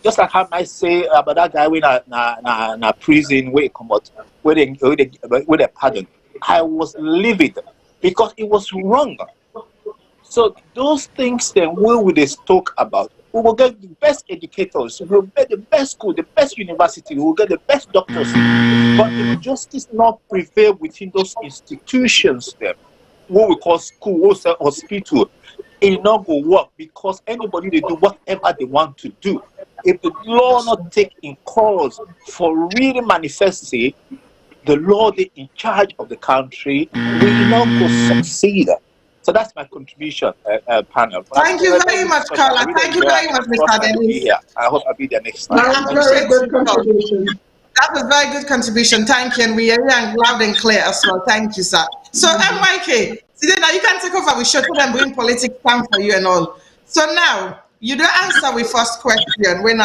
Just like how I say about that guy when na prison where he come out, where they pardon. I was livid because it was wrong. So those things then we will talk about. We will get the best educators, we will get the best school, the best university, we will get the best doctors. But if justice not prevail within those institutions then, what we call school, what we say hospital, it not go work because anybody they do whatever they want to do. If the law not take in cause for really manifesting the law they in charge of the country, will not go succeed. So that's my contribution, panel. Thank you very much, Carla. Thank you very much, Mr. Dennis. I hope I'll be there next time. That's very good contribution. That was a very good contribution. Thank you. And we are hearing loud and clear as well. Thank you, sir. So, MYK, today now you can take over. We should put and bring politics down for you and all. So now, you don't answer with first question when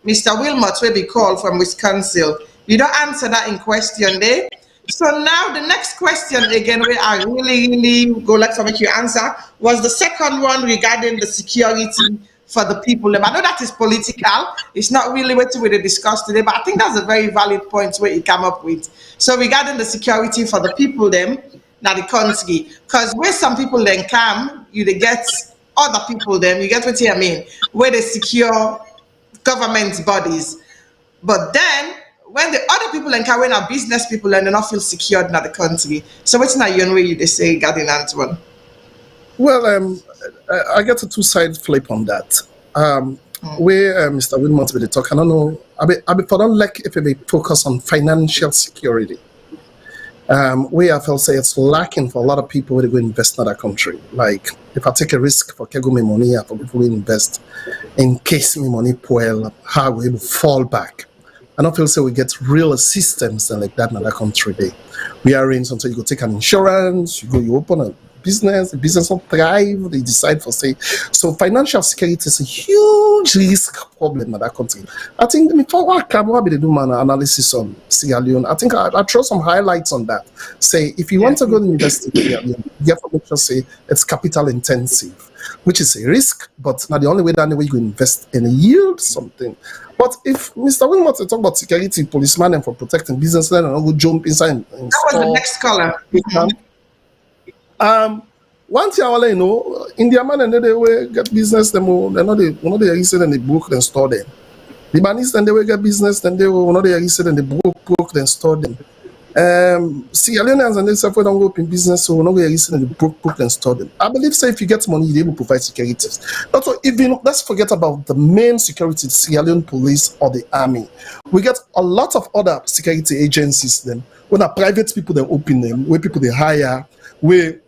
Mr. Wilmot will be called from Wisconsin. You don't answer that in question there. So now the next question again, where I really go like to make you answer, was the second one regarding the security for the people. I know that is political. It's not really what we discussed today, but I think that's a very valid point where you come up with. So regarding the security for the people them, now the country, because where some people then come, you they get other people them, you get what I mean, where they secure government bodies. But then when the other people then come, when our business people and they not feel secured in the country. So what's not your way you they say regarding that one? Well, I get a two-side flip on that. Where Mr. Wilmot will talk, I don't know. I don't like if we focus on financial security. Where I feel say it's lacking for a lot of people who go invest in other country. Like if I take a risk for kego me money, for people who invest in case me money poil, how we will fall back. I don't feel so we get real systems and like that in other country. We arrange until you go take an insurance, you open a business, the business will thrive, they decide for say. So financial security is a huge risk problem in that country. I think before I be the do an analysis on Sierra Leone, I think I throw some highlights on that. Say if you want to go to invest in Sierra Leone, you have to make sure say it's capital intensive, which is a risk, but not the only way you can invest and yield something. But if Mr. Wilmot talk about security, policeman and for protecting businessmen and all go jump inside and that was the next caller. One thing I know, India man and they will get business, they know they resell and they book and store them. The Libanese then they will get business, then they will they resell and they book then store them. Sierra Leoneans and themselves don't go open business, so we're not going to listen to the book and store them. I believe, say, if you get money, you're able to provide securities. Not so even let's forget about the main security, Sierra Leone police or the army. We get a lot of other security agencies. Then when are private people that open them, where people they hire, where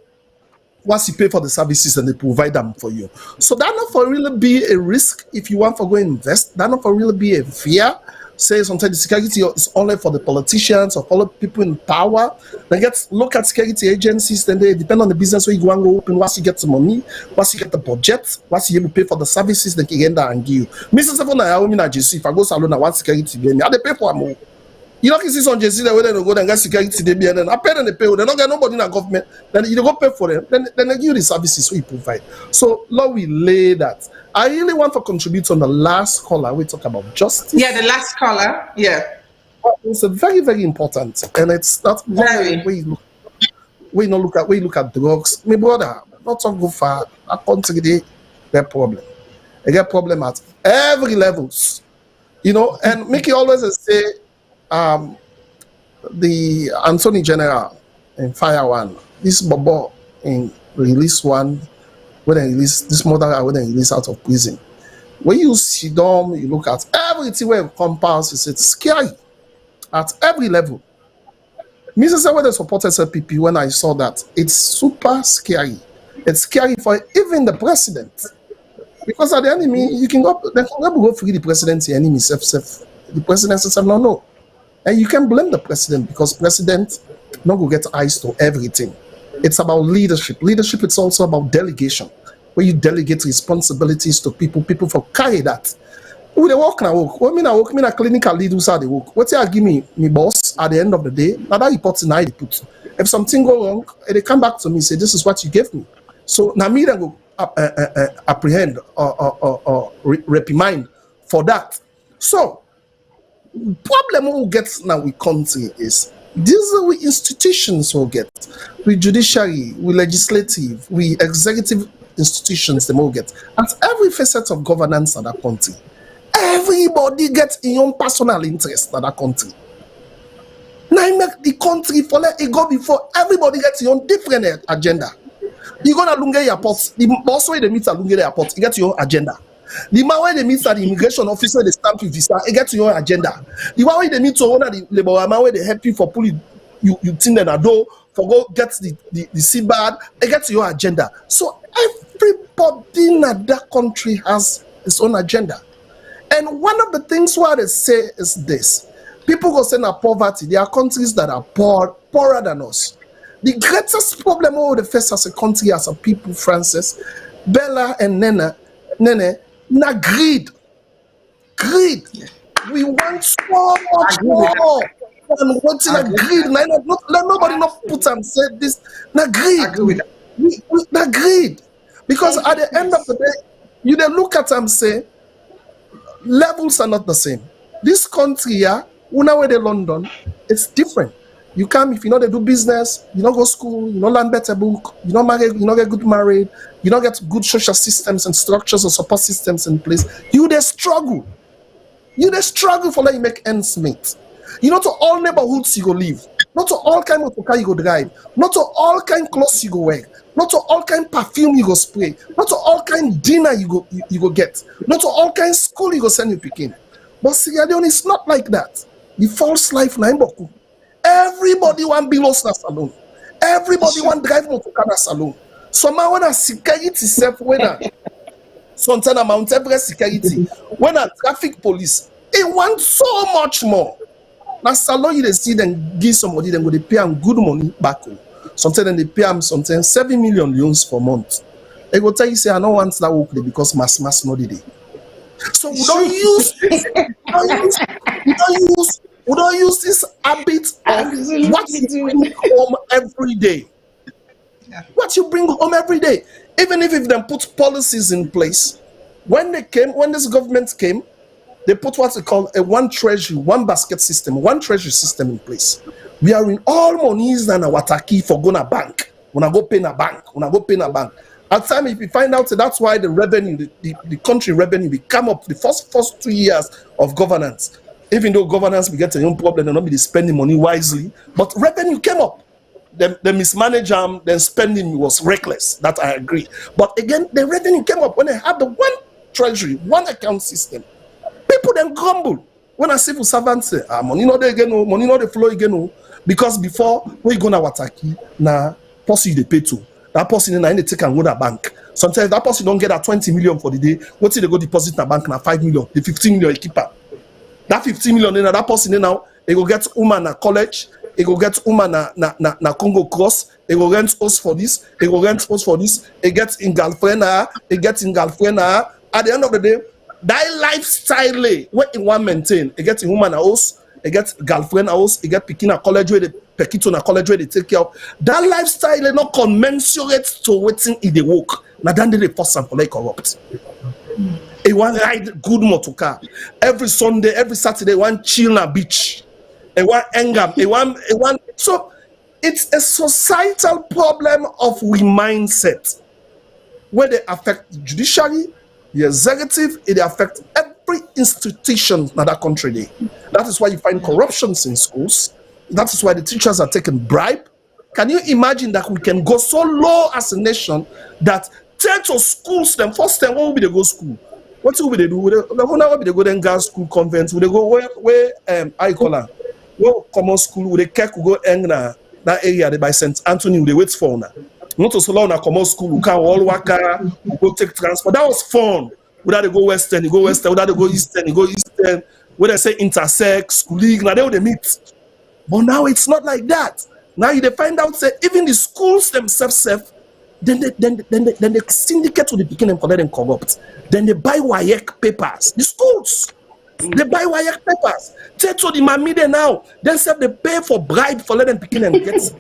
once you pay for the services and they provide them for you. So that not for really be a risk if you want to go invest. That not for really be a fear. Say sometimes the security is only for the politicians or for people in power. Then look at security agencies. Then they depend on the business where you go and go open. Once you get the money, once you get the budget, once you able to pay for the services, they can get that and give you. Mr. Seven, I own a JC. If I go salon, I want security. I they pay for more. You know, see some JC where they go and get security, they be and then I pay them, they pay. They don't get nobody in the government. Then you go pay for them. Then they give you the services we provide. So, Lord, we lay that. I really want to contribute on the last caller. We talk about justice. Yeah, the last caller. Yeah. It's a very, very important, and it's not very we look at drugs. My brother, not so go far. A country they get problem. They get problem at every levels. You know, and Mickey always say the Anthony General in Fire One, this Bobo in Release One, when they release this mother when they release out of prison. When you sit down, you look at everything where it compounds, it's scary at every level. Mrs. When they supported SLPP, when I saw that, it's super scary. It's scary for even the president. Because at the enemy, they can never go free the president, the enemy self. The president says, no. And you can blame the president because president not go get eyes to everything. It's about leadership. Leadership is also about delegation, where you delegate responsibilities to people. People for carry that. Who they work now work. When I work, a clinical lead who's how they work. What you give me boss at the end of the day, now that report in I put. If something go wrong, they come back to me and say, this is what you gave me. So now me then go apprehend or reprimand for that. So problem we'll get now with country is these are we institutions will get. We judiciary, we legislative, we executive institutions they will get. At every facet of governance in that country, everybody gets in own personal interest in that country. Now make the country for let it go before everybody gets your own different agenda. You go to Lunge Airport, the boss way they meet at Lunge Airport, you get your own agenda. The man where they meet at the immigration officer, they stamp your visa, you get your own agenda. The one where they meet to owner the labor man where they help you for pulling you think them a door for go get the seabird, you get your agenda. So everybody in that country has its own agenda. And one of the things what they say is this. People go say na poverty. There are countries that are poorer than us. The greatest problem we face as a country, as a people, Francis, Bella and Nene, na greed. Greed. We want so much more. And what's in a greed? Let nobody not put and say this. Na greed. Na greed. Because at the end of the day, you then look at and say, levels are not the same. This country here, una where they London, it's different. You come if you know they do business, you don't go school, you don't learn better book, you don't marry, you don't get good married, you don't get good social systems and structures or support systems in place. You they struggle. You they struggle for let you make ends meet. You know to all neighborhoods you go live, not to all kind of car you go drive, not to all kind clothes you go wear, not to all kind perfume you go spray, not to all kind dinner you go get, not to all kind school you go send your picking. But Sierra Leone is not like that. The false life na imboku. Everybody want below na salon. Everybody want drive motor na salon. Somehow when a security self when a sometimes amount every security when a traffic police it wants so much more. Now salon you see them give somebody them go they pay them good money back home. Sometimes they pay them sometimes 7 million loans for month. They go tell you say I don't want that work because mass no day. So we don't use this habit of what you bring home every day. Yeah. What you bring home every day. Even if they put policies in place. When this government came, they put what they call a one treasury, one basket system, one treasury system in place. We are in all monies and our taki for going to bank. When I go pay in a bank, At the time, if you find out that's why the revenue, the country revenue, will come up the first 2 years of governance. Even though governance we get a own problem, they're not be spending money wisely, but revenue came up. The mismanage then spending was reckless. That I agree. But again, the revenue came up when they had the one treasury, one account system. People then grumble when a civil servant say, money not there again, money not the flow again, because before we go na wataki, na person they pay to. That person in they take and go to the bank. Sometimes that person don't get that 20 million for the day. What if they go deposit in the bank na 5 million, the 15 million they keep up. That 15 million in that person now, they go get woman at college. He go get woman na Congo Cross. He go rent us for this. He go rent us for this. He gets in girlfriend. He gets in girlfriend. At the end of the day, that lifestyle what in one maintain. He gets in woman house. He gets girlfriend house. He get picking a college where they pekito na college where they take care of. That lifestyle not commensurate to waiting in the work. Now then they force and for like corrupt. He want ride good motor car every Sunday, every Saturday. One chill na beach. So it's a societal problem of we mindset where they affect the judiciary, the executive, it affects every institution in that country. That is why you find corruptions in schools. That is why the teachers are taking bribe. Can you imagine that we can go so low as a nation that take to schools, them first time, what will be they go school? What will they do? They go then girls school convents, will they go where I call her? Go common school with the cake go hang na that area by St. Anthony they wait for now. Not to Salone na common school, we can all work go take transport. That was fun. Whether they go western, you go western, whether they go eastern, you go eastern, whether they say intersex, school league, now they would meet. But now it's not like that. Now you find out say even the schools themselves then they syndicate to the beginning for them corrupt. Then they buy WAEC papers. The schools. They buy WAEC papers. Take to the mamide now. Then say they pay for bribe for let them begin and get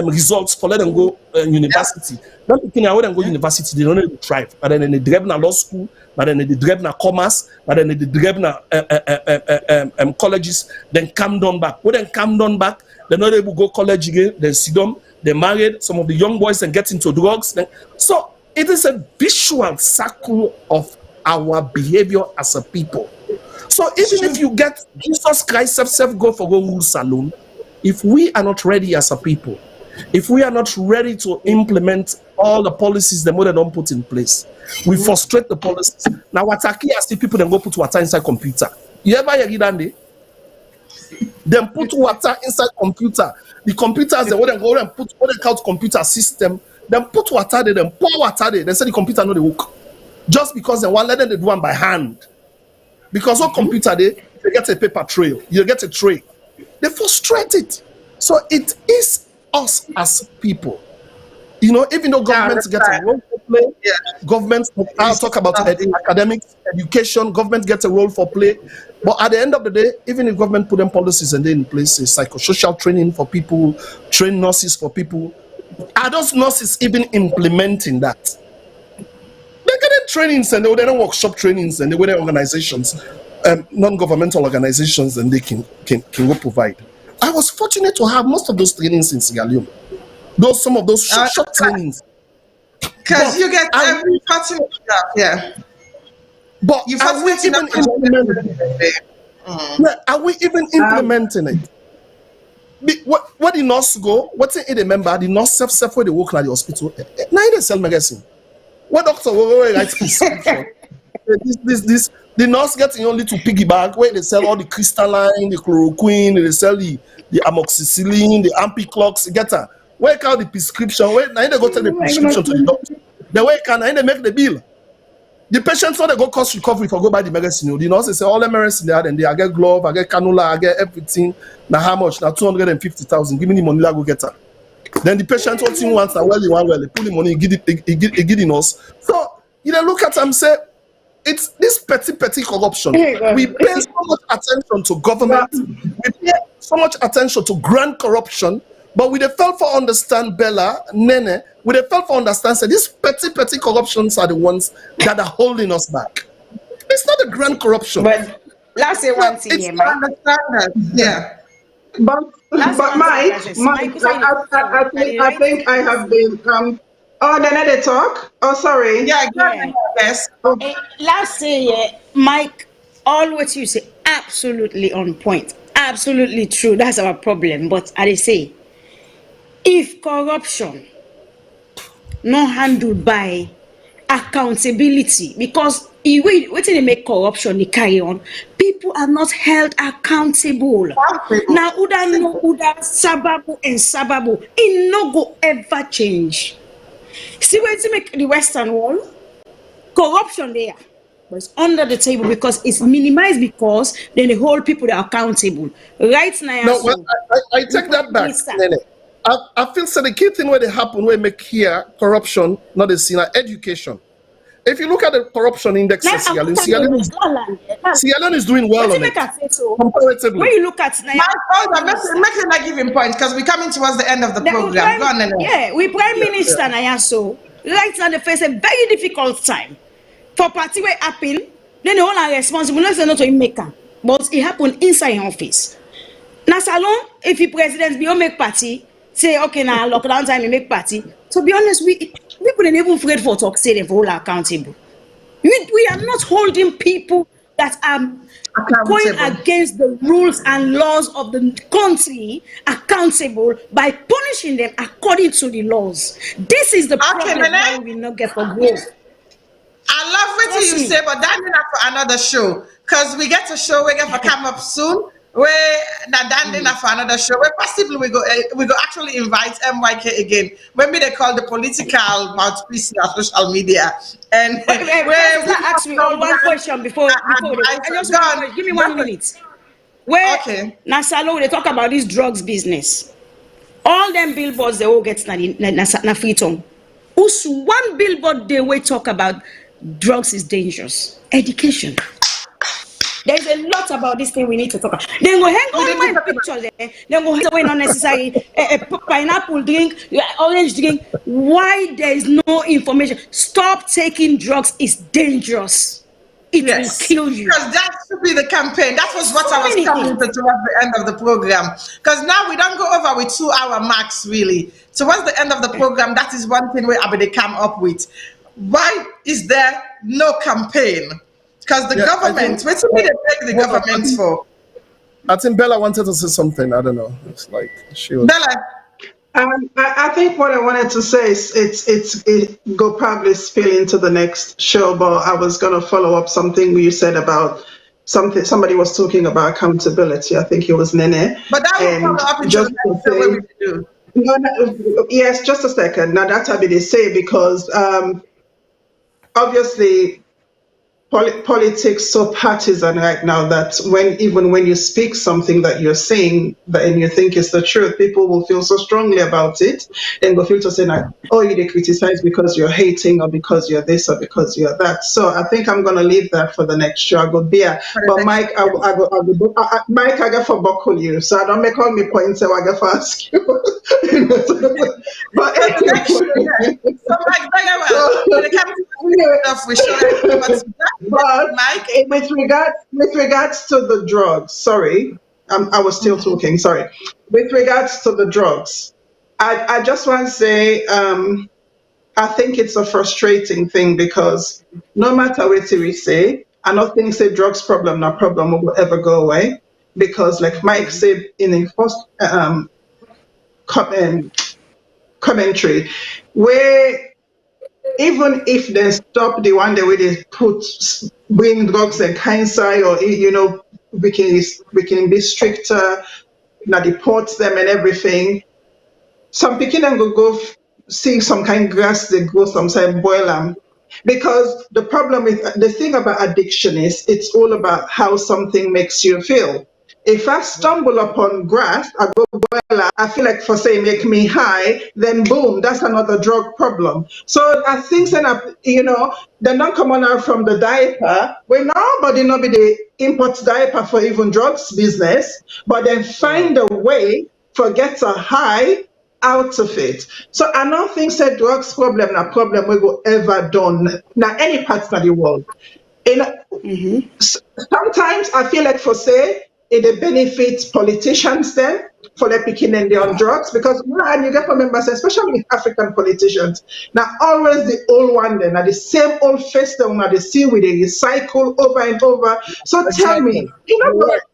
results for let them go university. Not begin and when them go university, they don't need to thrive. But then they drive na law school, but then they drive na commerce, but then they drive na colleges, then come down back. When they come down back, they're not able to go college again, then sit down, they married, some of the young boys and get into drugs. So it is a visual circle of our behavior as a people. So even if you get Jesus Christ self go for go rule Salone, if we are not ready as a people, if we are not ready to implement all the policies the mother don't put in place, we frustrate the policies. Now Wataki as the people then go put water inside computer. You ever hear that day? Then put water inside computer. The computers they wouldn't go and put what they call computer system. Then put water there, then pour water there. They say the computer no they work. Just because they want let them do one by hand. Because what computer they get a paper trail, you get a tray. They frustrate it. So it is us as people. You know, even though governments get a role for play, governments, I'll talk about academics, education, government gets a role for play. But at the end of the day, even if government put them policies and they in place, psychosocial training for people, train nurses for people, are those nurses even implementing that? They're getting trainings and they don't workshop trainings and they were organizations, non-governmental organizations, and they can go provide. I was fortunate to have most of those trainings in Sierra Leone. Some of those short trainings. Because you get every fortunate job, yeah. But are we even implementing it? Are we even implementing it? What the nurse go? What's it the member? The nurse self where they work at the hospital. Now they sell medicine. What doctor will write prescription? this the nurse getting only to piggyback where they sell all the crystalline, the chloroquine, they sell the amoxicillin, the ampiclox, get her. Where can the prescription? Where now they go tell the prescription to the doctor. The way can they make the bill? The patients when they go cost recovery for go buy the medicine. The nurse say all the medicine they had and I get glove, I get cannula, I get everything. Now how much? Now 250,000. Give me the money, I go get her. Then the patient what he wants, well, they pull the money, he give the nurse. So you know, look at them say it's this petty corruption. We pay so much attention to government, we pay so much attention to grand corruption, but we fail for understand Bella, Nene, we fail for understand say these petty corruptions are the ones that are holding us back. It's not a grand corruption. But let's say one thing here, Mike. Understand that, yeah. But Mike, I think I have been oh, then they talk. Oh, sorry. Yeah, yes. Last say, Mike, all what you say, absolutely on point. Absolutely true. That's our problem. But I say, if corruption not handled by accountability, because wetin dey make corruption dey carry on, people are not held accountable. People. Na uda no uda sababu and sababu, e no go ever change. See wetin make the western wall corruption there, but it's under the table because it's minimized, because then they hold people that are accountable. Right now, No, well, so I take that back, minister. Nene. I feel so the key thing where they happen, where make here corruption, not a sin, education. If you look at the corruption index Now, in I want Sierra Leone is doing well wetin on make it, I say so? comparatively. When you look at Now, hold on, minister, make sure I give him points because we're coming towards the end of the program. Go on, Nene. yeah, we prime Yeah, minister yeah. now, so right now they face a very difficult time for party wey happen. Then the whole are responsible. Not say not to him make am, but it happened inside him office. Now, Salone, if he president be make party, say okay now lockdown time he make party. To be honest, people ain't even afraid for talk say them for all accountable. We are not holding people that are going Accountable. against the rules and laws of the country accountable by punishing them according to the laws. This is the Okay, problem Nene. why we will not get for growth. I love what Trust you me. say, but that's not for another show. Because we get a show we get for come up soon. Where that not for another show. Where possibly we go actually invite MYK again. Maybe they call the political mouthpiece on social media. And where we Professor, ask me all one question before I just go one on. question. Give me 1 minute. Where Okay. na Salone they talk about this drugs business. All them billboards they all get na Freetown. Also, one billboard they will talk about drugs is dangerous. Education. There's a lot about this thing we need to talk about. Then go hang We all didn't my talk about pictures there. Then go hang away unnecessary pineapple drink, orange drink. Why there is no information? Stop taking drugs. It's dangerous. It will yes. kill you. Because that should be the campaign. That was what So I was many coming to things. towards the end of the program. Because now we don't go over with 2 hour max, really. Towards the end of the program, that is one thing where they come up with. Why is there no campaign? Because the Yeah, government, what do they take the hold on, government for? I think Bella wanted to say something. I don't know. It's like she was. Bella, I think what I wanted to say is it go probably spill into the next show, but I was gonna follow up something you said about somebody was talking about accountability. I think it was Nene, but that will and follow up into the just to next show where say we do. no, yes, just a second. Now that's how they say because obviously politics so partisan right now that even when you speak something that you're saying that and you think is the truth, people will feel so strongly about it and go feel to say like, oh, you they criticize because you're hating or because you're this or because you're that. So I think I'm gonna leave that for the next show. I go beer, For the but next Mike, Mike, I get for buckle you, so I don't make all me points. So I get for ask you. But For the next show, yeah. So Mike, very well. When it comes to stuff, we show it. But Mike, with regards to the drugs, sorry, I was still talking. Sorry. With regards to the drugs, I just want to say I think it's a frustrating thing because no matter what we say, I don't think say drugs problem, no problem will ever go away because like Mike said in the first com- commentary, where even if they stop the one the way they put bring drugs and cancer or we can be stricter, now deport them and everything. Some picking and go see some kind grass they grow sometimes boil them. Because the problem with the thing about addiction is it's all about how something makes you feel. If I stumble upon grass, I go boil, I feel like for say make me high, then boom, that's another drug problem. So I think they're not coming out from the diaper. When nobody be the import diaper for even drugs business, but then find a way for get a high out of it. So I don't think say drugs problem na problem we go ever done now any parts of the world. In sometimes I feel like for say it benefits politicians then for their picking and they on drugs because and you get for members, especially with African politicians. Now always the old one then, the same old face that now they see with they recycle over and over. So tell me,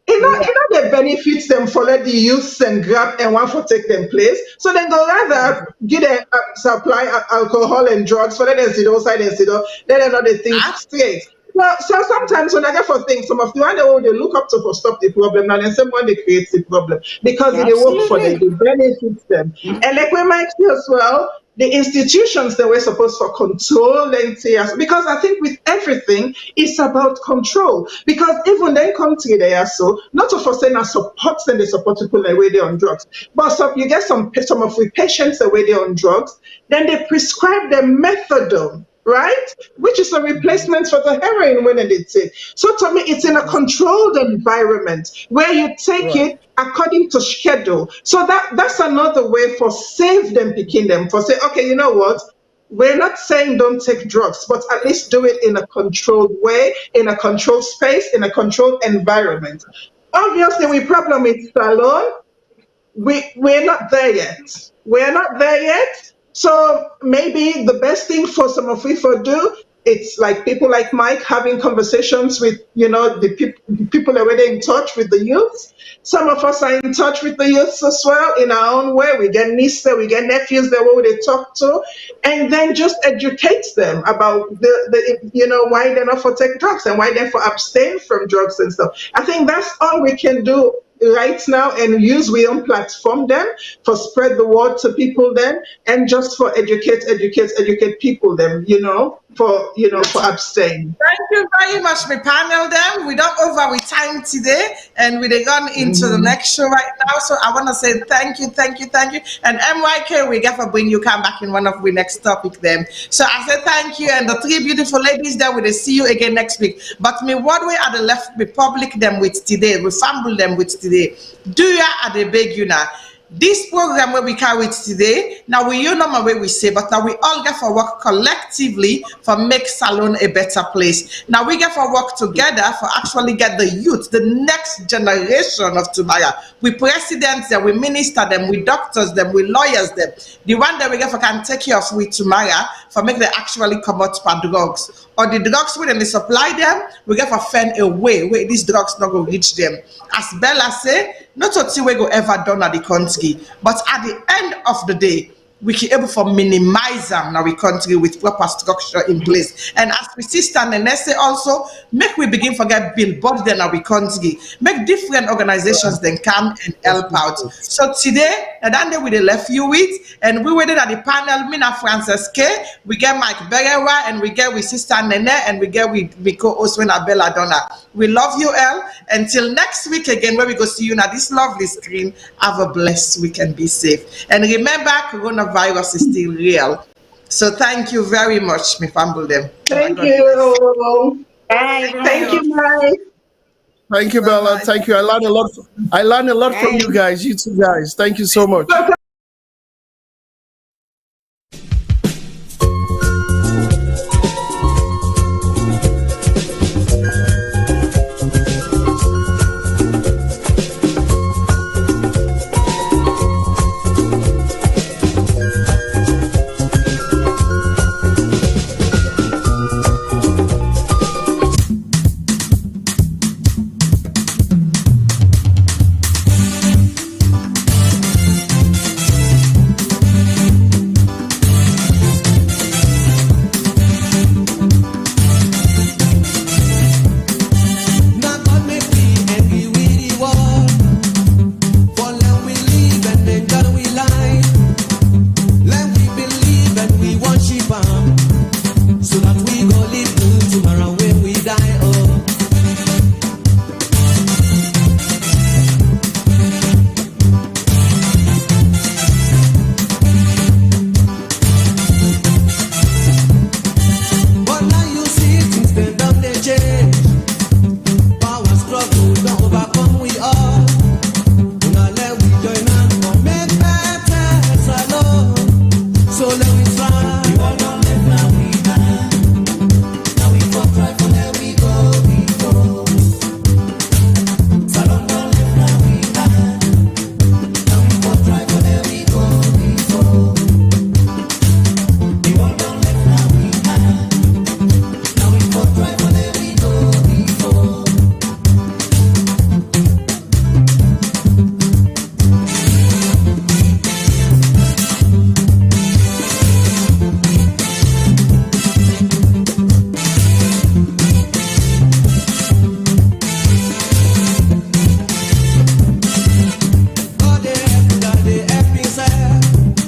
Exactly. they benefits them for let the youths and grab and want to take them place. So then go rather get a supply alcohol and drugs for let them sit outside and sit down, let them know they think straight. Well, so sometimes when I get for things, some of the one they look up to for stop the problem, and then someone they create the problem because they work for them, they benefit them. And like we might see as well, the institutions that were supposed for control and because I think with everything, it's about control. Because even then country they are so not of us saying support and they support people the way they're on drugs. But so you get some of the patients the way they're on drugs, then they prescribe the methadone, right? Which is a replacement for the heroin when they take. So to me, it's in a controlled environment where you take it according to schedule. So that's another way for save them, picking them, for say, okay, you know what? We're not saying don't take drugs, but at least do it in a controlled way, in a controlled space, in a controlled environment. Obviously, we problem with Salone. We're not there yet. We're not there yet. So maybe the best thing for some of we for do, it's like people like Mike having conversations with the people that are already in touch with the youths. Some of us are in touch with the youths as well in our own way. We get nieces, we get nephews that we they talk to, and then just educate them about the why they're not for take drugs and why they're for abstain from drugs and stuff. I think that's all we can do right now and use we own platform then for spread the word to people then and just for educate people then for abstain. Thank you very much, my panel. Them we don't over with time today, and we're gone into the next show right now. So I want to say thank you, and MYK we get for bring you come back in one of the next topic. Them. So I say thank you, and the three beautiful ladies there. We'll see you again next week. But me what way are the left we public them with today? We fumble them with today. Do ya at the big now? This program where we carry it today, now we know my way we say, but now we all get for work collectively for make Salone a better place. Now we get for work together for actually get the youth, the next generation of tomorrow. We presidents them, we minister them, we doctors them, we lawyers them. The one that we get for can take care of we tomorrow for make them actually come out for drugs. Or the drugs when they supply them, we get for find a way where these drugs not go reach them. As Bella say, not to see we go ever done at the country, but at the end of the day, we can able for minimize them now we country with proper structure in place. And as we see stand and say also, make we begin forget billboard then we country, make different organizations then come and help out. So today, and then we left you with, and we waited at the panel, Mina Frances K, we get Mike Berewa, and we get with Sister Nene, and we get with Miko Oswena Belladonna. We love you, El. Until next week again, where we go see you now this lovely screen. Have a blessed week and be safe. And remember, coronavirus is still real. So thank you very much, me fumble them. Thank you. Bye. Thank you, Mike. Thank you, Bella. Thank you. I learned a lot. I learned a lot from you guys. You two guys. Thank you so much.